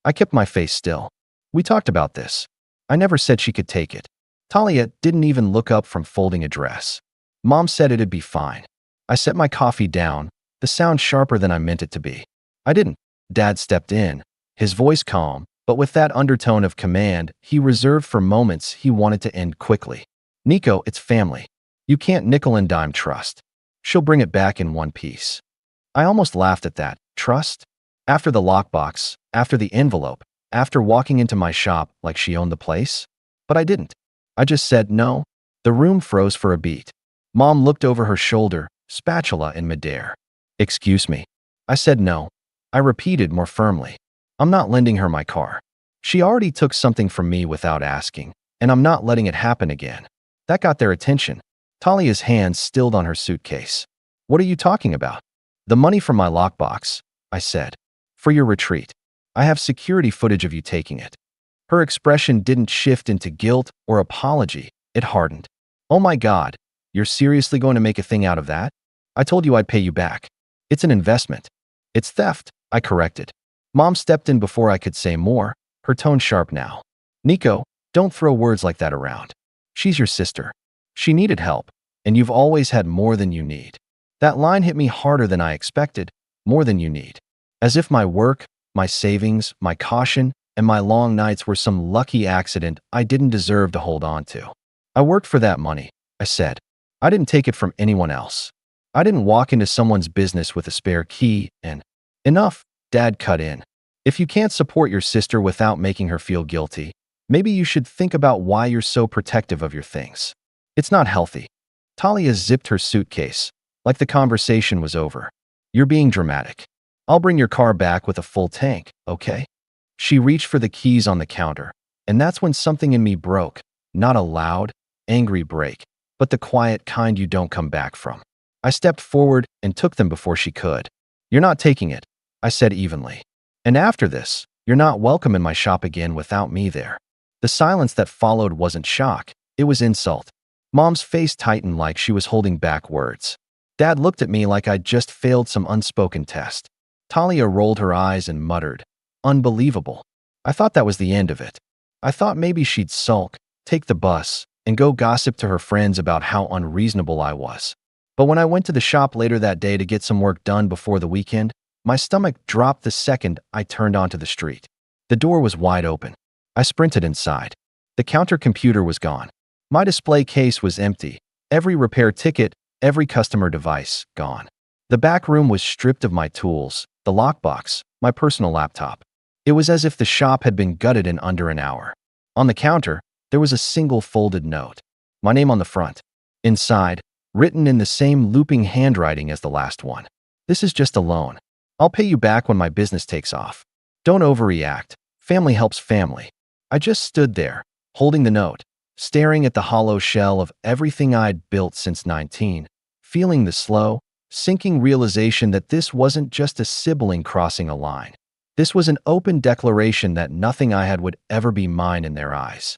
I kept my face still. "We talked about this. I never said she could take it." Talia didn't even look up from folding a dress. "Mom said it'd be fine." I set my coffee down, the sound sharper than I meant it to be. "I didn't." Dad stepped in, his voice calm, but with that undertone of command he reserved for moments he wanted to end quickly. "Nico, it's family. You can't nickel and dime trust. She'll bring it back in one piece." I almost laughed at that. Trust? After the lockbox, after the envelope, after walking into my shop like she owned the place? But I didn't. I just said no. The room froze for a beat. Mom looked over her shoulder, spatula in midair. "Excuse me." I said no. I repeated more firmly. "I'm not lending her my car. She already took something from me without asking, and I'm not letting it happen again." That got their attention. Talia's hands stilled on her suitcase. "What are you talking about?" "The money from my lockbox," I said. "For your retreat. I have security footage of you taking it." Her expression didn't shift into guilt or apology. It hardened. "Oh my God, you're seriously going to make a thing out of that? I told you I'd pay you back. It's an investment." "It's theft," I corrected. Mom stepped in before I could say more, her tone sharp now. "Nico, don't throw words like that around. She's your sister. She needed help, and you've always had more than you need." That line hit me harder than I expected. More than you need. As if my work, my savings, my caution, and my long nights were some lucky accident I didn't deserve to hold on to. "I worked for that money," I said. "I didn't take it from anyone else. I didn't walk into someone's business with a spare key and—" "Enough," Dad cut in. "If you can't support your sister without making her feel guilty, maybe you should think about why you're so protective of your things. It's not healthy." Talia zipped her suitcase, like the conversation was over. "You're being dramatic. I'll bring your car back with a full tank, okay?" She reached for the keys on the counter, and that's when something in me broke. Not a loud, angry break, but the quiet kind you don't come back from. I stepped forward and took them before she could. "You're not taking it," I said evenly. "And after this, you're not welcome in my shop again without me there." The silence that followed wasn't shock, it was insult. Mom's face tightened like she was holding back words. Dad looked at me like I'd just failed some unspoken test. Talia rolled her eyes and muttered, "Unbelievable." I thought that was the end of it. I thought maybe she'd sulk, take the bus, and go gossip to her friends about how unreasonable I was. But when I went to the shop later that day to get some work done before the weekend, my stomach dropped the second I turned onto the street. The door was wide open. I sprinted inside. The counter computer was gone. My display case was empty. Every repair ticket, every customer device, gone. The back room was stripped of my tools, the lockbox, my personal laptop. It was as if the shop had been gutted in under an hour. On the counter, there was a single folded note. My name on the front. Inside, written in the same looping handwriting as the last one. "This is just a loan. I'll pay you back when my business takes off. Don't overreact. Family helps family." I just stood there, holding the note, staring at the hollow shell of everything I'd built since 19, feeling the slow, sinking realization that this wasn't just a sibling crossing a line. This was an open declaration that nothing I had would ever be mine in their eyes.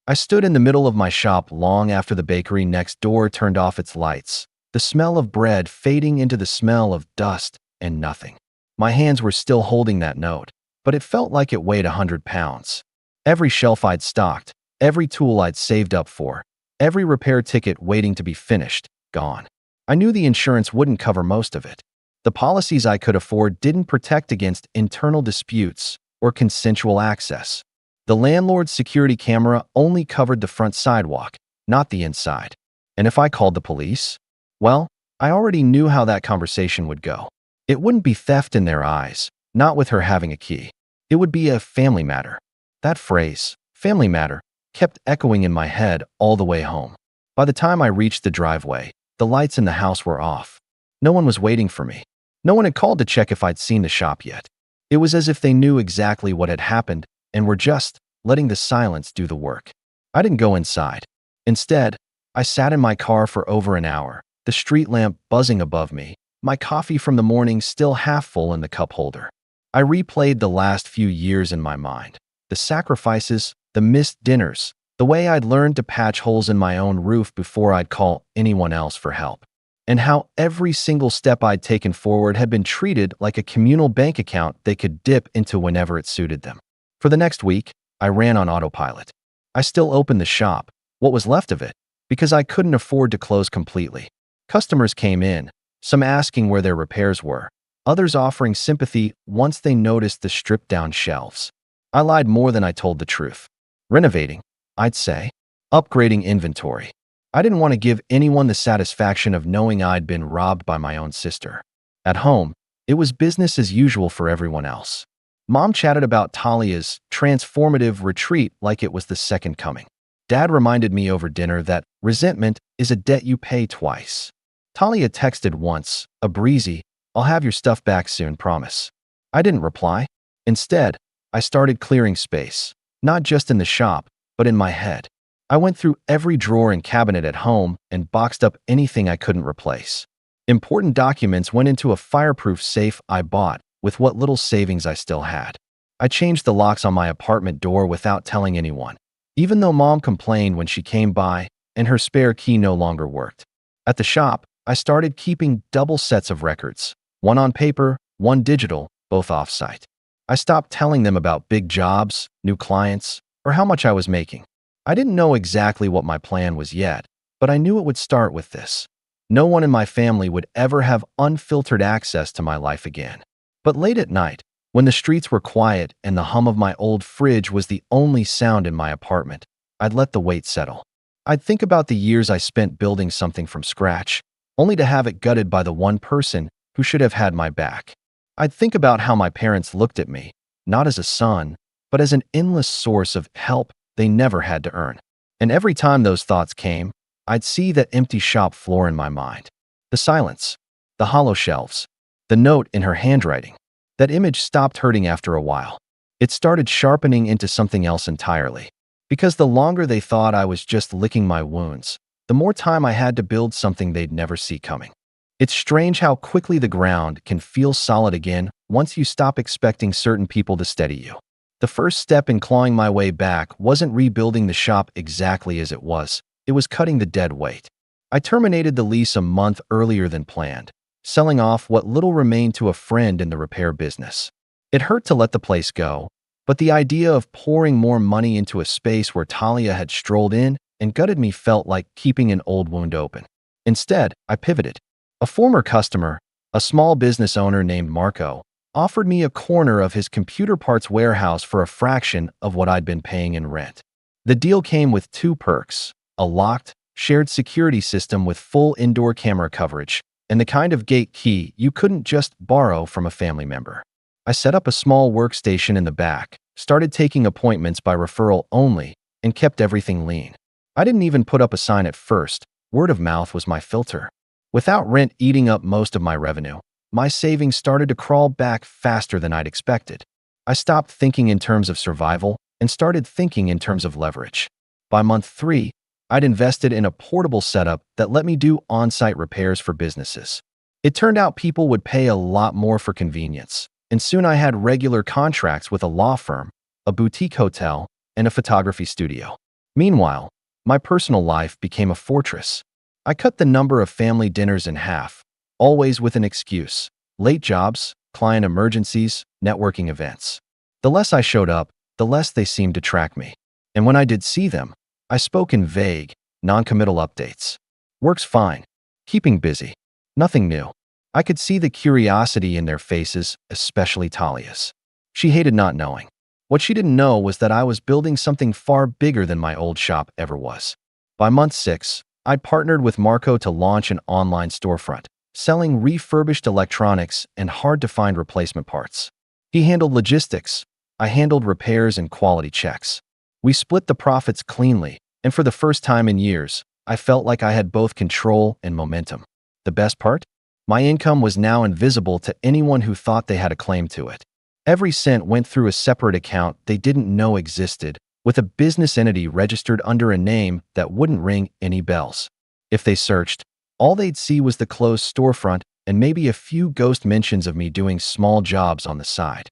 I stood in the middle of my shop long after the bakery next door turned off its lights. the smell of bread fading into the smell of dust and nothing. My hands were still holding that note, but it felt like it weighed 100 pounds. Every shelf I'd stocked, every tool I'd saved up for, every repair ticket waiting to be finished, gone. I knew the insurance wouldn't cover most of it. The policies I could afford didn't protect against internal disputes or consensual access. The landlord's security camera only covered the front sidewalk, not the inside. And if I called the police? Well, I already knew how that conversation would go. It wouldn't be theft in their eyes, not with her having a key. It would be a family matter. That phrase, family matter, kept echoing in my head all the way home. By the time I reached the driveway, the lights in the house were off. No one was waiting for me. No one had called to check if I'd seen the shop yet. It was as if they knew exactly what had happened and were just letting the silence do the work. I didn't go inside. Instead, I sat in my car for over an hour, the street lamp buzzing above me, my coffee from the morning still half full in the cup holder. I replayed the last few years in my mind. The sacrifices, the missed dinners, the way I'd learned to patch holes in my own roof before I'd call anyone else for help. And how every single step I'd taken forward had been treated like a communal bank account they could dip into whenever it suited them. For the next week, I ran on autopilot. I still opened the shop, what was left of it, because I couldn't afford to close completely. Customers came in, some asking where their repairs were, others offering sympathy once they noticed the stripped-down shelves. I lied more than I told the truth. Renovating, I'd say. Upgrading inventory. I didn't want to give anyone the satisfaction of knowing I'd been robbed by my own sister. At home, it was business as usual for everyone else. Mom chatted about Talia's transformative retreat like it was the second coming. Dad reminded me over dinner that resentment is a debt you pay twice. Talia texted once, a breezy, "I'll have your stuff back soon, promise." I didn't reply. Instead, I started clearing space, not just in the shop, but in my head. I went through every drawer and cabinet at home and boxed up anything I couldn't replace. Important documents went into a fireproof safe I bought with what little savings I still had. I changed the locks on my apartment door without telling anyone, even though Mom complained when she came by and her spare key no longer worked. At the shop, I started keeping double sets of records, one on paper, one digital, both off-site. I stopped telling them about big jobs, new clients, or how much I was making. I didn't know exactly what my plan was yet, but I knew it would start with this. No one in my family would ever have unfiltered access to my life again. But late at night, when the streets were quiet and the hum of my old fridge was the only sound in my apartment, I'd let the weight settle. I'd think about the years I spent building something from scratch, only to have it gutted by the one person who should have had my back. I'd think about how my parents looked at me, not as a son, but as an endless source of help they never had to earn. And every time those thoughts came, I'd see that empty shop floor in my mind. The silence, the hollow shelves, the note in her handwriting. That image stopped hurting after a while. It started sharpening into something else entirely. Because the longer they thought I was just licking my wounds, the more time I had to build something they'd never see coming. It's strange how quickly the ground can feel solid again once you stop expecting certain people to steady you. The first step in clawing my way back wasn't rebuilding the shop exactly as it was cutting the dead weight. I terminated the lease a month earlier than planned, selling off what little remained to a friend in the repair business. It hurt to let the place go, but the idea of pouring more money into a space where Talia had strolled in and gutted me felt like keeping an old wound open. Instead, I pivoted. A former customer, a small business owner named Marco, offered me a corner of his computer parts warehouse for a fraction of what I'd been paying in rent. The deal came with two perks: a locked, shared security system with full indoor camera coverage, and the kind of gate key you couldn't just borrow from a family member. I set up a small workstation in the back, started taking appointments by referral only, and kept everything lean. I didn't even put up a sign at first. Word of mouth was my filter. Without rent eating up most of my revenue, my savings started to crawl back faster than I'd expected. I stopped thinking in terms of survival and started thinking in terms of leverage. By month 3, I'd invested in a portable setup that let me do on-site repairs for businesses. It turned out people would pay a lot more for convenience, and soon I had regular contracts with a law firm, a boutique hotel, and a photography studio. Meanwhile, my personal life became a fortress. I cut the number of family dinners in half, always with an excuse: late jobs, client emergencies, networking events. The less I showed up, the less they seemed to track me. And when I did see them, I spoke in vague, non-committal updates. Works fine. Keeping busy. Nothing new. I could see the curiosity in their faces, especially Talia's. She hated not knowing. What she didn't know was that I was building something far bigger than my old shop ever was. By month 6, I'd partnered with Marco to launch an online storefront, selling refurbished electronics and hard-to-find replacement parts. He handled logistics. I handled repairs and quality checks. We split the profits cleanly, and for the first time in years, I felt like I had both control and momentum. The best part? My income was now invisible to anyone who thought they had a claim to it. Every cent went through a separate account they didn't know existed, with a business entity registered under a name that wouldn't ring any bells. If they searched, all they'd see was the closed storefront and maybe a few ghost mentions of me doing small jobs on the side.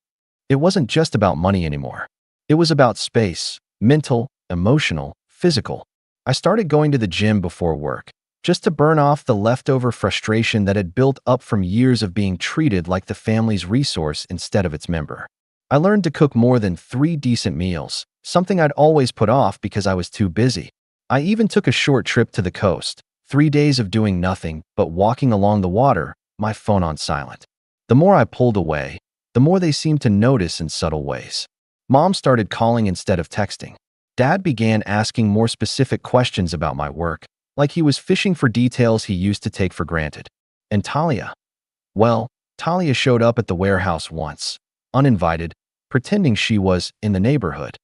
It wasn't just about money anymore. It was about space, mental, emotional, physical. I started going to the gym before work, just to burn off the leftover frustration that had built up from years of being treated like the family's resource instead of its member. I learned to cook more than 3 decent meals, something I'd always put off because I was too busy. I even took a short trip to the coast, 3 days of doing nothing but walking along the water, my phone on silent. The more I pulled away, the more they seemed to notice in subtle ways. Mom started calling instead of texting. Dad began asking more specific questions about my work, like he was fishing for details he used to take for granted. And Talia? Well, Talia showed up at the warehouse once, uninvited, pretending she was in the neighborhood.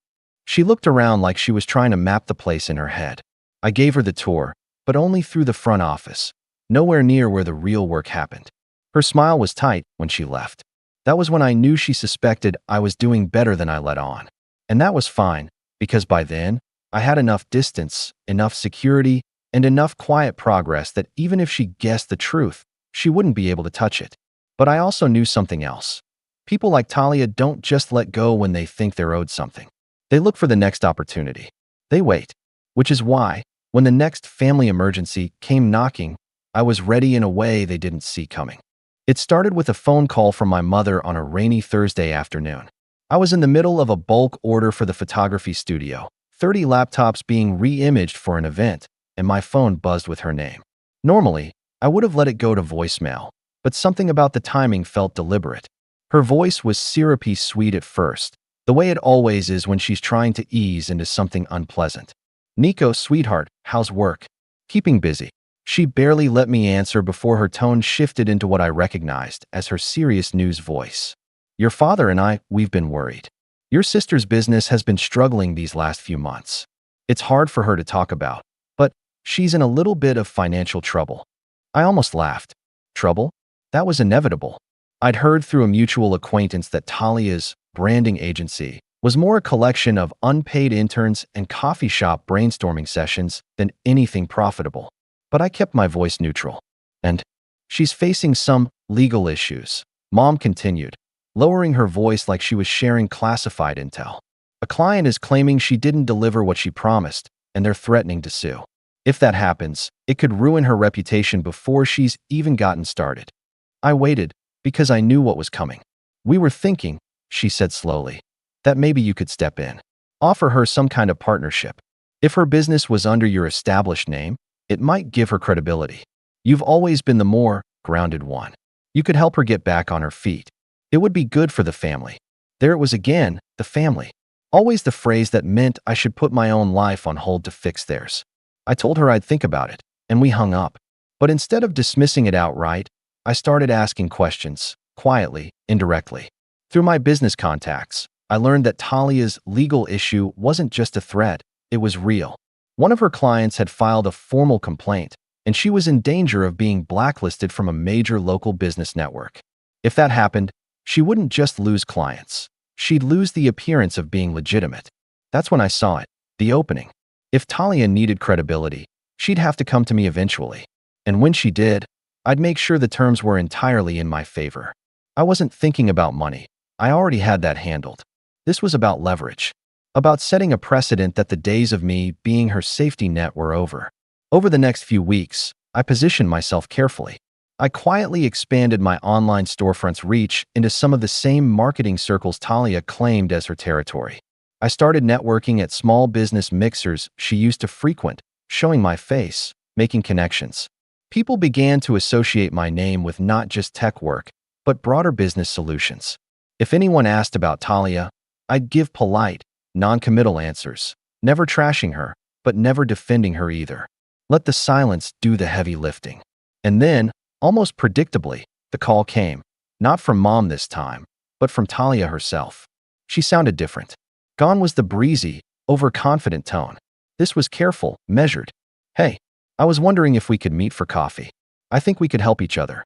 She looked around like she was trying to map the place in her head. I gave her the tour, but only through the front office, nowhere near where the real work happened. Her smile was tight when she left. That was when I knew she suspected I was doing better than I let on. And that was fine, because by then, I had enough distance, enough security, and enough quiet progress that even if she guessed the truth, she wouldn't be able to touch it. But I also knew something else. People like Talia don't just let go when they think they're owed something. They look for the next opportunity. They wait. Which is why, when the next family emergency came knocking, I was ready in a way they didn't see coming. It started with a phone call from my mother on a rainy Thursday afternoon. I was in the middle of a bulk order for the photography studio, 30 laptops being re-imaged for an event, and my phone buzzed with her name. Normally, I would have let it go to voicemail, but something about the timing felt deliberate. Her voice was syrupy sweet at first, the way it always is when she's trying to ease into something unpleasant. "Nico, sweetheart, how's work?" "Keeping busy." She barely let me answer before her tone shifted into what I recognized as her serious news voice. "Your father and we've been worried. Your sister's business has been struggling these last few months. It's hard for her to talk about, but she's in a little bit of financial trouble." I almost laughed. Trouble? That was inevitable. I'd heard through a mutual acquaintance that Talia's branding agency was more a collection of unpaid interns and coffee shop brainstorming sessions than anything profitable. But I kept my voice neutral. "And she's facing some legal issues," Mom continued, lowering her voice like she was sharing classified intel. "A client is claiming she didn't deliver what she promised, and they're threatening to sue. If that happens, it could ruin her reputation before she's even gotten started." I waited, because I knew what was coming. "We were thinking," she said slowly, "that maybe you could step in. Offer her some kind of partnership. If her business was under your established name, it might give her credibility. You've always been the more grounded one. You could help her get back on her feet. It would be good for the family." There it was again, the family. Always the phrase that meant I should put my own life on hold to fix theirs. I told her I'd think about it, and we hung up. But instead of dismissing it outright, I started asking questions, quietly, indirectly. Through my business contacts, I learned that Talia's legal issue wasn't just a threat, it was real. One of her clients had filed a formal complaint, and she was in danger of being blacklisted from a major local business network. If that happened, she wouldn't just lose clients. She'd lose the appearance of being legitimate. That's when I saw it, the opening. If Talia needed credibility, she'd have to come to me eventually. And when she did, I'd make sure the terms were entirely in my favor. I wasn't thinking about money. I already had that handled. This was about leverage. About setting a precedent that the days of me being her safety net were over. Over the next few weeks, I positioned myself carefully. I quietly expanded my online storefront's reach into some of the same marketing circles Talia claimed as her territory. I started networking at small business mixers she used to frequent, showing my face, making connections. People began to associate my name with not just tech work, but broader business solutions. If anyone asked about Talia, I'd give polite, non-committal answers, never trashing her, but never defending her either. Let the silence do the heavy lifting. And then, almost predictably, the call came. Not from Mom this time, but from Talia herself. She sounded different. Gone was the breezy, overconfident tone. This was careful, measured. "Hey, I was wondering if we could meet for coffee. I think we could help each other."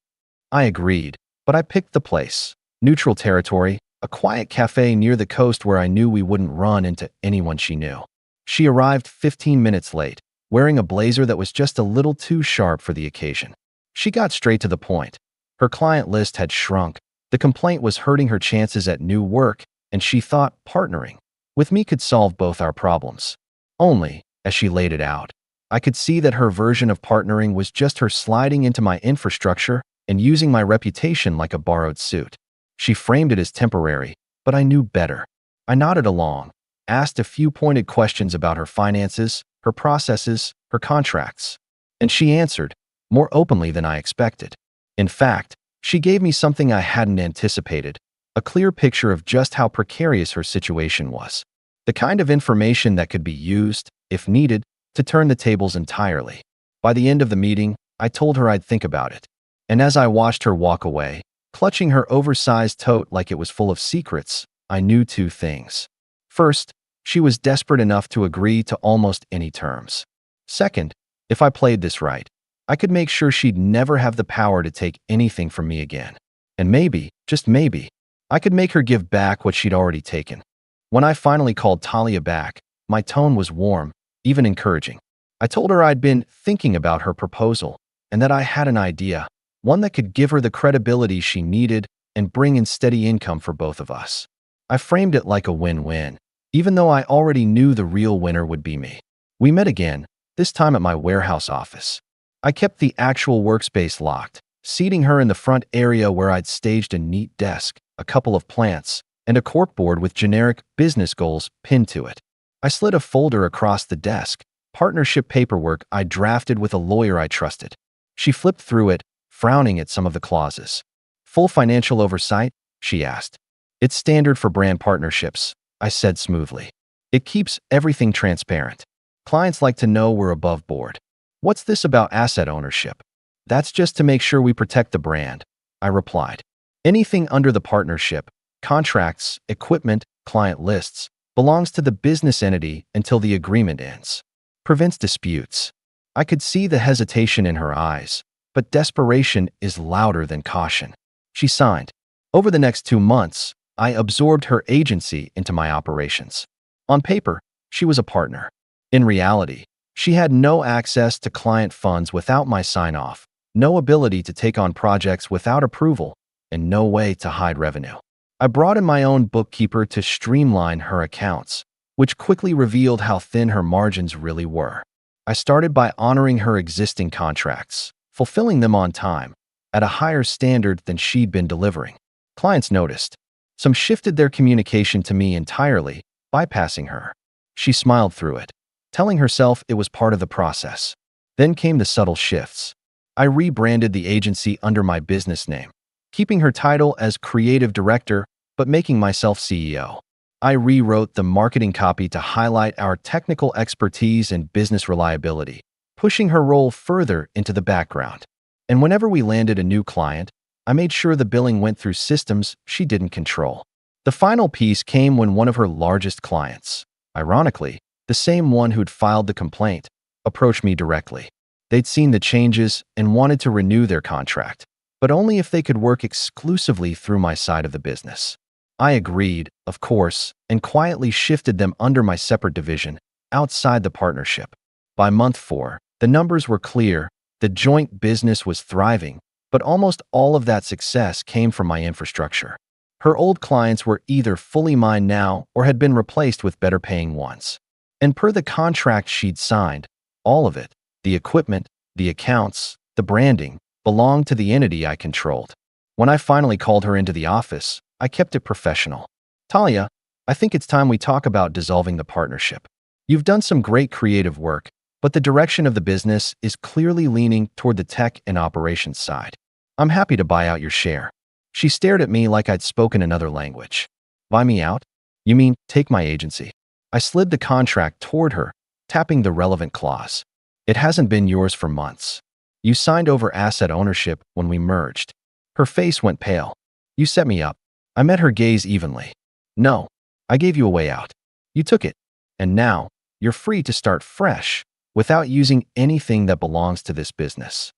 I agreed, but I picked the place. Neutral territory, a quiet cafe near the coast where I knew we wouldn't run into anyone she knew. She arrived 15 minutes late, wearing a blazer that was just a little too sharp for the occasion. She got straight to the point. Her client list had shrunk. The complaint was hurting her chances at new work, and she thought partnering with me could solve both our problems. Only, as she laid it out, I could see that her version of partnering was just her sliding into my infrastructure and using my reputation like a borrowed suit. She framed it as temporary, but I knew better. I nodded along, asked a few pointed questions about her finances, her processes, her contracts. And she answered, more openly than I expected. In fact, she gave me something I hadn't anticipated, a clear picture of just how precarious her situation was. The kind of information that could be used, if needed, to turn the tables entirely. By the end of the meeting, I told her I'd think about it. And as I watched her walk away, clutching her oversized tote like it was full of secrets, I knew two things. First, she was desperate enough to agree to almost any terms. Second, if I played this right, I could make sure she'd never have the power to take anything from me again. And maybe, just maybe, I could make her give back what she'd already taken. When I finally called Talia back, my tone was warm, even encouraging. I told her I'd been thinking about her proposal and that I had an idea, one that could give her the credibility she needed and bring in steady income for both of us. I framed it like a win-win, even though I already knew the real winner would be me. We met again, this time at my warehouse office. I kept the actual workspace locked, seating her in the front area where I'd staged a neat desk, a couple of plants, and a corkboard with generic business goals pinned to it. I slid a folder across the desk, partnership paperwork I drafted with a lawyer I trusted. She flipped through it, frowning at some of the clauses. "Full financial oversight?" she asked. "It's standard for brand partnerships," I said smoothly. "It keeps everything transparent. Clients like to know we're above board." "What's this about asset ownership?" "That's just to make sure we protect the brand," I replied. "Anything under the partnership, contracts, equipment, client lists, belongs to the business entity until the agreement ends. Prevents disputes." I could see the hesitation in her eyes, but desperation is louder than caution. She signed. Over the next 2 months, I absorbed her agency into my operations. On paper, she was a partner. In reality, she had no access to client funds without my sign-off, no ability to take on projects without approval, and no way to hide revenue. I brought in my own bookkeeper to streamline her accounts, which quickly revealed how thin her margins really were. I started by honoring her existing contracts, fulfilling them on time, at a higher standard than she'd been delivering. Clients noticed. Some shifted their communication to me entirely, bypassing her. She smiled through it, telling herself it was part of the process. Then came the subtle shifts. I rebranded the agency under my business name, keeping her title as creative director, but making myself CEO. I rewrote the marketing copy to highlight our technical expertise and business reliability, pushing her role further into the background. And whenever we landed a new client, I made sure the billing went through systems she didn't control. The final piece came when one of her largest clients, ironically, the same one who'd filed the complaint, approached me directly. They'd seen the changes and wanted to renew their contract, but only if they could work exclusively through my side of the business. I agreed, of course, and quietly shifted them under my separate division, outside the partnership. By month 4, the numbers were clear, the joint business was thriving, but almost all of that success came from my infrastructure. Her old clients were either fully mine now or had been replaced with better-paying ones. And per the contract she'd signed, all of it, the equipment, The accounts, the branding, belonged to the entity I controlled. When I finally called her into the office, I kept it professional. Talia, I think it's time we talk about dissolving the partnership. You've done some great creative work, but the direction of the business is clearly leaning toward the tech and operations side. I'm happy to buy out your share. She stared at me like I'd spoken another language. Buy me out? You mean take my agency? I slid the contract toward her, tapping the relevant clause. It hasn't been yours for months. You signed over asset ownership when we merged. Her face went pale. You set me up. I met her gaze evenly. No, I gave you a way out. You took it. And now, you're free to start fresh, without using anything that belongs to this business.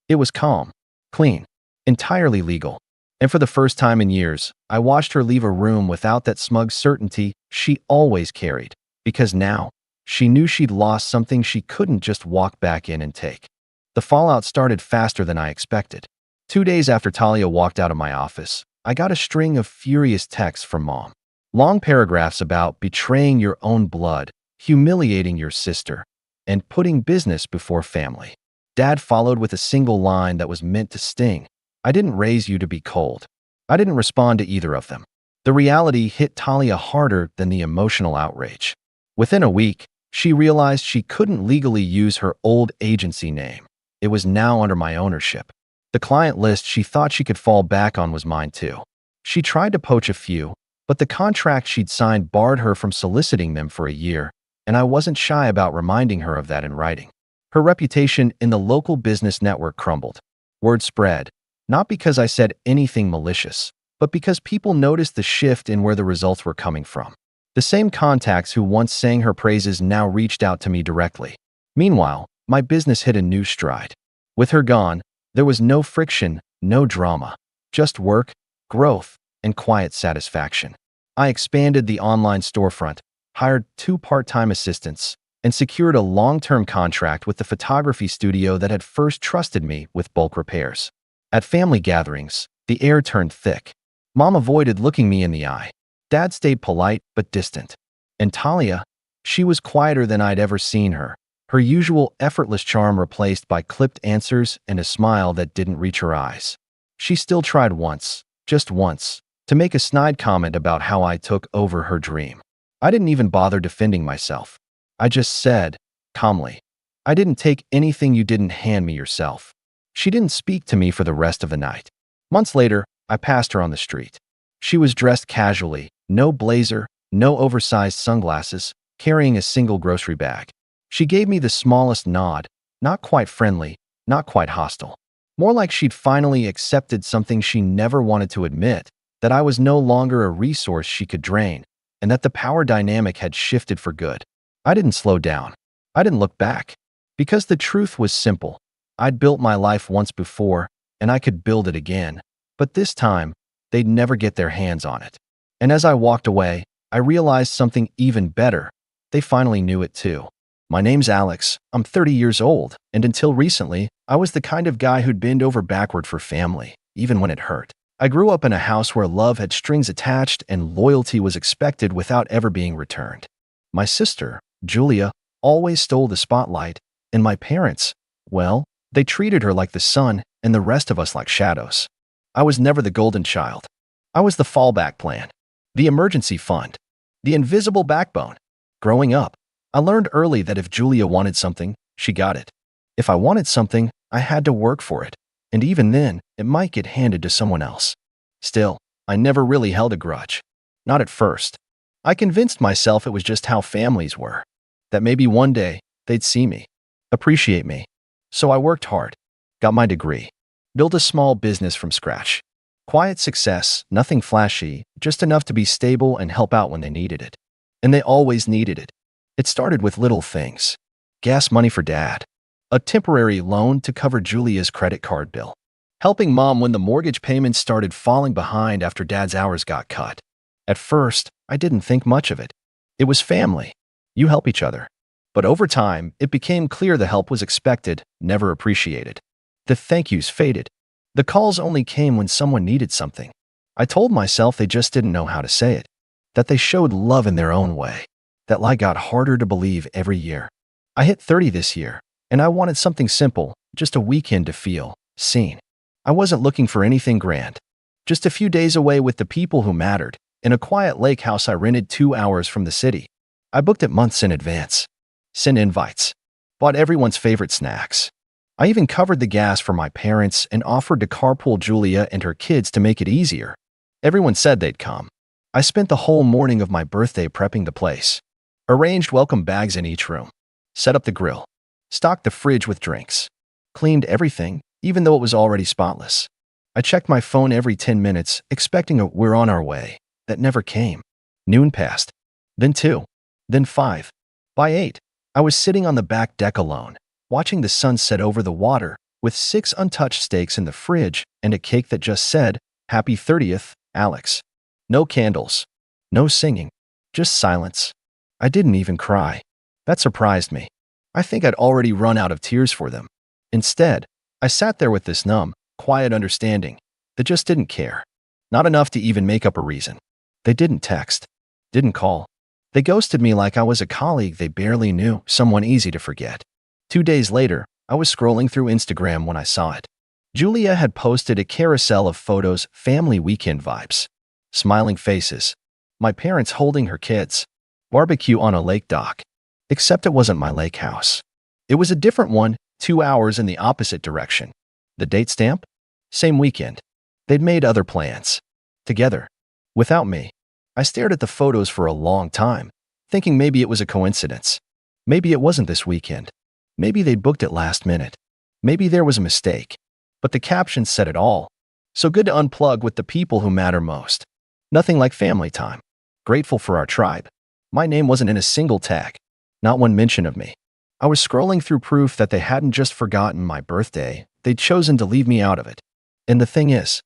It was calm, clean, entirely legal. And for the first time in years, I watched her leave a room without that smug certainty she always carried, because now, she knew she'd lost something she couldn't just walk back in and take. The fallout started faster than I expected. 2 days after Talia walked out of my office, I got a string of furious texts from Mom. Long paragraphs about betraying your own blood, humiliating your sister, and putting business before family. Dad followed with a single line that was meant to sting. I didn't raise you to be cold. I didn't respond to either of them. The reality hit Talia harder than the emotional outrage. Within a week, she realized she couldn't legally use her old agency name. It was now under my ownership. The client list she thought she could fall back on was mine too. She tried to poach a few, but the contract she'd signed barred her from soliciting them for a year, and I wasn't shy about reminding her of that in writing. Her reputation in the local business network crumbled. Word spread, not because I said anything malicious, but because people noticed the shift in where the results were coming from. The same contacts who once sang her praises now reached out to me directly. Meanwhile, my business hit a new stride. With her gone, there was no friction, no drama, just work, growth, and quiet satisfaction. I expanded the online storefront, hired 2 part-time assistants, and secured a long-term contract with the photography studio that had first trusted me with bulk repairs. At family gatherings, the air turned thick. Mom avoided looking me in the eye. Dad stayed polite but distant. And Talia, she was quieter than I'd ever seen her, her usual effortless charm replaced by clipped answers and a smile that didn't reach her eyes. She still tried once, just once, to make a snide comment about how I took over her dream. I didn't even bother defending myself. I just said, calmly, I didn't take anything you didn't hand me yourself. She didn't speak to me for the rest of the night. Months later, I passed her on the street. She was dressed casually, no blazer, no oversized sunglasses, carrying a single grocery bag. She gave me the smallest nod, not quite friendly, not quite hostile. More like she'd finally accepted something she never wanted to admit, that I was no longer a resource she could drain, and that the power dynamic had shifted for good. I didn't slow down. I didn't look back. Because the truth was simple. I'd built my life once before, and I could build it again. But this time, they'd never get their hands on it. And as I walked away, I realized something even better. They finally knew it too. My name's Alex, I'm 30 years old, and until recently, I was the kind of guy who'd bend over backward for family, even when it hurt. I grew up in a house where love had strings attached and loyalty was expected without ever being returned. My sister, Julia, always stole the spotlight, and my parents, well, they treated her like the sun and the rest of us like shadows. I was never the golden child. I was the fallback plan, the emergency fund, the invisible backbone. Growing up, I learned early that if Julia wanted something, she got it. If I wanted something, I had to work for it, and even then, it might get handed to someone else. Still, I never really held a grudge. Not at first. I convinced myself it was just how families were, that maybe one day they'd see me, appreciate me. So I worked hard, got my degree, built a small business from scratch. Quiet success, nothing flashy, just enough to be stable and help out when they needed it. And they always needed it. It started with little things. Gas money for Dad. A temporary loan to cover Julia's credit card bill. Helping Mom when the mortgage payments started falling behind after Dad's hours got cut. At first, I didn't think much of it. It was family. You help each other. But over time, it became clear the help was expected, never appreciated. The thank yous faded. The calls only came when someone needed something. I told myself they just didn't know how to say it. That they showed love in their own way. That lie got harder to believe every year. I hit 30 this year, And I wanted something simple, just a weekend to feel seen. I wasn't looking for anything grand. Just a few days away with the people who mattered, in a quiet lake house I rented 2 hours from the city. I booked it months in advance. Sent invites. Bought everyone's favorite snacks. I even covered the gas for my parents and offered to carpool Julia and her kids to make it easier. Everyone said they'd come. I spent the whole morning of my birthday prepping the place. Arranged welcome bags in each room. Set up the grill. Stocked the fridge with drinks. Cleaned everything, even though it was already spotless. I checked my phone every 10 minutes, expecting a "we're on our way" that never came. Noon passed. Then 2. Then 5. By 8, I was sitting on the back deck alone, watching the sun set over the water, with 6 untouched steaks in the fridge and a cake that just said, "Happy 30th, Alex." No candles. No singing. Just silence. I didn't even cry. That surprised me. I think I'd already run out of tears for them. Instead, I sat there with this numb, quiet understanding that just didn't care. Not enough to even make up a reason. They didn't text. Didn't call. They ghosted me like I was a colleague they barely knew, someone easy to forget. 2 days later, I was scrolling through Instagram when I saw it. Julia had posted a carousel of photos, family weekend vibes. Smiling faces. My parents holding her kids. Barbecue on a lake dock. Except it wasn't my lake house. It was a different one, 2 hours in the opposite direction. The date stamp? Same weekend. They'd made other plans. Together. Without me. I stared at the photos for a long time, thinking maybe it was a coincidence. Maybe it wasn't this weekend. Maybe they'd booked it last minute. Maybe there was a mistake. But the caption said it all. So good to unplug with the people who matter most. Nothing like family time. Grateful for our tribe. My name wasn't in a single tag. Not one mention of me. I was scrolling through proof that they hadn't just forgotten my birthday, they'd chosen to leave me out of it. And the thing is,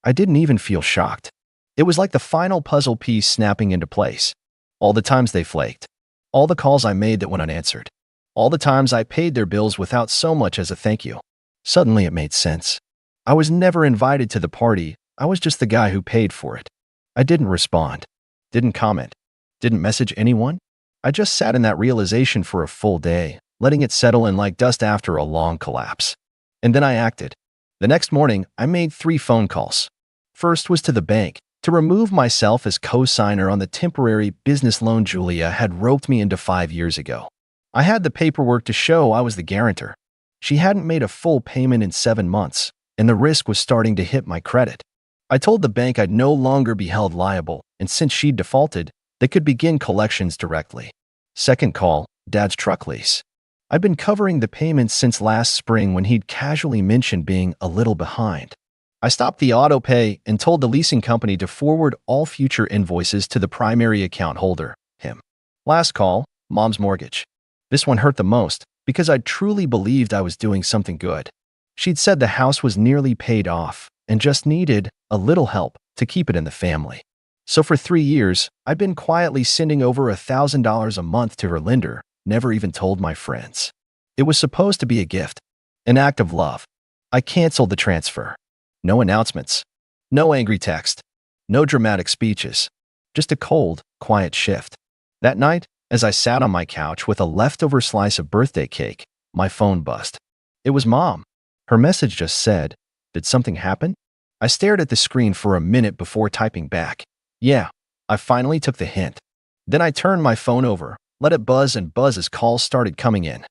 I didn't even feel shocked. It was like the final puzzle piece snapping into place. All the times they flaked. All the calls I made that went unanswered. All the times I paid their bills without so much as a thank you. Suddenly it made sense. I was never invited to the party, I was just the guy who paid for it. I didn't respond. Didn't comment. Didn't message anyone. I just sat in that realization for a full day, letting it settle in like dust after a long collapse. And then I acted. The next morning, I made 3 phone calls. First was to the bank, to remove myself as co-signer on the temporary business loan Julia had roped me into 5 years ago. I had the paperwork to show I was the guarantor. She hadn't made a full payment in 7 months, and the risk was starting to hit my credit. I told the bank I'd no longer be held liable, and since she'd defaulted, they could begin collections directly. Second call, Dad's truck lease. I'd been covering the payments since last spring when he'd casually mentioned being a little behind. I stopped the auto pay and told the leasing company to forward all future invoices to the primary account holder, him. Last call, Mom's mortgage. This one hurt the most because I truly believed I was doing something good. She'd said the house was nearly paid off and just needed a little help to keep it in the family. So for 3 years, I'd been quietly sending over $1,000 a month to her lender, never even told my friends. It was supposed to be a gift, an act of love. I canceled the transfer. No announcements. No angry text. No dramatic speeches. Just a cold, quiet shift. That night, as I sat on my couch with a leftover slice of birthday cake, my phone buzzed. It was Mom. Her message just said, "Did something happen?" I stared at the screen for a minute before typing back. Yeah, I finally took the hint. Then I turned my phone over, let it buzz and buzz as calls started coming in.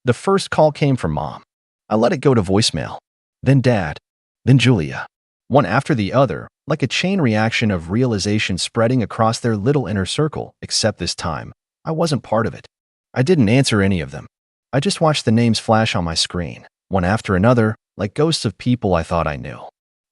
The first call came from Mom. I let it go to voicemail. Then Dad. Then Julia. One after the other, like a chain reaction of realization spreading across their little inner circle, except this time, I wasn't part of it. I didn't answer any of them. I just watched the names flash on my screen, one after another, like ghosts of people I thought I knew.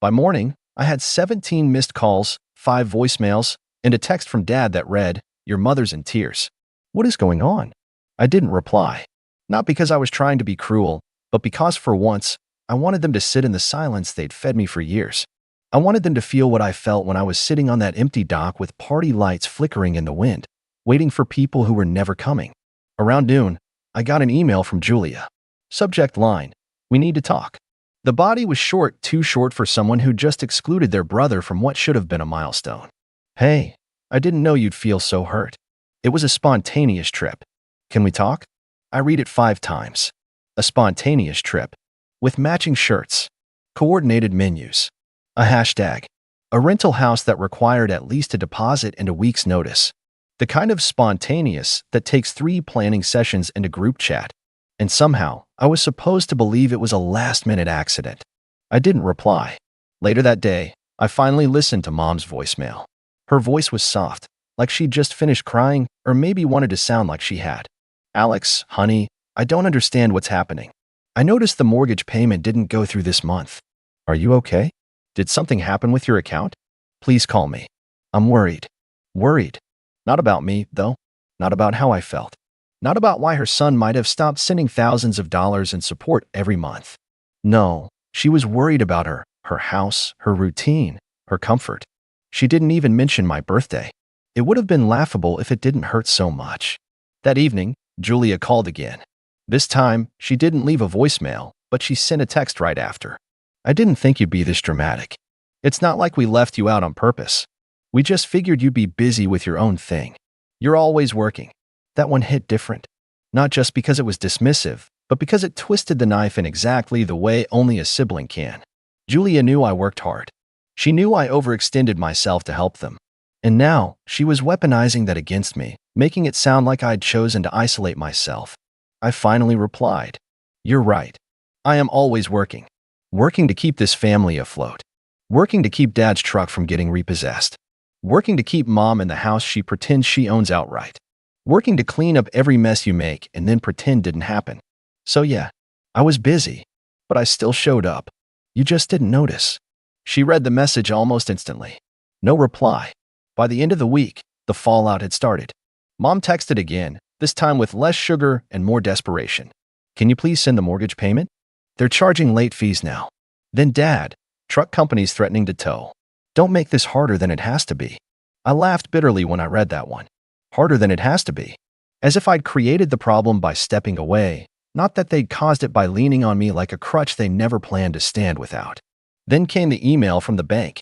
By morning, I had 17 missed calls, 5 voicemails, and a text from Dad that read, "Your mother's in tears." What is going on? I didn't reply. Not because I was trying to be cruel, but because for once, I wanted them to sit in the silence they'd fed me for years. I wanted them to feel what I felt when I was sitting on that empty dock with party lights flickering in the wind, waiting for people who were never coming. Around noon, I got an email from Julia. Subject line, "We need to talk." The body was short, too short for someone who just excluded their brother from what should have been a milestone. "Hey, I didn't know you'd feel so hurt. It was a spontaneous trip. Can we talk?" I read it 5 times. a spontaneous trip, with matching shirts, coordinated menus, a hashtag, a rental house that required at least a deposit and a week's notice, the kind of spontaneous that takes 3 planning sessions and a group chat. And somehow, I was supposed to believe it was a last-minute accident. I didn't reply. Later that day, I finally listened to Mom's voicemail. Her voice was soft, like she'd just finished crying or maybe wanted to sound like she had. "Alex, honey, I don't understand what's happening. I noticed the mortgage payment didn't go through this month. Are you okay? Did something happen with your account? Please call me. I'm worried." Worried. Not about me, though. Not about how I felt. Not about why her son might have stopped sending thousands of dollars in support every month. No, she was worried about her house, her routine, her comfort. She didn't even mention my birthday. It would have been laughable if it didn't hurt so much. That evening, Julia called again. This time, she didn't leave a voicemail, but she sent a text right after. "I didn't think you'd be this dramatic. It's not like we left you out on purpose. We just figured you'd be busy with your own thing. You're always working." That one hit different. Not just because it was dismissive, but because it twisted the knife in exactly the way only a sibling can. Julia knew I worked hard. She knew I overextended myself to help them. And now, she was weaponizing that against me, making it sound like I'd chosen to isolate myself. I finally replied, "You're right. I am always working. Working to keep this family afloat. Working to keep Dad's truck from getting repossessed. Working to keep Mom in the house she pretends she owns outright. Working to clean up every mess you make and then pretend didn't happen. So yeah, I was busy, but I still showed up. You just didn't notice." She read the message almost instantly. No reply. By the end of the week, the fallout had started. Mom texted again, this time with less sugar and more desperation. "Can you please send the mortgage payment? They're charging late fees now." Then Dad, truck companies threatening to tow. Don't make this harder than it has to be. I laughed bitterly when I read that one. Harder than it has to be. As if I'd created the problem by stepping away, not that they'd caused it by leaning on me like a crutch they never planned to stand without. Then came the email from the bank.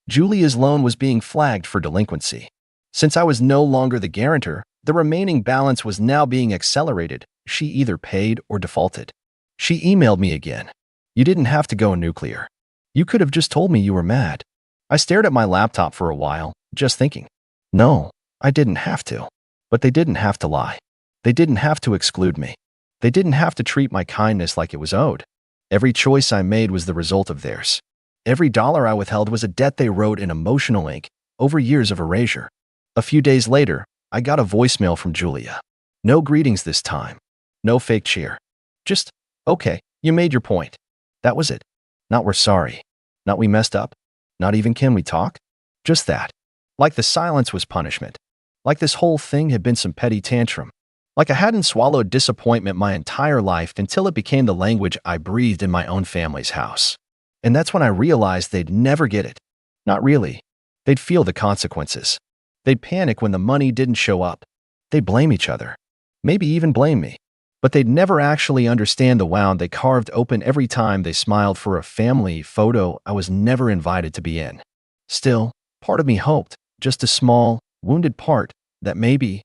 Julia's loan was being flagged for delinquency. Since I was no longer the guarantor, the remaining balance was now being accelerated. She either paid or defaulted. She emailed me again. "You didn't have to go nuclear. You could have just told me you were mad." I stared at my laptop for a while, just thinking. No, I didn't have to. But they didn't have to lie. They didn't have to exclude me. They didn't have to treat my kindness like it was owed. Every choice I made was the result of theirs. Every dollar I withheld was a debt they wrote in emotional ink over years of erasure. A few days later, I got a voicemail from Julia. No greetings this time. No fake cheer. Just, "Okay, you made your point." That was it. Not "we're sorry." Not "we messed up." Not even "can we talk?" Just that. Like the silence was punishment. Like this whole thing had been some petty tantrum. Like I hadn't swallowed disappointment my entire life until it became the language I breathed in my own family's house. And that's when I realized they'd never get it. Not really. They'd feel the consequences. They'd panic when the money didn't show up. They'd blame each other. Maybe even blame me. But they'd never actually understand the wound they carved open every time they smiled for a family photo I was never invited to be in. Still, part of me hoped, just a small, wounded part, that maybe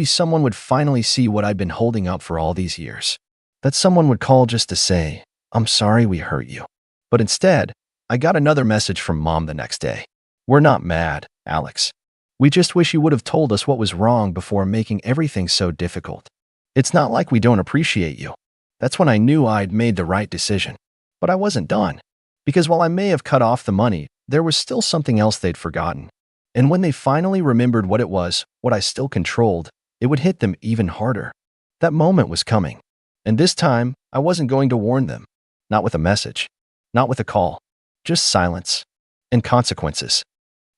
someone would finally see what I'd been holding up for all these years. That someone would call just to say, "I'm sorry we hurt you." But instead, I got another message from Mom the next day. "We're not mad, Alex. We just wish you would have told us what was wrong before making everything so difficult. It's not like we don't appreciate you." That's when I knew I'd made the right decision. But I wasn't done. Because while I may have cut off the money, there was still something else they'd forgotten. And when they finally remembered what it was, what I still controlled, it would hit them even harder. That moment was coming. And this time, I wasn't going to warn them. Not with a message. Not with a call. Just silence. And consequences.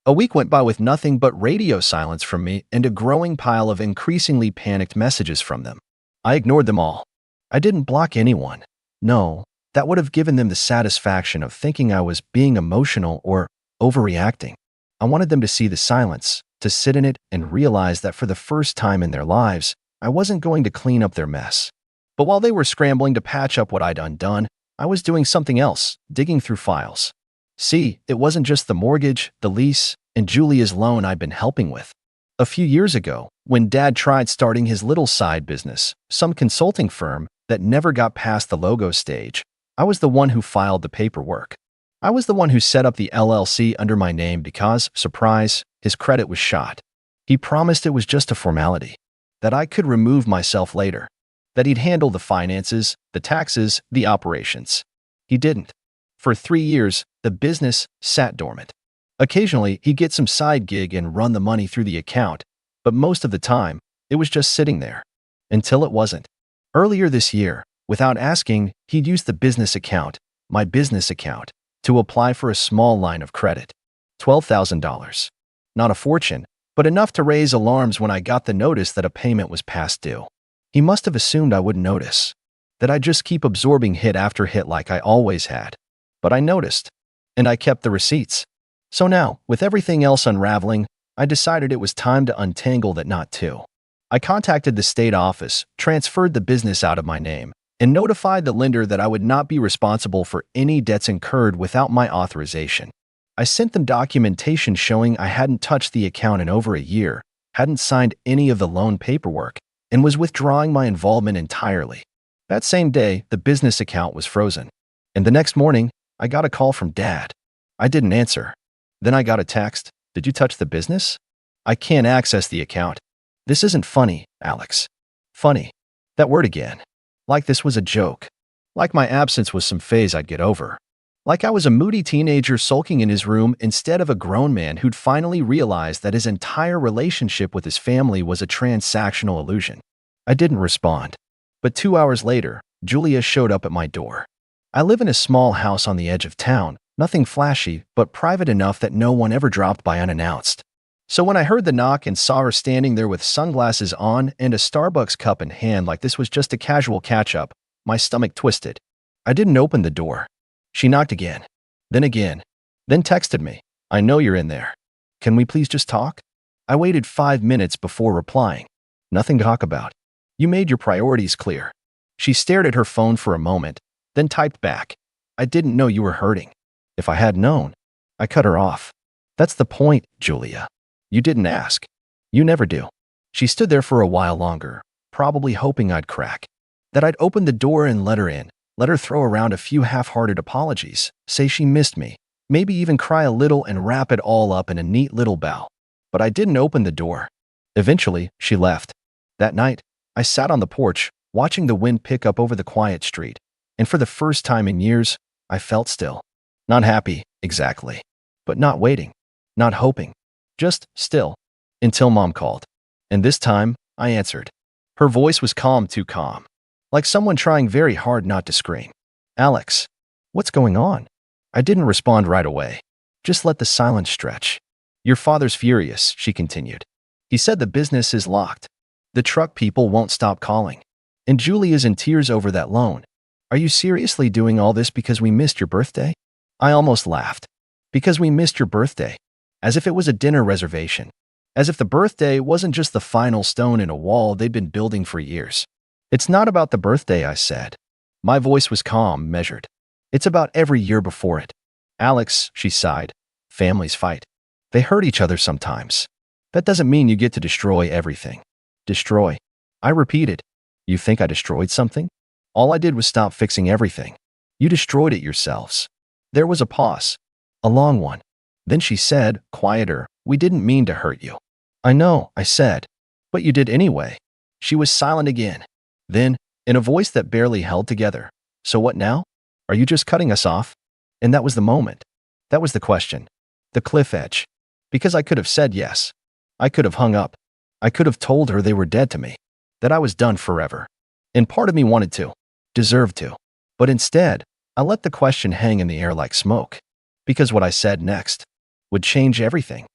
A week went by with nothing but radio silence from me and a growing pile of increasingly panicked messages from them. I ignored them all. I didn't block anyone. No, that would have given them the satisfaction of thinking I was being emotional or overreacting. I wanted them to see the silence, to sit in it and realize that for the first time in their lives, I wasn't going to clean up their mess. But while they were scrambling to patch up what I'd undone, I was doing something else, digging through files. See, it wasn't just the mortgage, the lease, and Julia's loan I'd been helping with. A few years ago, when Dad tried starting his little side business, some consulting firm, that never got past the logo stage. I was the one who filed the paperwork. I was the one who set up the LLC under my name because, surprise, his credit was shot. He promised it was just a formality, that I could remove myself later, that he'd handle the finances, the taxes, the operations. He didn't. For 3 years, the business sat dormant. Occasionally, he'd get some side gig and run the money through the account, but most of the time, it was just sitting there. Until it wasn't. Earlier this year, without asking, he'd used the business account, my business account, to apply for a small line of credit. $12,000. Not a fortune, but enough to raise alarms when I got the notice that a payment was past due. He must have assumed I wouldn't notice, that I'd just keep absorbing hit after hit like I always had. But I noticed, and I kept the receipts. So now, with everything else unraveling, I decided it was time to untangle that knot too. I contacted the state office, transferred the business out of my name, and notified the lender that I would not be responsible for any debts incurred without my authorization. I sent them documentation showing I hadn't touched the account in over a year, hadn't signed any of the loan paperwork, and was withdrawing my involvement entirely. That same day, the business account was frozen. And the next morning, I got a call from Dad. I didn't answer. Then I got a text. Did you touch the business? I can't access the account. This isn't funny, Alex. Funny. That word again. Like this was a joke. Like my absence was some phase I'd get over. Like I was a moody teenager sulking in his room instead of a grown man who'd finally realized that his entire relationship with his family was a transactional illusion. I didn't respond. But 2 hours later, Julia showed up at my door. I live in a small house on the edge of town, nothing flashy, but private enough that no one ever dropped by unannounced. So when I heard the knock and saw her standing there with sunglasses on and a Starbucks cup in hand like this was just a casual catch-up, my stomach twisted. I didn't open the door. She knocked again, then texted me. I know you're in there. Can we please just talk? I waited 5 minutes before replying. Nothing to talk about. You made your priorities clear. She stared at her phone for a moment, then typed back. I didn't know you were hurting. If I had known, I cut her off. That's the point, Julia. You didn't ask. You never do. She stood there for a while longer, probably hoping I'd crack. That I'd open the door and let her in, let her throw around a few half-hearted apologies, say she missed me, maybe even cry a little and wrap it all up in a neat little bow. But I didn't open the door. Eventually, she left. That night, I sat on the porch, watching the wind pick up over the quiet street, and for the first time in years, I felt still. Not happy, exactly. But not waiting. Not hoping. Just still. Until Mom called. And this time, I answered. Her voice was calm, too calm. Like someone trying very hard not to scream. Alex, what's going on? I didn't respond right away. Just let the silence stretch. Your father's furious, she continued. He said the business is locked. The truck people won't stop calling. And Julia's in tears over that loan. Are you seriously doing all this because we missed your birthday? I almost laughed. Because we missed your birthday. As if it was a dinner reservation. As if the birthday wasn't just the final stone in a wall they'd been building for years. It's not about the birthday, I said. My voice was calm, measured. It's about every year before it. Alex, she sighed. Families fight. They hurt each other sometimes. That doesn't mean you get to destroy everything. Destroy. I repeated. You think I destroyed something? All I did was stop fixing everything. You destroyed it yourselves. There was a pause. A long one. Then she said, quieter, we didn't mean to hurt you. I know, I said. But you did anyway. She was silent again. Then, in a voice that barely held together, so what now? Are you just cutting us off? And that was the moment. That was the question. The cliff edge. Because I could have said yes. I could have hung up. I could have told her they were dead to me. That I was done forever. And part of me wanted to. Deserved to. But instead, I let the question hang in the air like smoke. Because what I said next would change everything.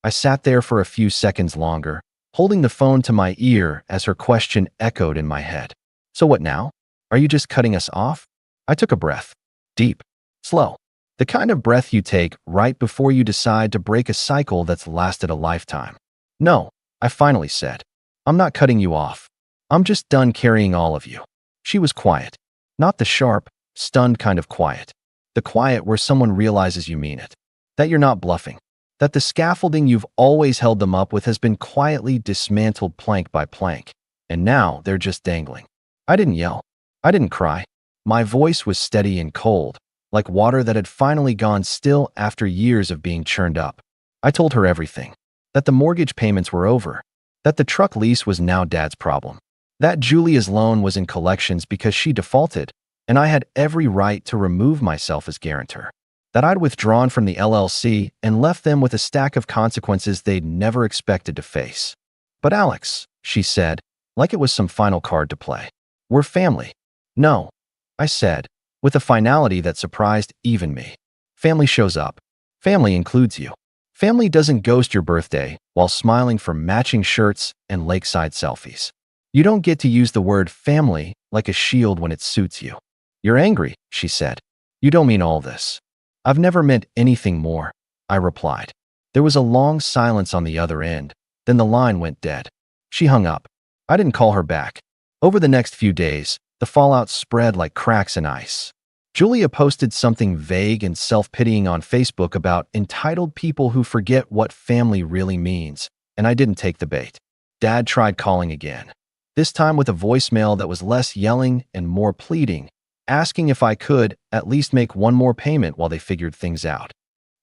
I sat there for a few seconds longer, holding the phone to my ear as her question echoed in my head. So what now? Are you just cutting us off? I took a breath. Deep. Slow. The kind of breath you take right before you decide to break a cycle that's lasted a lifetime. No, I finally said. I'm not cutting you off. I'm just done carrying all of you. She was quiet. Not the sharp, stunned kind of quiet. The quiet where someone realizes you mean it. That you're not bluffing. That the scaffolding you've always held them up with has been quietly dismantled plank by plank. And now they're just dangling. I didn't yell. I didn't cry. My voice was steady and cold, like water that had finally gone still after years of being churned up. I told her everything. That the mortgage payments were over. That the truck lease was now Dad's problem. That Julia's loan was in collections because she defaulted, and I had every right to remove myself as guarantor. That I'd withdrawn from the LLC and left them with a stack of consequences they'd never expected to face. But Alex, she said, like it was some final card to play. We're family. No, I said, with a finality that surprised even me. Family shows up. Family includes you. Family doesn't ghost your birthday while smiling for matching shirts and lakeside selfies. You don't get to use the word family like a shield when it suits you. You're angry, she said. You don't mean all this. I've never meant anything more, I replied. There was a long silence on the other end. Then the line went dead. She hung up. I didn't call her back. Over the next few days, the fallout spread like cracks in ice. Julia posted something vague and self-pitying on Facebook about entitled people who forget what family really means, and I didn't take the bait. Dad tried calling again, this time with a voicemail that was less yelling and more pleading, asking if I could at least make one more payment while they figured things out.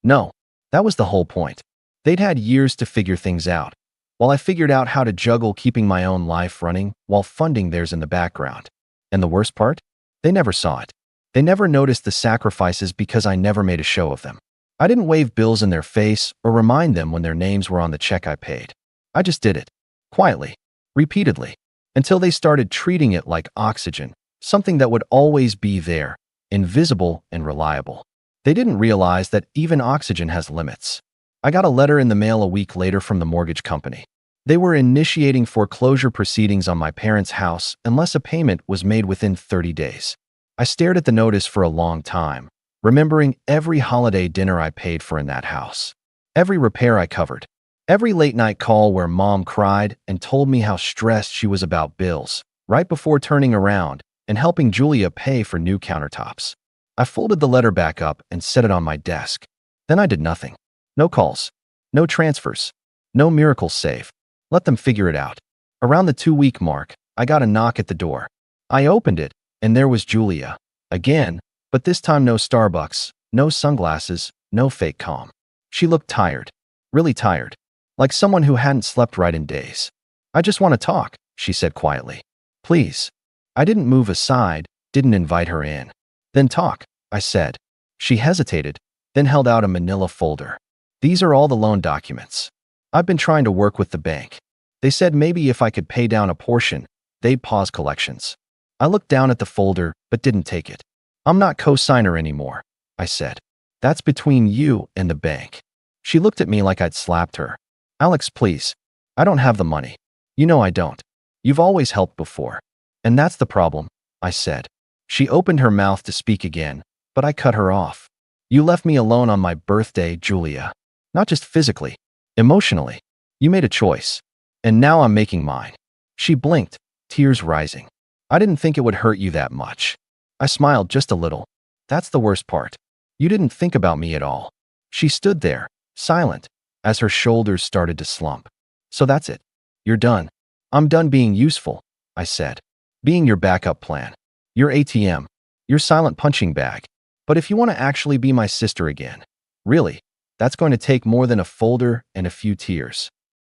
No, that was the whole point. They'd had years to figure things out, while I figured out how to juggle keeping my own life running while funding theirs in the background. And the worst part? They never saw it. They never noticed the sacrifices because I never made a show of them. I didn't wave bills in their face or remind them when their names were on the check I paid. I just did it, quietly, repeatedly, until they started treating it like oxygen, something that would always be there, invisible and reliable. They didn't realize that even oxygen has limits. I got a letter in the mail a week later from the mortgage company. They were initiating foreclosure proceedings on my parents' house unless a payment was made within 30 days. I stared at the notice for a long time, remembering every holiday dinner I paid for in that house, every repair I covered, every late-night call where Mom cried and told me how stressed she was about bills, right before turning around and helping Julia pay for new countertops. I folded the letter back up and set it on my desk. Then I did nothing. No calls, no transfers, no miracle save. Let them figure it out. Around the 2-week mark, I got a knock at the door. I opened it, and there was Julia. Again, but this time no Starbucks, no sunglasses, no fake calm. She looked tired, really tired, like someone who hadn't slept right in days. I just want to talk, she said quietly. Please. I didn't move aside, didn't invite her in. Then talk, I said. She hesitated, then held out a manila folder. These are all the loan documents. I've been trying to work with the bank. They said maybe if I could pay down a portion, they'd pause collections. I looked down at the folder, but didn't take it. I'm not co-signer anymore, I said. That's between you and the bank. She looked at me like I'd slapped her. Alex, please. I don't have the money. You know I don't. You've always helped before. And that's the problem, I said. She opened her mouth to speak again, but I cut her off. You left me alone on my birthday, Julia. Not just physically, emotionally. You made a choice. And now I'm making mine. She blinked, tears rising. I didn't think it would hurt you that much. I smiled just a little. That's the worst part. You didn't think about me at all. She stood there, silent, as her shoulders started to slump. So that's it. You're done. I'm done being useful, I said. Being your backup plan. Your ATM. Your silent punching bag. But if you want to actually be my sister again, really, that's going to take more than a folder and a few tears.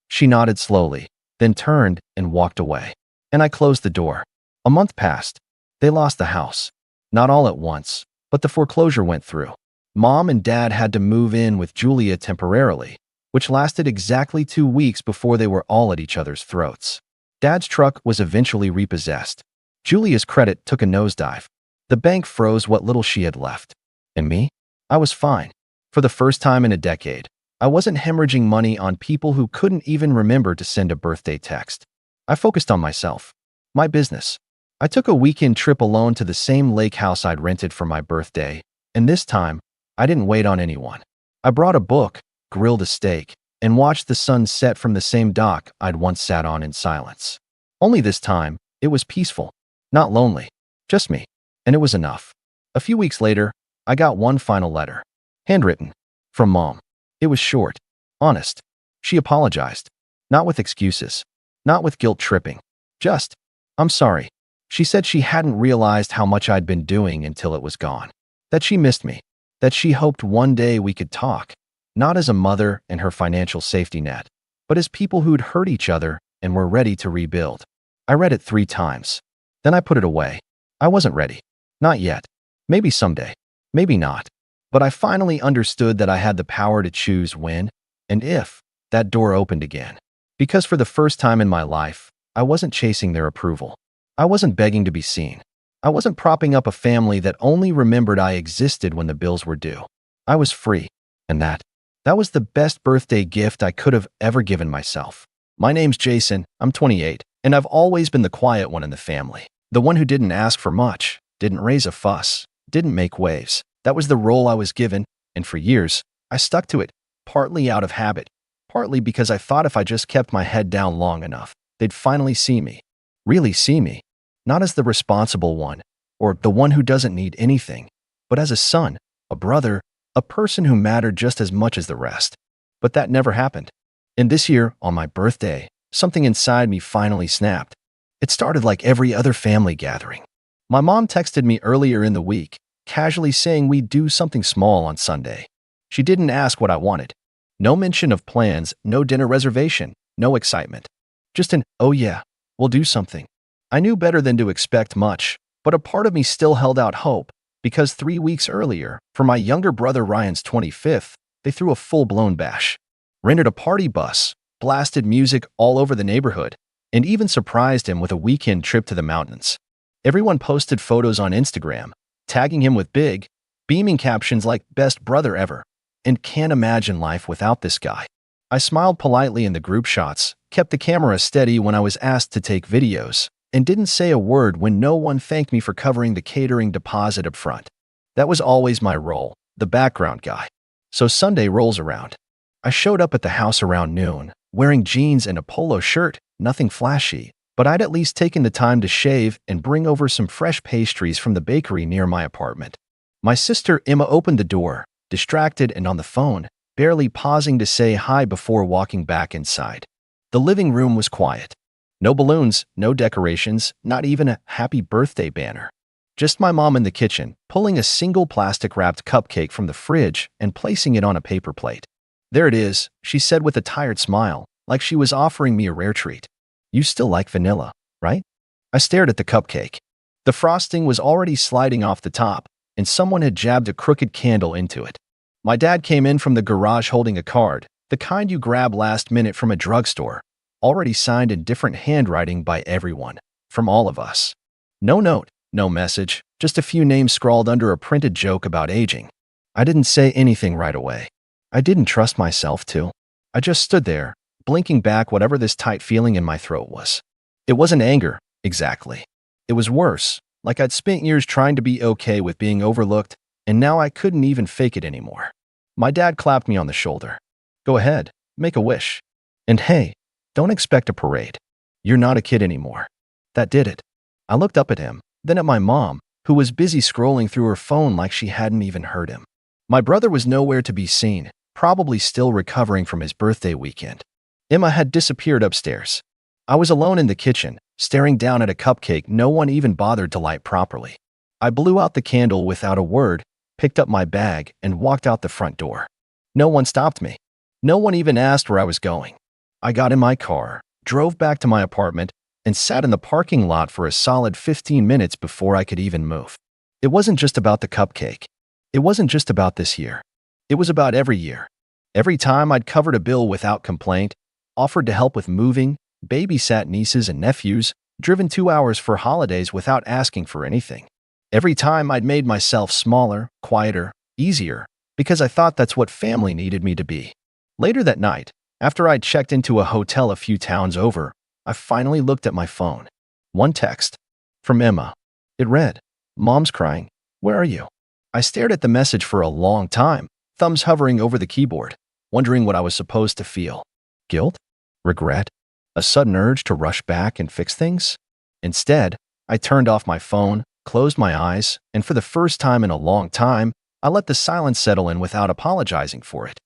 She nodded slowly, then turned and walked away. And I closed the door. A month passed. They lost the house. Not all at once, but the foreclosure went through. Mom and Dad had to move in with Julia temporarily, which lasted exactly 2 weeks before they were all at each other's throats. Dad's truck was eventually repossessed. Julia's credit took a nosedive. The bank froze what little she had left. And me? I was fine. For the first time in a decade, I wasn't hemorrhaging money on people who couldn't even remember to send a birthday text. I focused on myself, my business. I took a weekend trip alone to the same lake house I'd rented for my birthday, and this time, I didn't wait on anyone. I brought a book, grilled a steak, and watched the sun set from the same dock I'd once sat on in silence. Only this time, it was peaceful, not lonely, just me, and it was enough. A few weeks later, I got one final letter, handwritten, from Mom. It was short, honest. She apologized, not with excuses, not with guilt tripping, just, I'm sorry. She said she hadn't realized how much I'd been doing until it was gone. That she missed me. That she hoped one day we could talk, not as a mother and her financial safety net, but as people who'd hurt each other and were ready to rebuild. I read it 3 times. Then I put it away. I wasn't ready. Not yet. Maybe someday. Maybe not. But I finally understood that I had the power to choose when and if that door opened again. Because for the first time in my life, I wasn't chasing their approval. I wasn't begging to be seen. I wasn't propping up a family that only remembered I existed when the bills were due. I was free. And that was the best birthday gift I could have ever given myself. My name's Jason, I'm 28, and I've always been the quiet one in the family. The one who didn't ask for much, didn't raise a fuss, didn't make waves. That was the role I was given, and for years, I stuck to it, partly out of habit, partly because I thought if I just kept my head down long enough, they'd finally see me. Really see me. Not as the responsible one, or the one who doesn't need anything, but as a son, a brother, a person who mattered just as much as the rest. But that never happened. And this year, on my birthday, something inside me finally snapped. It started like every other family gathering. My mom texted me earlier in the week, casually saying we'd do something small on Sunday. She didn't ask what I wanted. No mention of plans, no dinner reservation, no excitement. Just an, oh yeah, we'll do something. I knew better than to expect much, but a part of me still held out hope, because 3 weeks earlier, for my younger brother Ryan's 25th, they threw a full-blown bash. Rented a party bus, blasted music all over the neighborhood, and even surprised him with a weekend trip to the mountains. Everyone posted photos on Instagram, tagging him with big, beaming captions like "best brother ever," and "can't imagine life without this guy." I smiled politely in the group shots, kept the camera steady when I was asked to take videos, and didn't say a word when no one thanked me for covering the catering deposit up front. That was always my role, the background guy. So Sunday rolls around. I showed up at the house around noon, wearing jeans and a polo shirt, nothing flashy, but I'd at least taken the time to shave and bring over some fresh pastries from the bakery near my apartment. My sister Emma opened the door, distracted and on the phone, barely pausing to say hi before walking back inside. The living room was quiet. No balloons, no decorations, not even a happy birthday banner. Just my mom in the kitchen, pulling a single plastic-wrapped cupcake from the fridge and placing it on a paper plate. "There it is," she said with a tired smile, like she was offering me a rare treat. "You still like vanilla, right?" I stared at the cupcake. The frosting was already sliding off the top, and someone had jabbed a crooked candle into it. My dad came in from the garage holding a card, the kind you grab last minute from a drugstore, already signed in different handwriting by everyone, from all of us. No note, no message, just a few names scrawled under a printed joke about aging. I didn't say anything right away. I didn't trust myself to. I just stood there, blinking back whatever this tight feeling in my throat was. It wasn't anger, exactly. It was worse, like I'd spent years trying to be okay with being overlooked, and now I couldn't even fake it anymore. My dad clapped me on the shoulder. "Go ahead, make a wish. And hey, don't expect a parade. You're not a kid anymore." That did it. I looked up at him, then at my mom, who was busy scrolling through her phone like she hadn't even heard him. My brother was nowhere to be seen, probably still recovering from his birthday weekend. Emma had disappeared upstairs. I was alone in the kitchen, staring down at a cupcake no one even bothered to light properly. I blew out the candle without a word, picked up my bag, and walked out the front door. No one stopped me. No one even asked where I was going. I got in my car, drove back to my apartment, and sat in the parking lot for a solid 15 minutes before I could even move. It wasn't just about the cupcake. It wasn't just about this year. It was about every year. Every time I'd covered a bill without complaint, offered to help with moving, babysat nieces and nephews, driven 2 hours for holidays without asking for anything. Every time I'd made myself smaller, quieter, easier, because I thought that's what family needed me to be. Later that night, after I'd checked into a hotel a few towns over, I finally looked at my phone. One text. From Emma. It read, "Mom's crying. Where are you?" I stared at the message for a long time, thumbs hovering over the keyboard, wondering what I was supposed to feel. Guilt? Regret? A sudden urge to rush back and fix things? Instead, I turned off my phone, closed my eyes, and for the first time in a long time, I let the silence settle in without apologizing for it.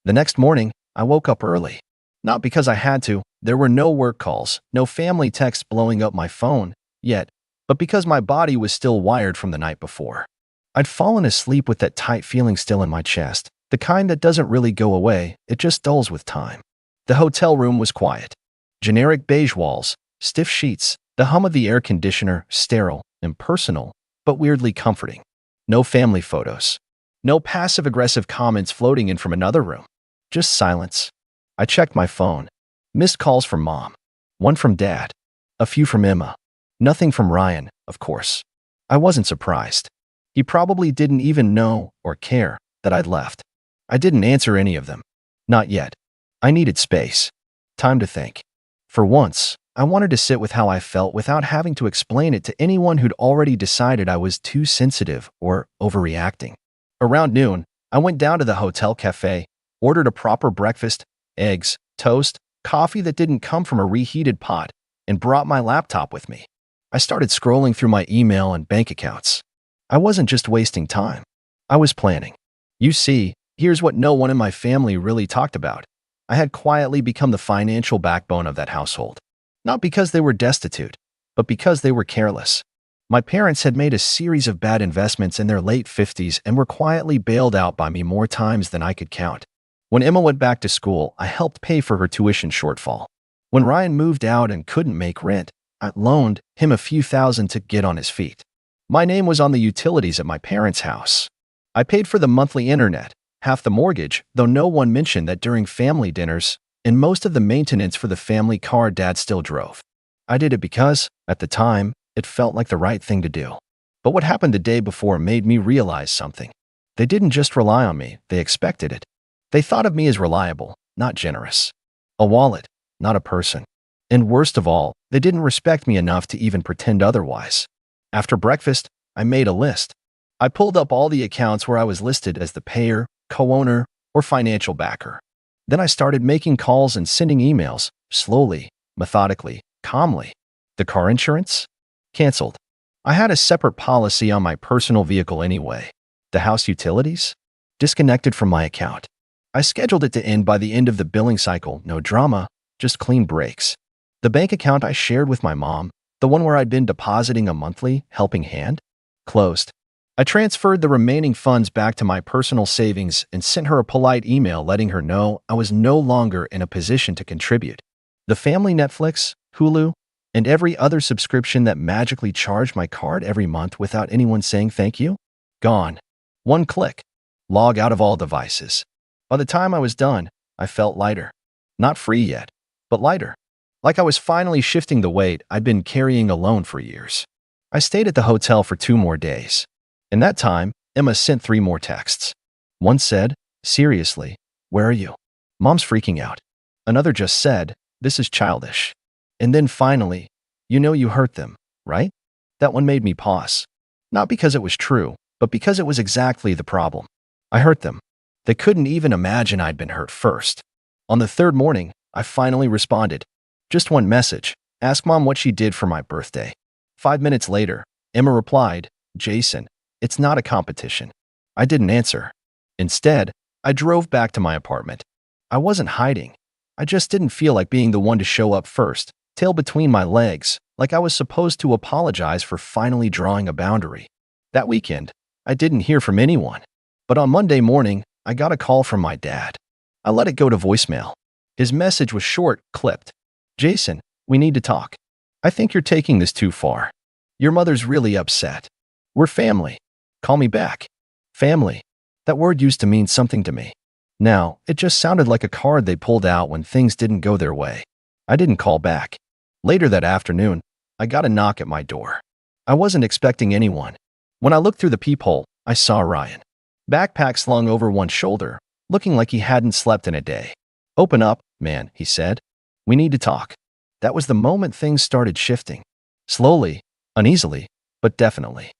The next morning, I woke up early. Not because I had to, there were no work calls, no family texts blowing up my phone, yet, but because my body was still wired from the night before. I'd fallen asleep with that tight feeling still in my chest, the kind that doesn't really go away, it just dulls with time. The hotel room was quiet. Generic beige walls, stiff sheets, the hum of the air conditioner, sterile, impersonal, but weirdly comforting. No family photos. No passive-aggressive comments floating in from another room. Just silence. I checked my phone. Missed calls from Mom. One from Dad. A few from Emma. Nothing from Ryan, of course. I wasn't surprised. He probably didn't even know or care that I'd left. I didn't answer any of them. Not yet. I needed space. Time to think. For once, I wanted to sit with how I felt without having to explain it to anyone who'd already decided I was too sensitive or overreacting. Around noon, I went down to the hotel cafe, ordered a proper breakfast, eggs, toast, coffee that didn't come from a reheated pot, and brought my laptop with me. I started scrolling through my email and bank accounts. I wasn't just wasting time. I was planning. You see, here's what no one in my family really talked about. I had quietly become the financial backbone of that household. Not because they were destitute, but because they were careless. My parents had made a series of bad investments in their late 50s and were quietly bailed out by me more times than I could count. When Emma went back to school, I helped pay for her tuition shortfall. When Ryan moved out and couldn't make rent, I loaned him a few thousand to get on his feet. My name was on the utilities at my parents' house. I paid for the monthly internet, half the mortgage, though no one mentioned that during family dinners, and most of the maintenance for the family car Dad still drove. I did it because, at the time, it felt like the right thing to do. But what happened the day before made me realize something. They didn't just rely on me, they expected it. They thought of me as reliable, not generous. A wallet, not a person. And worst of all, they didn't respect me enough to even pretend otherwise. After breakfast, I made a list. I pulled up all the accounts where I was listed as the payer, co-owner, or financial backer. Then I started making calls and sending emails, slowly, methodically, calmly. The car insurance? Canceled. I had a separate policy on my personal vehicle anyway. The house utilities? Disconnected from my account. I scheduled it to end by the end of the billing cycle, no drama, just clean breaks. The bank account I shared with my mom, the one where I'd been depositing a monthly helping hand, closed. I transferred the remaining funds back to my personal savings and sent her a polite email letting her know I was no longer in a position to contribute. The family Netflix, Hulu, and every other subscription that magically charged my card every month without anyone saying thank you? Gone. One click. Log out of all devices. By the time I was done, I felt lighter. Not free yet, but lighter. Like I was finally shifting the weight I'd been carrying alone for years. I stayed at the hotel for 2 more days. In that time, Emma sent 3 more texts. One said, "Seriously, where are you? Mom's freaking out." Another just said, "This is childish." And then finally, "You know you hurt them, right?" That one made me pause. Not because it was true, but because it was exactly the problem. I hurt them. They couldn't even imagine I'd been hurt first. On the 3rd morning, I finally responded. Just one message. Ask Mom what she did for my birthday. 5 minutes later, Emma replied, "Jason, it's not a competition." I didn't answer. Instead, I drove back to my apartment. I wasn't hiding. I just didn't feel like being the one to show up first, tail between my legs, like I was supposed to apologize for finally drawing a boundary. That weekend, I didn't hear from anyone. But on Monday morning, I got a call from my dad. I let it go to voicemail. His message was short, clipped. "Jason, we need to talk. I think you're taking this too far. Your mother's really upset. We're family. Call me back." Family. That word used to mean something to me. Now, it just sounded like a card they pulled out when things didn't go their way. I didn't call back. Later that afternoon, I got a knock at my door. I wasn't expecting anyone. When I looked through the peephole, I saw Ryan. Backpack slung over one shoulder, looking like he hadn't slept in a day. "Open up, man," he said. "We need to talk." That was the moment things started shifting. Slowly, uneasily, but definitely.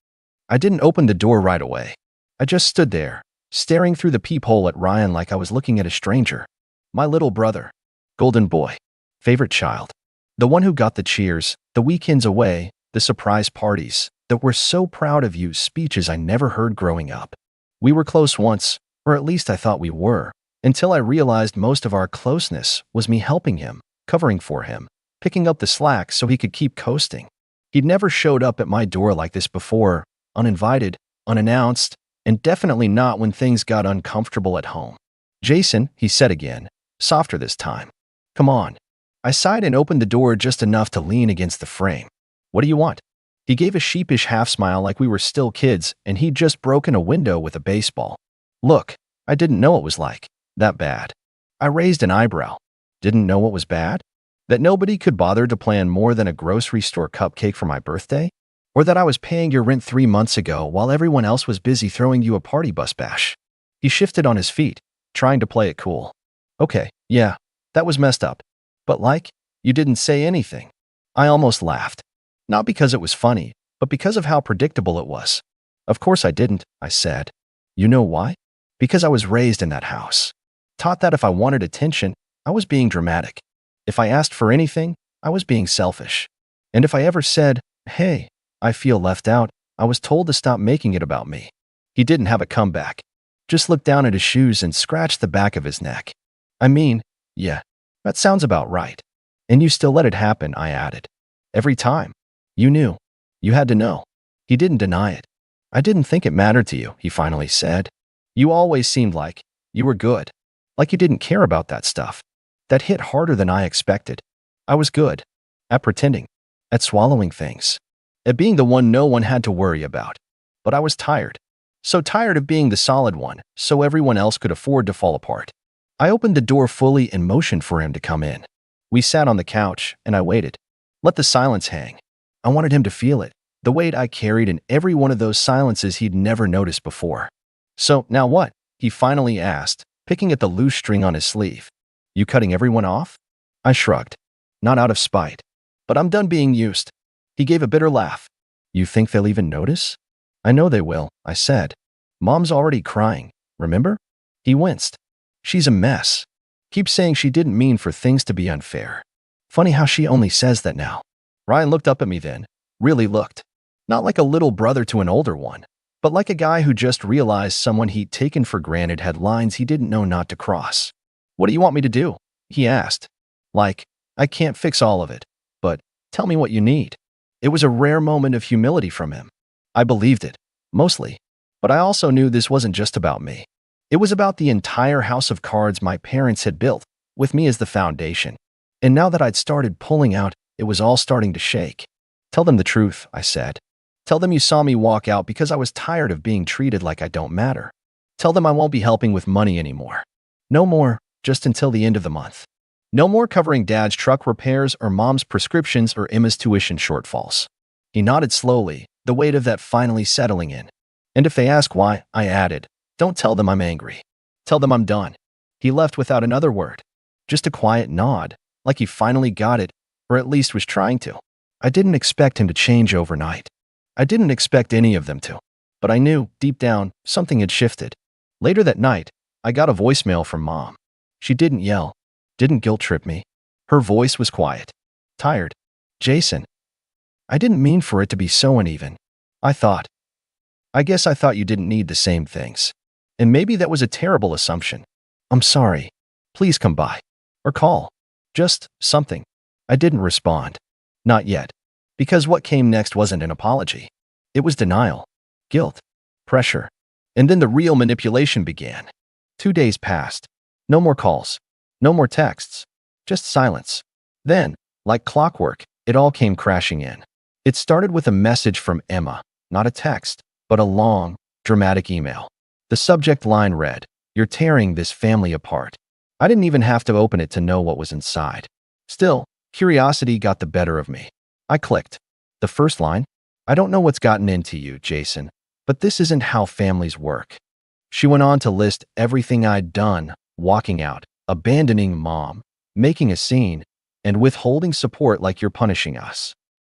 I didn't open the door right away. I just stood there, staring through the peephole at Ryan like I was looking at a stranger. My little brother. Golden boy. Favorite child. The one who got the cheers, the weekends away, the surprise parties, the "we're so proud of you" speeches I never heard growing up. We were close once, or at least I thought we were, until I realized most of our closeness was me helping him, covering for him, picking up the slack so he could keep coasting. He'd never showed up at my door like this before, uninvited, unannounced, and definitely not when things got uncomfortable at home. "Jason," he said again, softer this time. "Come on." I sighed and opened the door just enough to lean against the frame. "What do you want?" He gave a sheepish half-smile like we were still kids and he'd just broken a window with a baseball. "Look, I didn't know it was like that bad." I raised an eyebrow. Didn't know what was bad? That nobody could bother to plan more than a grocery store cupcake for my birthday? Or that I was paying your rent 3 months ago while everyone else was busy throwing you a party bus bash? He shifted on his feet, trying to play it cool. "Okay, yeah, that was messed up. But like, you didn't say anything." I almost laughed. Not because it was funny, but because of how predictable it was. "Of course I didn't," I said. "You know why? Because I was raised in that house. Taught that if I wanted attention, I was being dramatic. If I asked for anything, I was being selfish. And if I ever said, 'Hey, I feel left out,' I was told to stop making it about me." He didn't have a comeback. Just looked down at his shoes and scratched the back of his neck. "I mean, yeah, that sounds about right. And you still let it happen," I added. "Every time. You knew. You had to know." He didn't deny it. "I didn't think it mattered to you," he finally said. "You always seemed like you were good. Like you didn't care about that stuff." That hit harder than I expected. I was good at pretending, at swallowing things, at being the one no one had to worry about. But I was tired. So tired of being the solid one, so everyone else could afford to fall apart. I opened the door fully and motioned for him to come in. We sat on the couch, and I waited. Let the silence hang. I wanted him to feel it, the weight I carried in every one of those silences he'd never noticed before. "So, now what?" he finally asked, picking at the loose string on his sleeve. "You cutting everyone off?" I shrugged. "Not out of spite. But I'm done being used." He gave a bitter laugh. "You think they'll even notice?" "I know they will," I said. "Mom's already crying, remember?" He winced. "She's a mess. Keeps saying she didn't mean for things to be unfair. Funny how she only says that now." Ryan looked up at me then, really looked. Not like a little brother to an older one, but like a guy who just realized someone he'd taken for granted had lines he didn't know not to cross. "What do you want me to do?" he asked. Like, I can't fix all of it, but tell me what you need. It was a rare moment of humility from him. I believed it, mostly, but I also knew this wasn't just about me. It was about the entire house of cards my parents had built, with me as the foundation. And now that I'd started pulling out, it was all starting to shake. "Tell them the truth," I said. "Tell them you saw me walk out because I was tired of being treated like I don't matter. Tell them I won't be helping with money anymore. No more, just until the end of the month. No more covering Dad's truck repairs or Mom's prescriptions or Emma's tuition shortfalls." He nodded slowly, the weight of that finally settling in. "And if they ask why," I added, "don't tell them I'm angry. Tell them I'm done." He left without another word. Just a quiet nod, like he finally got it, or at least was trying to. I didn't expect him to change overnight. I didn't expect any of them to. But I knew, deep down, something had shifted. Later that night, I got a voicemail from Mom. She didn't yell, didn't guilt-trip me. Her voice was quiet. Tired. "Jason, I didn't mean for it to be so uneven. I guess I thought you didn't need the same things. And maybe that was a terrible assumption. I'm sorry. Please come by. Or call. Just something." I didn't respond. Not yet. Because what came next wasn't an apology. It was denial, guilt, pressure. And then the real manipulation began. 2 days passed. No more calls. No more texts. Just silence. Then, like clockwork, it all came crashing in. It started with a message from Emma, not a text, but a long, dramatic email. The subject line read, "You're tearing this family apart." I didn't even have to open it to know what was inside. Still, curiosity got the better of me. I clicked. The first line, "I don't know what's gotten into you, Jason, but this isn't how families work." She went on to list everything I'd done, walking out, abandoning Mom, making a scene, and withholding support like you're punishing us.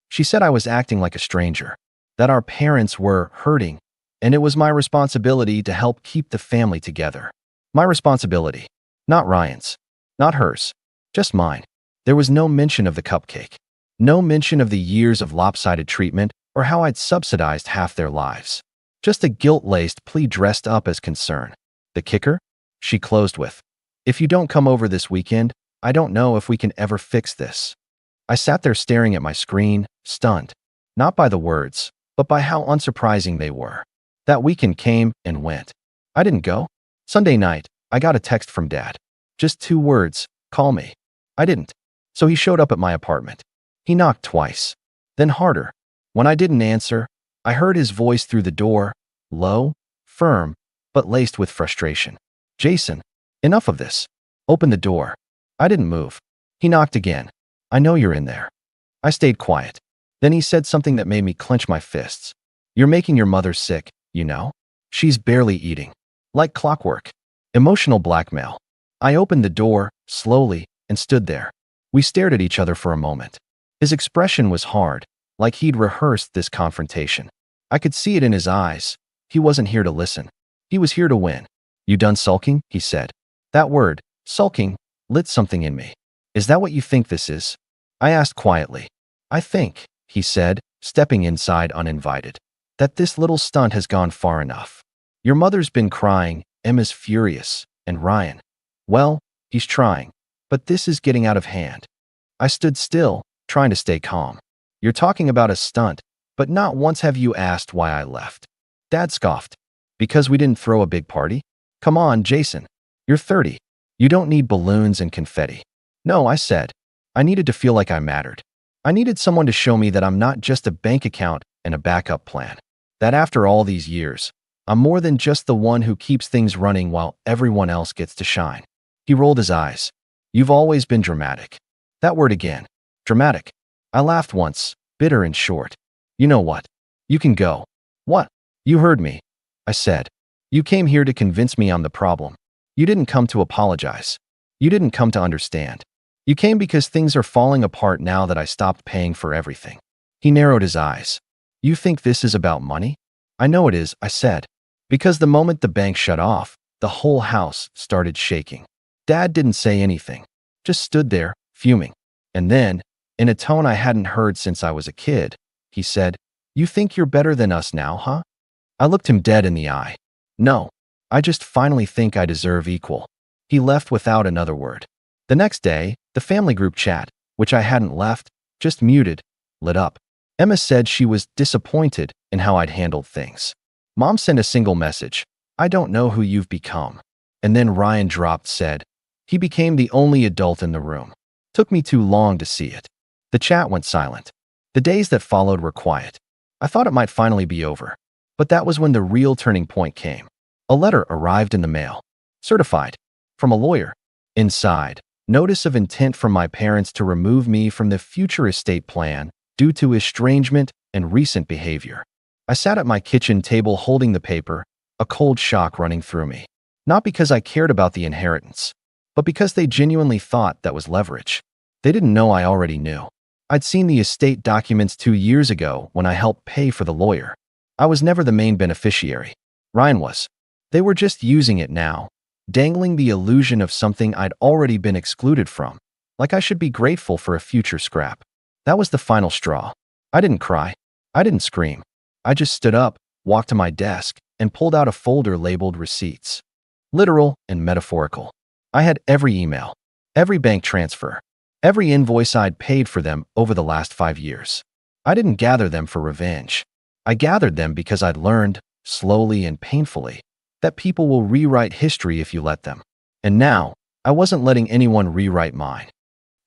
She said I was acting like a stranger, that our parents were hurting, and it was my responsibility to help keep the family together. My responsibility, not Ryan's, not hers, just mine. There was no mention of the cupcake, no mention of the years of lopsided treatment or how I'd subsidized half their lives. Just a guilt-laced plea dressed up as concern. The kicker? She closed with, "If you don't come over this weekend, I don't know if we can ever fix this." I sat there staring at my screen, stunned. Not by the words, but by how unsurprising they were. That weekend came and went. I didn't go. Sunday night, I got a text from Dad. Just 2 words, call me. I didn't. So he showed up at my apartment. He knocked twice. Then harder. When I didn't answer, I heard his voice through the door, low, firm, but laced with frustration. Jason, enough of this. Open the door. I didn't move. He knocked again. I know you're in there. I stayed quiet. Then he said something that made me clench my fists. You're making your mother sick, you know? She's barely eating. Like clockwork. Emotional blackmail. I opened the door, slowly, and stood there. We stared at each other for a moment. His expression was hard, like he'd rehearsed this confrontation. I could see it in his eyes. He wasn't here to listen. He was here to win. You done sulking? He said. That word, sulking, lit something in me. Is that what you think this is? I asked quietly. I think, he said, stepping inside uninvited, that this little stunt has gone far enough. Your mother's been crying, Emma's furious, and Ryan, well, he's trying, but this is getting out of hand. I stood still, trying to stay calm. You're talking about a stunt, but not once have you asked why I left. Dad scoffed. Because we didn't throw a big party? Come on, Jason. You're 30. You don't need balloons and confetti. No, I said. I needed to feel like I mattered. I needed someone to show me that I'm not just a bank account and a backup plan. That after all these years, I'm more than just the one who keeps things running while everyone else gets to shine. He rolled his eyes. You've always been dramatic. That word again. Dramatic. I laughed once, bitter and short. You know what? You can go. What? You heard me. I said. You came here to convince me I'm the problem. You didn't come to apologize. You didn't come to understand. You came because things are falling apart now that I stopped paying for everything. He narrowed his eyes. You think this is about money? I know it is, I said. Because the moment the bank shut off, the whole house started shaking. Dad didn't say anything, just stood there, fuming. And then, in a tone I hadn't heard since I was a kid, he said, You think you're better than us now, huh? I looked him dead in the eye. No, I just finally think I deserve equal. He left without another word. The next day, the family group chat, which I hadn't left, just muted, lit up. Emma said she was disappointed in how I'd handled things. Mom sent a single message, I don't know who you've become. And then Ryan dropped said, he became the only adult in the room. Took me too long to see it. The chat went silent. The days that followed were quiet. I thought it might finally be over. But that was when the real turning point came. A letter arrived in the mail. Certified. From a lawyer. Inside, notice of intent from my parents to remove me from the future estate plan due to estrangement and recent behavior. I sat at my kitchen table holding the paper, a cold shock running through me. Not because I cared about the inheritance, but because they genuinely thought that was leverage. They didn't know I already knew. I'd seen the estate documents 2 years ago when I helped pay for the lawyer. I was never the main beneficiary. Ryan was. They were just using it now, dangling the illusion of something I'd already been excluded from, like I should be grateful for a future scrap. That was the final straw. I didn't cry. I didn't scream. I just stood up, walked to my desk, and pulled out a folder labeled receipts. Literal and metaphorical. I had every email, every bank transfer, every invoice I'd paid for them over the last 5 years. I didn't gather them for revenge. I gathered them because I'd learned, slowly and painfully, that people will rewrite history if you let them. And now, I wasn't letting anyone rewrite mine.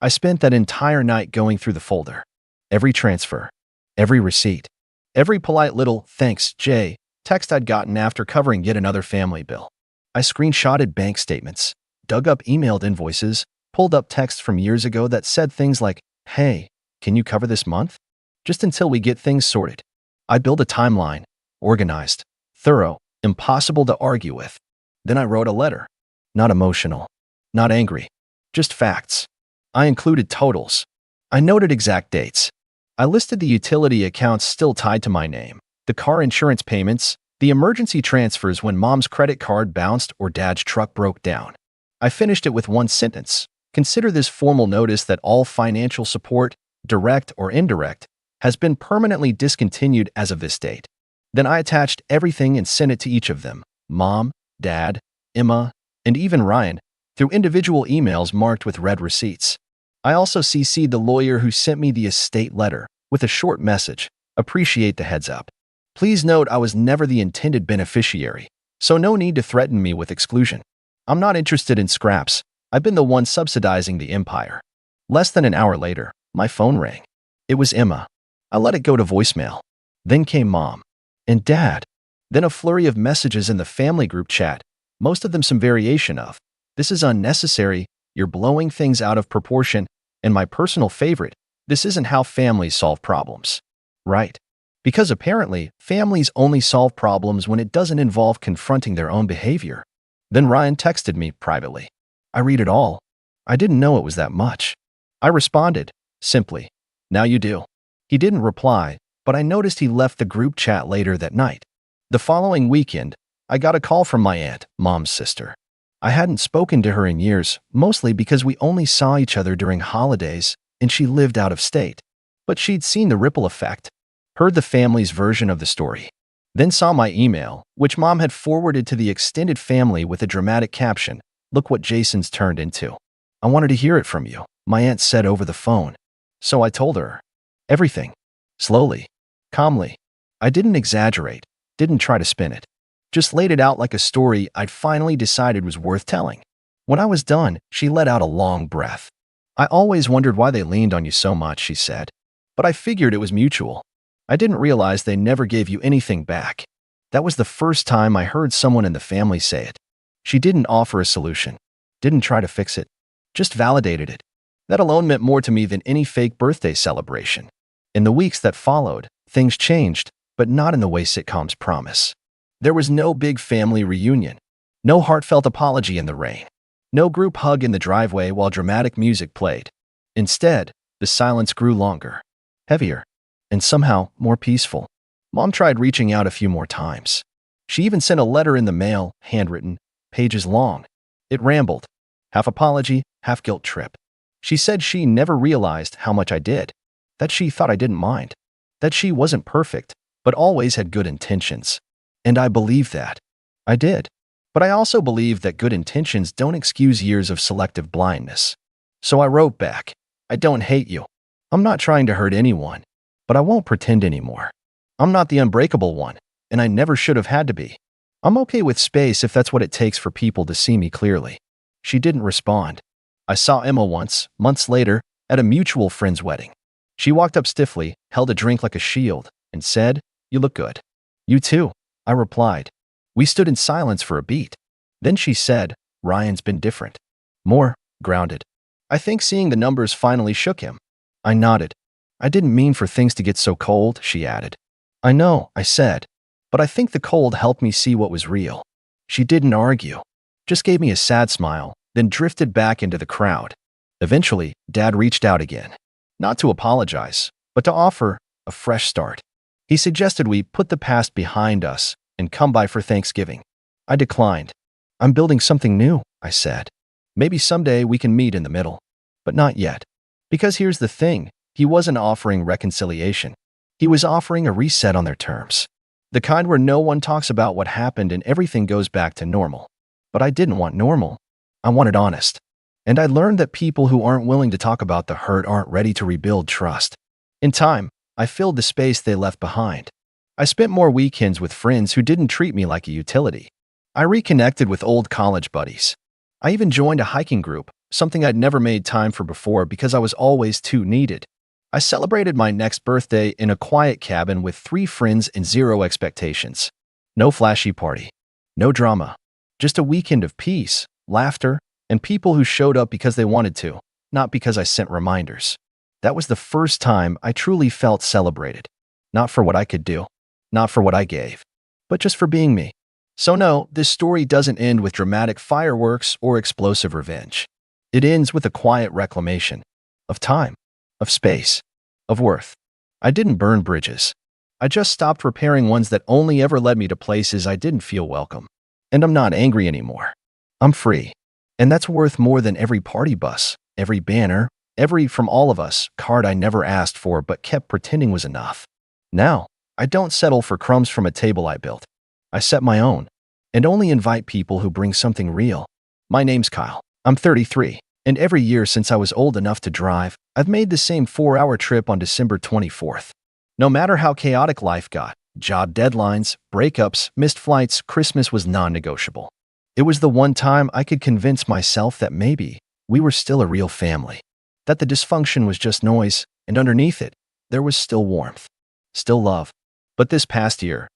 I spent that entire night going through the folder. Every transfer, every receipt, every polite little "thanks, Jay" text I'd gotten after covering yet another family bill. I screenshotted bank statements, dug up emailed invoices, pulled up texts from years ago that said things like, hey, can you cover this month? Just until we get things sorted. I built a timeline, organized, thorough, impossible to argue with. Then I wrote a letter. Not emotional, not angry, just facts. I included totals. I noted exact dates. I listed the utility accounts still tied to my name, the car insurance payments, the emergency transfers when mom's credit card bounced or dad's truck broke down. I finished it with one sentence. Consider this formal notice that all financial support, direct or indirect, has been permanently discontinued as of this date. Then I attached everything and sent it to each of them, Mom, Dad, Emma, and even Ryan, through individual emails marked with red receipts. I also CC'd the lawyer who sent me the estate letter with a short message, Appreciate the heads up. Please note I was never the intended beneficiary, so no need to threaten me with exclusion. I'm not interested in scraps. I've been the one subsidizing the empire. Less than an hour later, my phone rang. It was Emma. I let it go to voicemail. Then came Mom and Dad. Then a flurry of messages in the family group chat, most of them some variation of, "This is unnecessary, you're blowing things out of proportion," and my personal favorite, "This isn't how families solve problems." Right. Because apparently, families only solve problems when it doesn't involve confronting their own behavior. Then Ryan texted me privately. I read it all. I didn't know it was that much. I responded, simply, "Now you do." He didn't reply, but I noticed he left the group chat later that night. The following weekend, I got a call from my aunt, Mom's sister. I hadn't spoken to her in years, mostly because we only saw each other during holidays and she lived out of state. But she'd seen the ripple effect, heard the family's version of the story, then saw my email, which Mom had forwarded to the extended family with a dramatic caption, "Look what Jason's turned into." "I wanted to hear it from you," my aunt said over the phone. So I told her everything, slowly, calmly. I didn't exaggerate, didn't try to spin it. Just laid it out like a story I'd finally decided was worth telling. When I was done, she let out a long breath. "I always wondered why they leaned on you so much," she said. "But I figured it was mutual. I didn't realize they never gave you anything back." That was the first time I heard someone in the family say it. She didn't offer a solution, didn't try to fix it, just validated it. That alone meant more to me than any fake birthday celebration. In the weeks that followed, things changed, but not in the way sitcoms promise. There was no big family reunion, no heartfelt apology in the rain, no group hug in the driveway while dramatic music played. Instead, the silence grew longer, heavier, and somehow more peaceful. Mom tried reaching out a few more times. She even sent a letter in the mail, handwritten, pages long. It rambled, half apology, half guilt trip. She said she never realized how much I did, that she thought I didn't mind, that she wasn't perfect, but always had good intentions. And I believed that. I did. But I also believed that good intentions don't excuse years of selective blindness. So I wrote back, "I don't hate you. I'm not trying to hurt anyone, but I won't pretend anymore. I'm not the unbreakable one, and I never should have had to be. I'm okay with space if that's what it takes for people to see me clearly." She didn't respond. I saw Emma once, months later, at a mutual friend's wedding. She walked up stiffly, held a drink like a shield, and said, "You look good." "You too," I replied. We stood in silence for a beat. Then she said, "Ryan's been different. More grounded. I think seeing the numbers finally shook him." I nodded. "I didn't mean for things to get so cold," she added. "I know," I said, "but I think the cold helped me see what was real." She didn't argue, just gave me a sad smile, then drifted back into the crowd. Eventually, Dad reached out again, not to apologize, but to offer a fresh start. He suggested we put the past behind us and come by for Thanksgiving. I declined. "I'm building something new," I said. "Maybe someday we can meet in the middle, but not yet." Because here's the thing, he wasn't offering reconciliation. He was offering a reset on their terms. The kind where no one talks about what happened and everything goes back to normal. But I didn't want normal. I wanted honest. And I learned that people who aren't willing to talk about the hurt aren't ready to rebuild trust. In time, I filled the space they left behind. I spent more weekends with friends who didn't treat me like a utility. I reconnected with old college buddies. I even joined a hiking group, something I'd never made time for before because I was always too needed. I celebrated my next birthday in a quiet cabin with 3 friends and 0 expectations. No flashy party. No drama. Just a weekend of peace, laughter, and people who showed up because they wanted to, not because I sent reminders. That was the first time I truly felt celebrated. Not for what I could do, not for what I gave, but just for being me. So no, this story doesn't end with dramatic fireworks or explosive revenge. It ends with a quiet reclamation of time, of space, of worth. I didn't burn bridges. I just stopped repairing ones that only ever led me to places I didn't feel welcome. And I'm not angry anymore. I'm free. And that's worth more than every party bus, every banner, every "from all of us" card I never asked for but kept pretending was enough. Now, I don't settle for crumbs from a table I built. I set my own, and only invite people who bring something real. My name's Kyle. I'm 33, and every year since I was old enough to drive, I've made the same 4-hour trip on December 24th. No matter how chaotic life got, job deadlines, breakups, missed flights, Christmas was non-negotiable. It was the one time I could convince myself that maybe we were still a real family, that the dysfunction was just noise, and underneath it, there was still warmth, still love. But this past year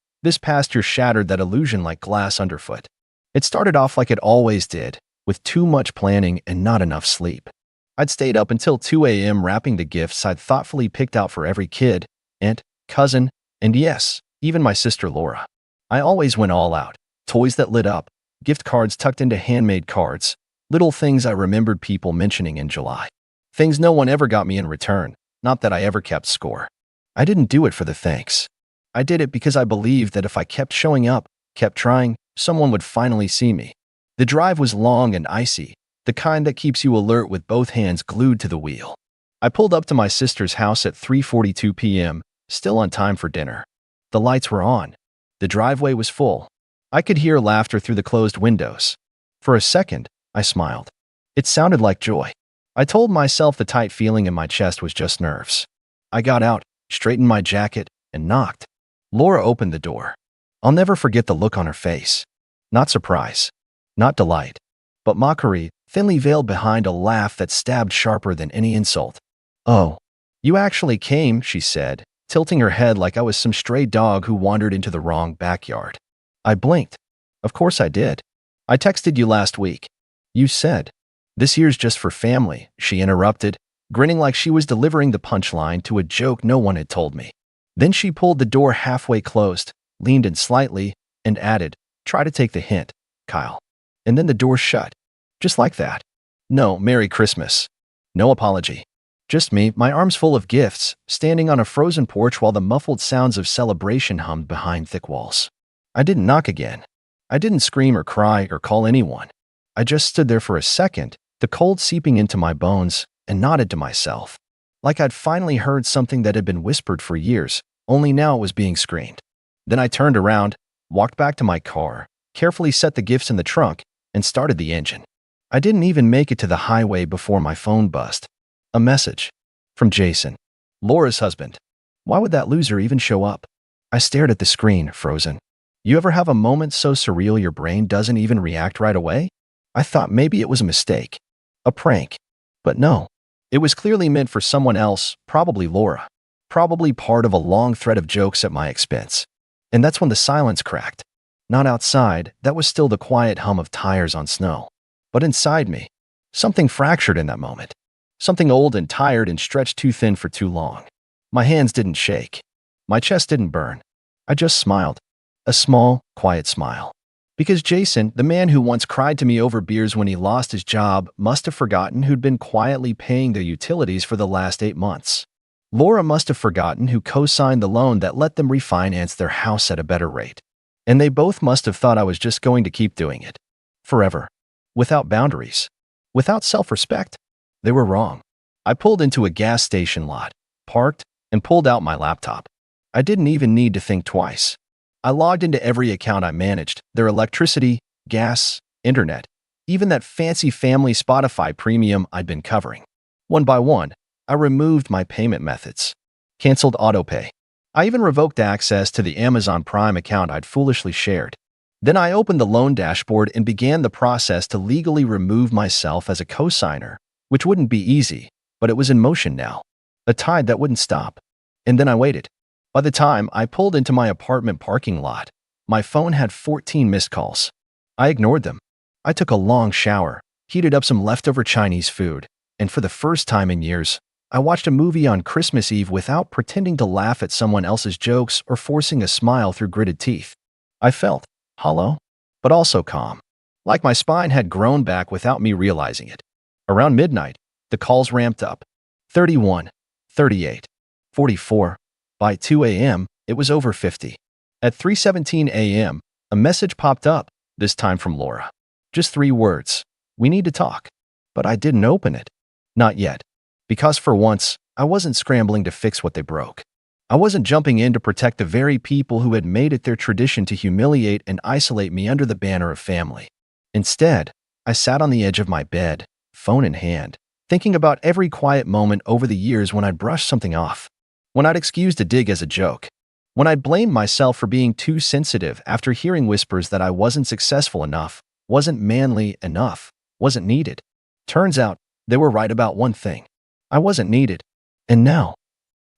shattered that illusion like glass underfoot. It started off like it always did, with too much planning and not enough sleep. I'd stayed up until 2 a.m. wrapping the gifts I'd thoughtfully picked out for every kid, aunt, cousin, and yes, even my sister Laura. I always went all out. Toys that lit up, gift cards tucked into handmade cards, little things I remembered people mentioning in July. Things no one ever got me in return, not that I ever kept score. I didn't do it for the thanks. I did it because I believed that if I kept showing up, kept trying, someone would finally see me. The drive was long and icy, the kind that keeps you alert with both hands glued to the wheel. I pulled up to my sister's house at 3:42 p.m., still on time for dinner. The lights were on. The driveway was full. I could hear laughter through the closed windows. For a second, I smiled. It sounded like joy. I told myself the tight feeling in my chest was just nerves. I got out, straightened my jacket, and knocked. Laura opened the door. I'll never forget the look on her face. Not surprise, not delight, but mockery, thinly veiled behind a laugh that stabbed sharper than any insult. "Oh, you actually came," she said, tilting her head like I was some stray dog who wandered into the wrong backyard. I blinked. Of course I did. I texted you last week. You said, "This year's just for family," she interrupted, grinning like she was delivering the punchline to a joke no one had told me. Then she pulled the door halfway closed, leaned in slightly, and added, "Try to take the hint, Kyle." And then the door shut. Just like that. No Merry Christmas. No apology. Just me, my arms full of gifts, standing on a frozen porch while the muffled sounds of celebration hummed behind thick walls. I didn't knock again. I didn't scream or cry or call anyone. I just stood there for a second, the cold seeping into my bones, and nodded to myself. Like I'd finally heard something that had been whispered for years, only now it was being screamed. Then I turned around, walked back to my car, carefully set the gifts in the trunk, and started the engine. I didn't even make it to the highway before my phone buzzed. A message. From Jason. Laura's husband. Why would that loser even show up? I stared at the screen, frozen. You ever have a moment so surreal your brain doesn't even react right away? I thought maybe it was a mistake. A prank. But no. It was clearly meant for someone else, probably Laura. Probably part of a long thread of jokes at my expense. And that's when the silence cracked. Not outside, that was still the quiet hum of tires on snow. But inside me, something fractured in that moment. Something old and tired and stretched too thin for too long. My hands didn't shake. My chest didn't burn. I just smiled. A small, quiet smile. Because Jason, the man who once cried to me over beers when he lost his job, must have forgotten who'd been quietly paying their utilities for the last 8 months. Laura must have forgotten who co-signed the loan that let them refinance their house at a better rate. And they both must have thought I was just going to keep doing it. Forever. Without boundaries. Without self-respect. They were wrong. I pulled into a gas station lot, parked, and pulled out my laptop. I didn't even need to think twice. I logged into every account I managed, their electricity, gas, internet, even that fancy family Spotify premium I'd been covering. One by one, I removed my payment methods. Canceled autopay. I even revoked access to the Amazon Prime account I'd foolishly shared. Then I opened the loan dashboard and began the process to legally remove myself as a cosigner, which wouldn't be easy, but it was in motion now. A tide that wouldn't stop. And then I waited. By the time I pulled into my apartment parking lot, my phone had 14 missed calls. I ignored them. I took a long shower, heated up some leftover Chinese food, and for the first time in years, I watched a movie on Christmas Eve without pretending to laugh at someone else's jokes or forcing a smile through gritted teeth. I felt hollow, but also calm, like my spine had grown back without me realizing it. Around midnight, the calls ramped up. 31, 38, 44. By 2 a.m., it was over 50. At 3:17 a.m., a message popped up, this time from Laura. Just 3 words. We need to talk. But I didn't open it. Not yet. Because for once, I wasn't scrambling to fix what they broke. I wasn't jumping in to protect the very people who had made it their tradition to humiliate and isolate me under the banner of family. Instead, I sat on the edge of my bed, phone in hand, thinking about every quiet moment over the years when I'd brushed something off. when I'd excused a dig as a joke, when I'd blamed myself for being too sensitive after hearing whispers that I wasn't successful enough, wasn't manly enough, wasn't needed. Turns out, they were right about one thing. I wasn't needed. And now,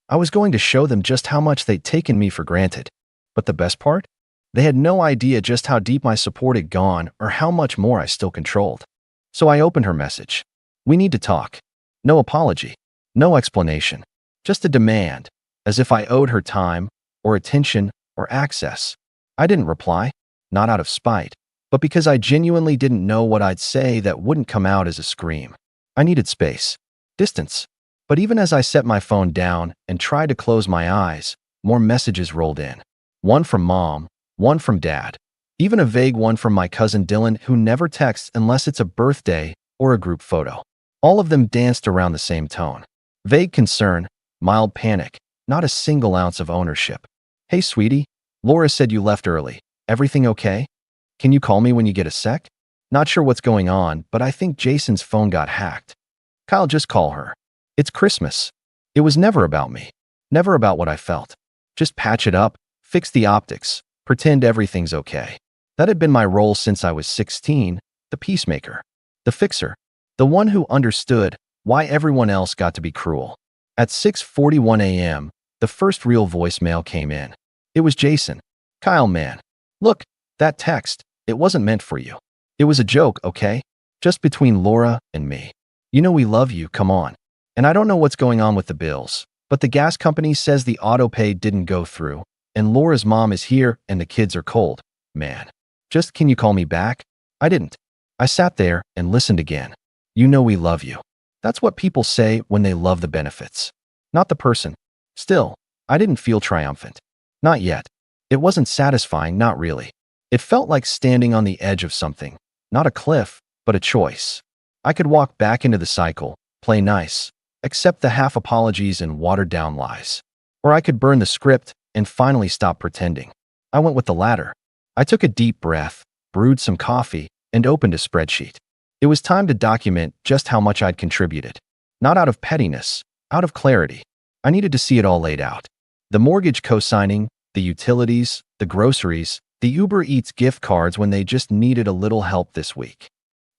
I was going to show them just how much they'd taken me for granted. But the best part? They had no idea just how deep my support had gone or how much more I still controlled. So I opened her message. We need to talk. No apology. No explanation. Just a demand, as if I owed her time, or attention, or access. I didn't reply, not out of spite, but because I genuinely didn't know what I'd say that wouldn't come out as a scream. I needed space. Distance. But even as I set my phone down and tried to close my eyes, more messages rolled in. One from Mom, one from Dad, even a vague one from my cousin Dylan, who never texts unless it's a birthday or a group photo. All of them danced around the same tone. Vague concern, mild panic, not a single ounce of ownership. Hey, sweetie, Laura said you left early. Everything okay? Can you call me when you get a sec? Not sure what's going on, but I think Jason's phone got hacked. Kyle, just call her. It's Christmas. It was never about me. Never about what I felt. Just patch it up, fix the optics, pretend everything's okay. That had been my role since I was 16, the peacemaker, the fixer, the one who understood why everyone else got to be cruel. At 6:41 a.m., the first real voicemail came in. It was Jason. Kyle, man. Look, that text, it wasn't meant for you. It was a joke, okay? Just between Laura and me. You know we love you, come on. And I don't know what's going on with the bills, but the gas company says the auto pay didn't go through, and Laura's mom is here and the kids are cold. Man. Just can you call me back? I didn't. I sat there and listened again. You know we love you. That's what people say when they love the benefits, not the person. Still, I didn't feel triumphant. Not yet. It wasn't satisfying, not really. It felt like standing on the edge of something, not a cliff, but a choice. I could walk back into the cycle, play nice, accept the half apologies and watered down lies. Or I could burn the script and finally stop pretending. I went with the latter. I took a deep breath, brewed some coffee, and opened a spreadsheet. It was time to document just how much I'd contributed. Not out of pettiness, out of clarity. I needed to see it all laid out. The mortgage co-signing, the utilities, the groceries, the Uber Eats gift cards when they just needed a little help this week.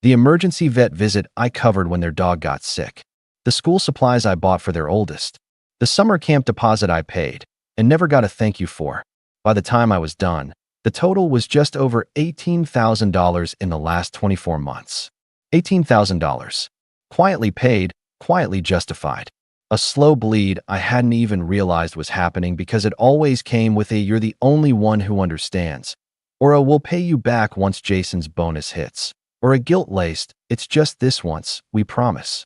The emergency vet visit I covered when their dog got sick. The school supplies I bought for their oldest. The summer camp deposit I paid and never got a thank you for. By the time I was done, the total was just over $18,000 in the last 24 months. $18,000. Quietly paid, quietly justified. A slow bleed I hadn't even realized was happening because it always came with a "you're the only one who understands," or a "we'll pay you back once Jason's bonus hits," or a guilt-laced "it's just this once, we promise."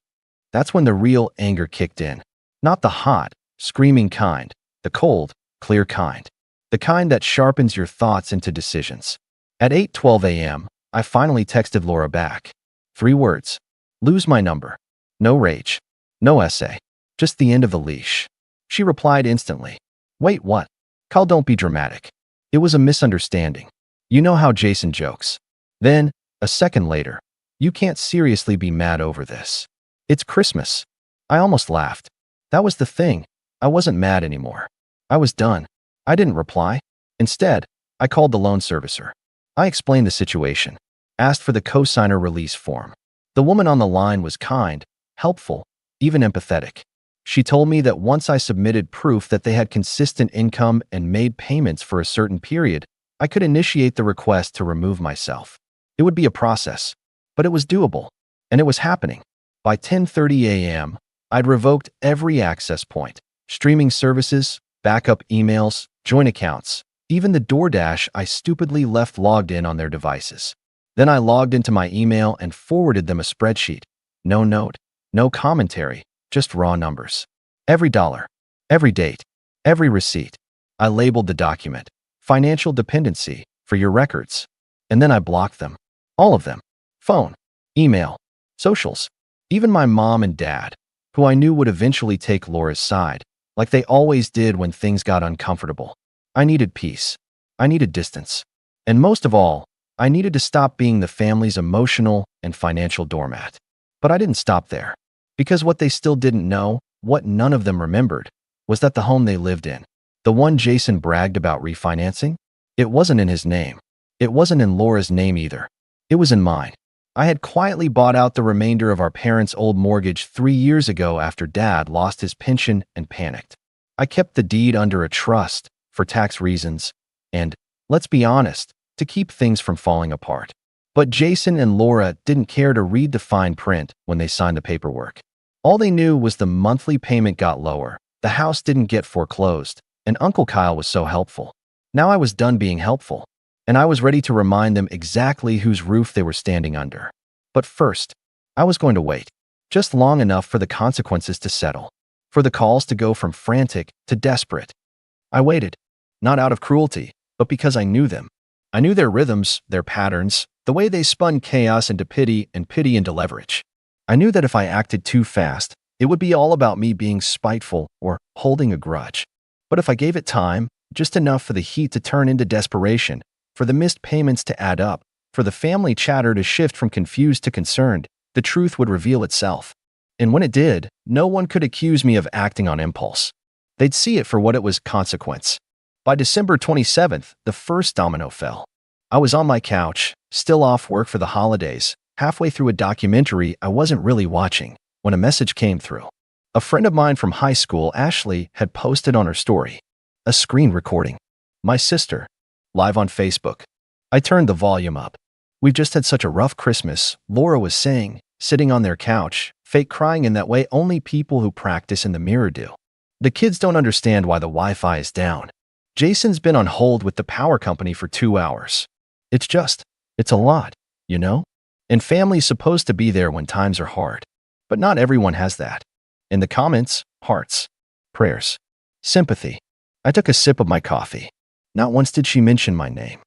That's when the real anger kicked in. Not the hot, screaming kind, the cold, clear kind. The kind that sharpens your thoughts into decisions. At 8:12 a.m., I finally texted Laura back. 3 words. Lose my number. No rage. No essay. Just the end of the leash. She replied instantly. Wait, what? Kyle, don't be dramatic. It was a misunderstanding. You know how Jason jokes. Then, a second later, you can't seriously be mad over this. It's Christmas. I almost laughed. That was the thing. I wasn't mad anymore. I was done. I didn't reply. Instead, I called the loan servicer. I explained the situation, asked for the cosigner release form. The woman on the line was kind, helpful, even empathetic. She told me that once I submitted proof that they had consistent income and made payments for a certain period, I could initiate the request to remove myself. It would be a process, but it was doable, and it was happening. By 10:30 a.m., I'd revoked every access point, streaming services, backup emails, joint accounts, even the DoorDash I stupidly left logged in on their devices. Then I logged into my email and forwarded them a spreadsheet. No note, no commentary, just raw numbers. Every dollar, every date, every receipt. I labeled the document, "Financial Dependency," for your records. And then I blocked them. All of them. Phone, email, socials, even my mom and dad, who I knew would eventually take Laura's side, like they always did when things got uncomfortable. I needed peace. I needed distance. And most of all, I needed to stop being the family's emotional and financial doormat. But I didn't stop there. Because what they still didn't know, what none of them remembered, Was that the home they lived in? The one Jason bragged about refinancing? It wasn't in his name. It wasn't in Laura's name either. It was in mine. I had quietly bought out the remainder of our parents' old mortgage 3 years ago after Dad lost his pension and panicked. I kept the deed under a trust for tax reasons and, let's be honest, to keep things from falling apart. But Jason and Laura didn't care to read the fine print when they signed the paperwork. All they knew was the monthly payment got lower, the house didn't get foreclosed, and Uncle Kyle was so helpful. Now I was done being helpful, and I was ready to remind them exactly whose roof they were standing under. But first, I was going to wait, just long enough for the consequences to settle, for the calls to go from frantic to desperate. I waited, not out of cruelty, but because I knew them. I knew their rhythms, their patterns, the way they spun chaos into pity and pity into leverage. I knew that if I acted too fast, it would be all about me being spiteful or holding a grudge. But if I gave it time, just enough for the heat to turn into desperation, for the missed payments to add up, for the family chatter to shift from confused to concerned, the truth would reveal itself. And when it did, no one could accuse me of acting on impulse. They'd see it for what it was: consequence. By December 27th, the first domino fell. I was on my couch, still off work for the holidays, halfway through a documentary I wasn't really watching, when a message came through. A friend of mine from high school, Ashley, had posted on her story a screen recording. My sister, live on Facebook. I turned the volume up. "We've just had such a rough Christmas," Laura was saying, sitting on their couch, fake crying in that way only people who practice in the mirror do. "The kids don't understand why the Wi-Fi is down. Jason's been on hold with the power company for 2 hours. It's a lot, you know? And family's supposed to be there when times are hard. But not everyone has that." In the comments, hearts, prayers, sympathy. I took a sip of my coffee. Not once did she mention my name.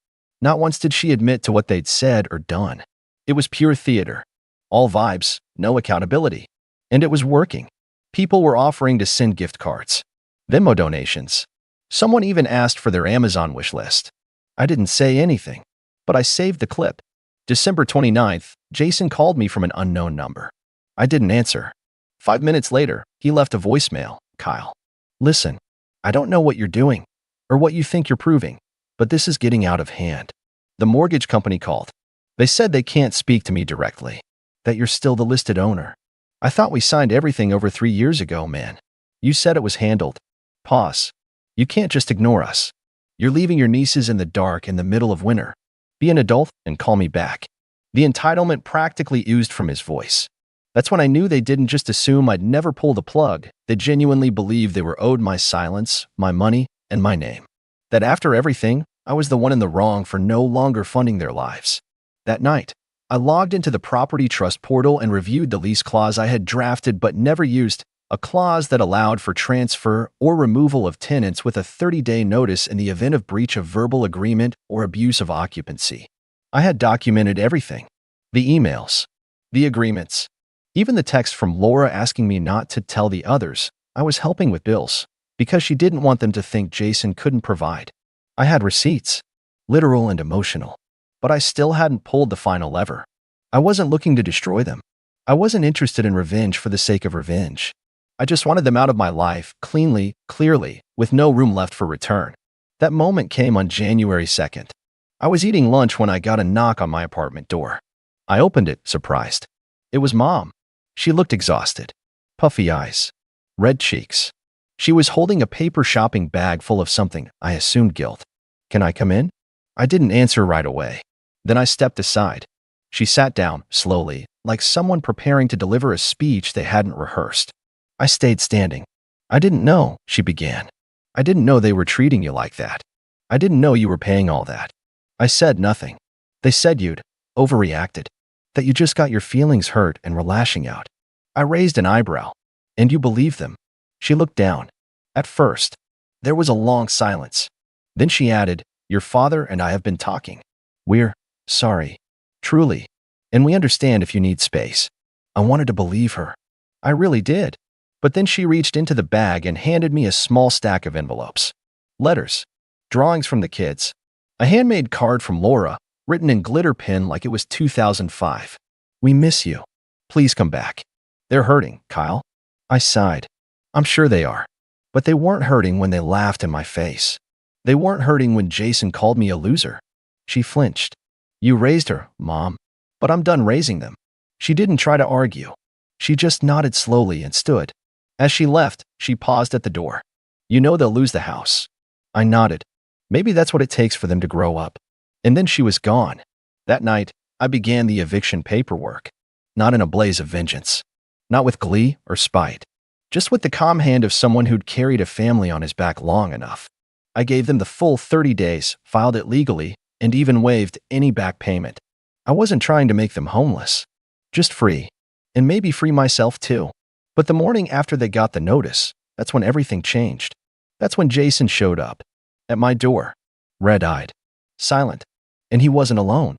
Not once did she admit to what they'd said or done. It was pure theater. All vibes, no accountability. And it was working. People were offering to send gift cards, Venmo donations. Someone even asked for their Amazon wish list. I didn't say anything, but I saved the clip. December 29th, Jason called me from an unknown number. I didn't answer. 5 minutes later, he left a voicemail. "Kyle, listen, I don't know what you're doing or what you think you're proving, but this is getting out of hand. The mortgage company called. They said they can't speak to me directly, that you're still the listed owner. I thought we signed everything over 3 years ago, man. You said it was handled." Pause. "You can't just ignore us. You're leaving your nieces in the dark in the middle of winter. Be an adult and call me back." The entitlement practically oozed from his voice. That's when I knew they didn't just assume I'd never pull the plug. They genuinely believed they were owed my silence, my money, and my name. That after everything, I was the one in the wrong for no longer funding their lives. That night, I logged into the property trust portal and reviewed the lease clause I had drafted but never used, a clause that allowed for transfer or removal of tenants with a 30-day notice in the event of breach of verbal agreement or abuse of occupancy. I had documented everything: the emails, the agreements, even the text from Laura asking me not to tell the others I was helping with bills, because she didn't want them to think Jason couldn't provide. I had receipts, literal and emotional, but I still hadn't pulled the final lever. I wasn't looking to destroy them. I wasn't interested in revenge for the sake of revenge. I just wanted them out of my life, cleanly, clearly, with no room left for return. That moment came on January 2nd. I was eating lunch when I got a knock on my apartment door. I opened it, surprised. It was Mom. She looked exhausted. Puffy eyes. Red cheeks. She was holding a paper shopping bag full of something, I assumed guilt. "Can I come in?" I didn't answer right away. Then I stepped aside. She sat down, slowly, like someone preparing to deliver a speech they hadn't rehearsed. I stayed standing. "I didn't know," she began. "I didn't know they were treating you like that. I didn't know you were paying all that." I said nothing. "They said you'd overreacted, that you just got your feelings hurt and were lashing out." I raised an eyebrow. "And you believed them?" She looked down. At first, there was a long silence. Then she added, "Your father and I have been talking. We're sorry. Truly. And we understand if you need space." I wanted to believe her. I really did. But then she reached into the bag and handed me a small stack of envelopes. Letters. Drawings from the kids. A handmade card from Laura, written in glitter pen like it was 2005. "We miss you. Please come back. They're hurting, Kyle." I sighed. "I'm sure they are. But they weren't hurting when they laughed in my face. They weren't hurting when Jason called me a loser. She flinched. You raised her, Mom. But I'm done raising them. She didn't try to argue. She just nodded slowly and stood. As she left, she paused at the door. You know they'll lose the house. I nodded. Maybe that's what it takes for them to grow up. And then she was gone. That night, I began the eviction paperwork. Not in a blaze of vengeance. Not with glee or spite. Just with the calm hand of someone who'd carried a family on his back long enough. I gave them the full 30 days, filed it legally, and even waived any back payment. I wasn't trying to make them homeless. Just free. And maybe free myself too. But the morning after they got the notice, that's when everything changed. That's when Jason showed up. At my door. Red-eyed. Silent. And he wasn't alone.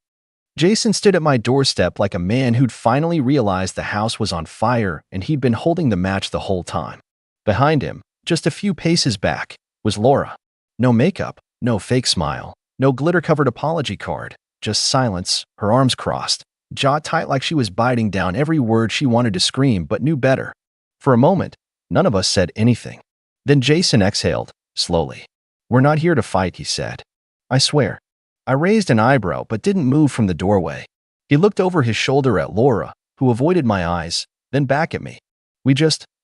Jason stood at my doorstep like a man who'd finally realized the house was on fire and he'd been holding the match the whole time. Behind him, just a few paces back, was Laura. No makeup, no fake smile, no glitter-covered apology card, just silence, her arms crossed, jaw tight like she was biting down every word she wanted to scream but knew better. For a moment, none of us said anything. Then Jason exhaled, slowly. We're not here to fight, he said. I swear. I raised an eyebrow but didn't move from the doorway. He looked over his shoulder at Laura, who avoided my eyes, then back at me. We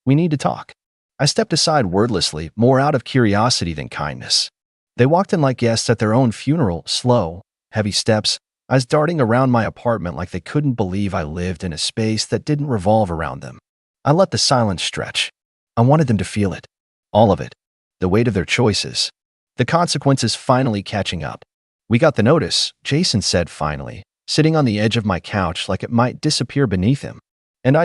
need to talk. I stepped aside wordlessly, more out of curiosity than kindness. They walked in like guests at their own funeral, slow, heavy steps, eyes darting around my apartment like they couldn't believe I lived in a space that didn't revolve around them. I let the silence stretch. I wanted them to feel it. All of it. The weight of their choices. The consequences finally catching up. We got the notice, Jason said finally, sitting on the edge of my couch like it might disappear beneath him. And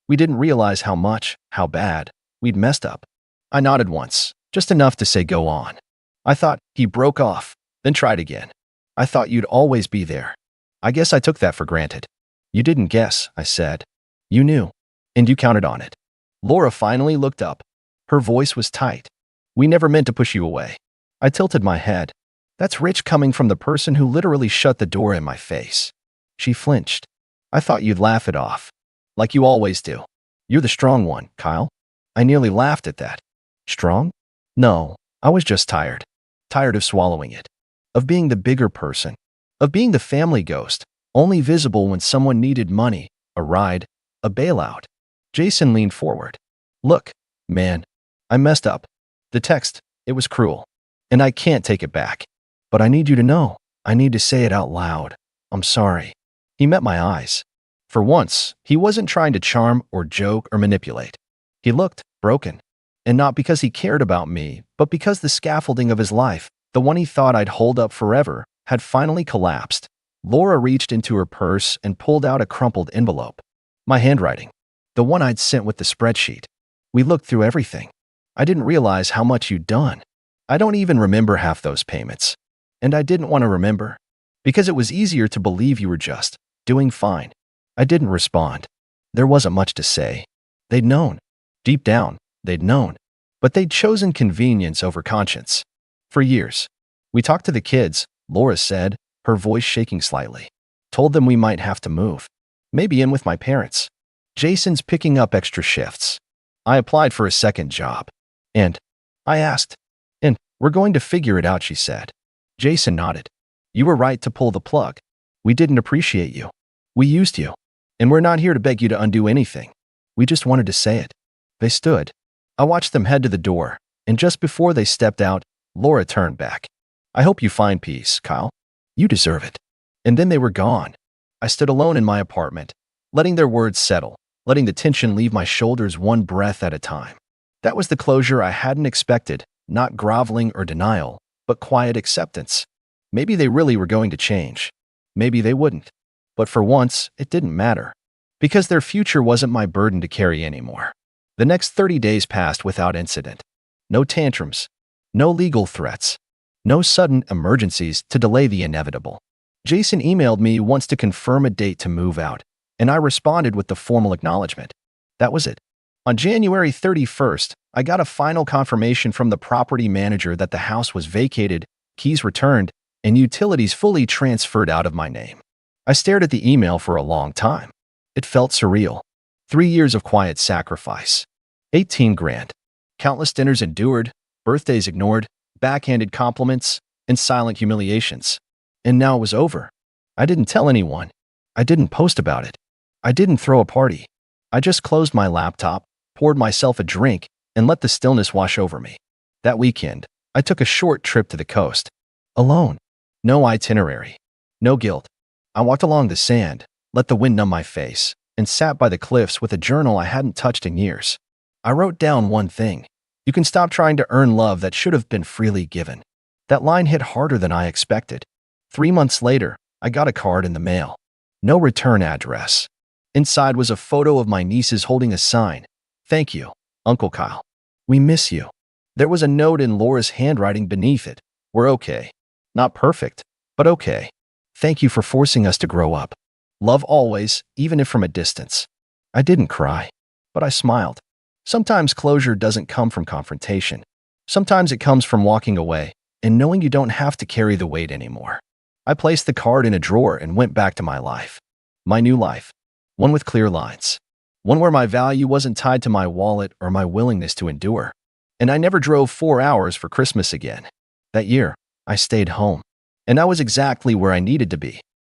we didn't realize how bad, we'd messed up. I nodded once, just enough to say go on. I thought he broke off, then tried again. I thought you'd always be there. I guess I took that for granted. You didn't guess, I said. You knew. And you counted on it. Laura finally looked up. Her voice was tight. We never meant to push you away. I tilted my head. That's rich coming from the person who literally shut the door in my face. She flinched. I thought you'd laugh it off. Like you always do. You're the strong one, Kyle. I nearly laughed at that. Strong? No, I was just tired. Tired of swallowing it. Of being the bigger person. Of being the family ghost, only visible when someone needed money, a ride, a bailout. Jason leaned forward. Look, man, I messed up. The text, it was cruel. And I can't take it back. But I need you to know. I need to say it out loud. I'm sorry. He met my eyes. For once, he wasn't trying to charm or joke or manipulate. He looked broken. And not because he cared about me, but because the scaffolding of his life, the one he thought I'd hold up forever, had finally collapsed. Laura reached into her purse and pulled out a crumpled envelope. My handwriting. The one I'd sent with the spreadsheet. We looked through everything. I didn't realize how much you'd done. I don't even remember half those payments. And I didn't want to remember. Because it was easier to believe you were just doing fine. I didn't respond. There wasn't much to say. They'd known. Deep down, they'd known. But they'd chosen convenience over conscience. For years. We talked to the kids, Laura said, her voice shaking slightly. Told them we might have to move. Maybe in with my parents. Jason's picking up extra shifts. I applied for a second job. And I asked. And we're going to figure it out, she said. Jason nodded. You were right to pull the plug. We didn't appreciate you. We used you. And we're not here to beg you to undo anything. We just wanted to say it. They stood. I watched them head to the door, and just before they stepped out, Laura turned back. I hope you find peace, Kyle. You deserve it. And then they were gone. I stood alone in my apartment, letting their words settle, letting the tension leave my shoulders one breath at a time. That was the closure I hadn't expected, not groveling or denial, but quiet acceptance. Maybe they really were going to change. Maybe they wouldn't. But for once, it didn't matter. Because their future wasn't my burden to carry anymore. The next 30 days passed without incident. No tantrums. No legal threats. No sudden emergencies to delay the inevitable. Jason emailed me once to confirm a date to move out, and I responded with the formal acknowledgement. That was it. On January 31st, I got a final confirmation from the property manager that the house was vacated, keys returned, and utilities fully transferred out of my name. I stared at the email for a long time. It felt surreal. 3 years of quiet sacrifice. 18 grand. Countless dinners endured, birthdays ignored, backhanded compliments, and silent humiliations. And now it was over. I didn't tell anyone. I didn't post about it. I didn't throw a party. I just closed my laptop, poured myself a drink, and let the stillness wash over me. That weekend, I took a short trip to the coast. Alone. No itinerary. No guilt. I walked along the sand, let the wind numb my face, and sat by the cliffs with a journal I hadn't touched in years. I wrote down one thing. You can stop trying to earn love that should have been freely given. That line hit harder than I expected. 3 months later, I got a card in the mail. No return address. Inside was a photo of my nieces holding a sign. Thank you, Uncle Kyle. We miss you. There was a note in Laura's handwriting beneath it. We're okay. Not perfect, but okay. Thank you for forcing us to grow up. Love always, even if from a distance. I didn't cry, but I smiled. Sometimes closure doesn't come from confrontation. Sometimes it comes from walking away and knowing you don't have to carry the weight anymore. I placed the card in a drawer and went back to my life. My new life. One with clear lines. One where my value wasn't tied to my wallet or my willingness to endure. And I never drove 4 hours for Christmas again. That year, I stayed home. And I was exactly where I needed to be.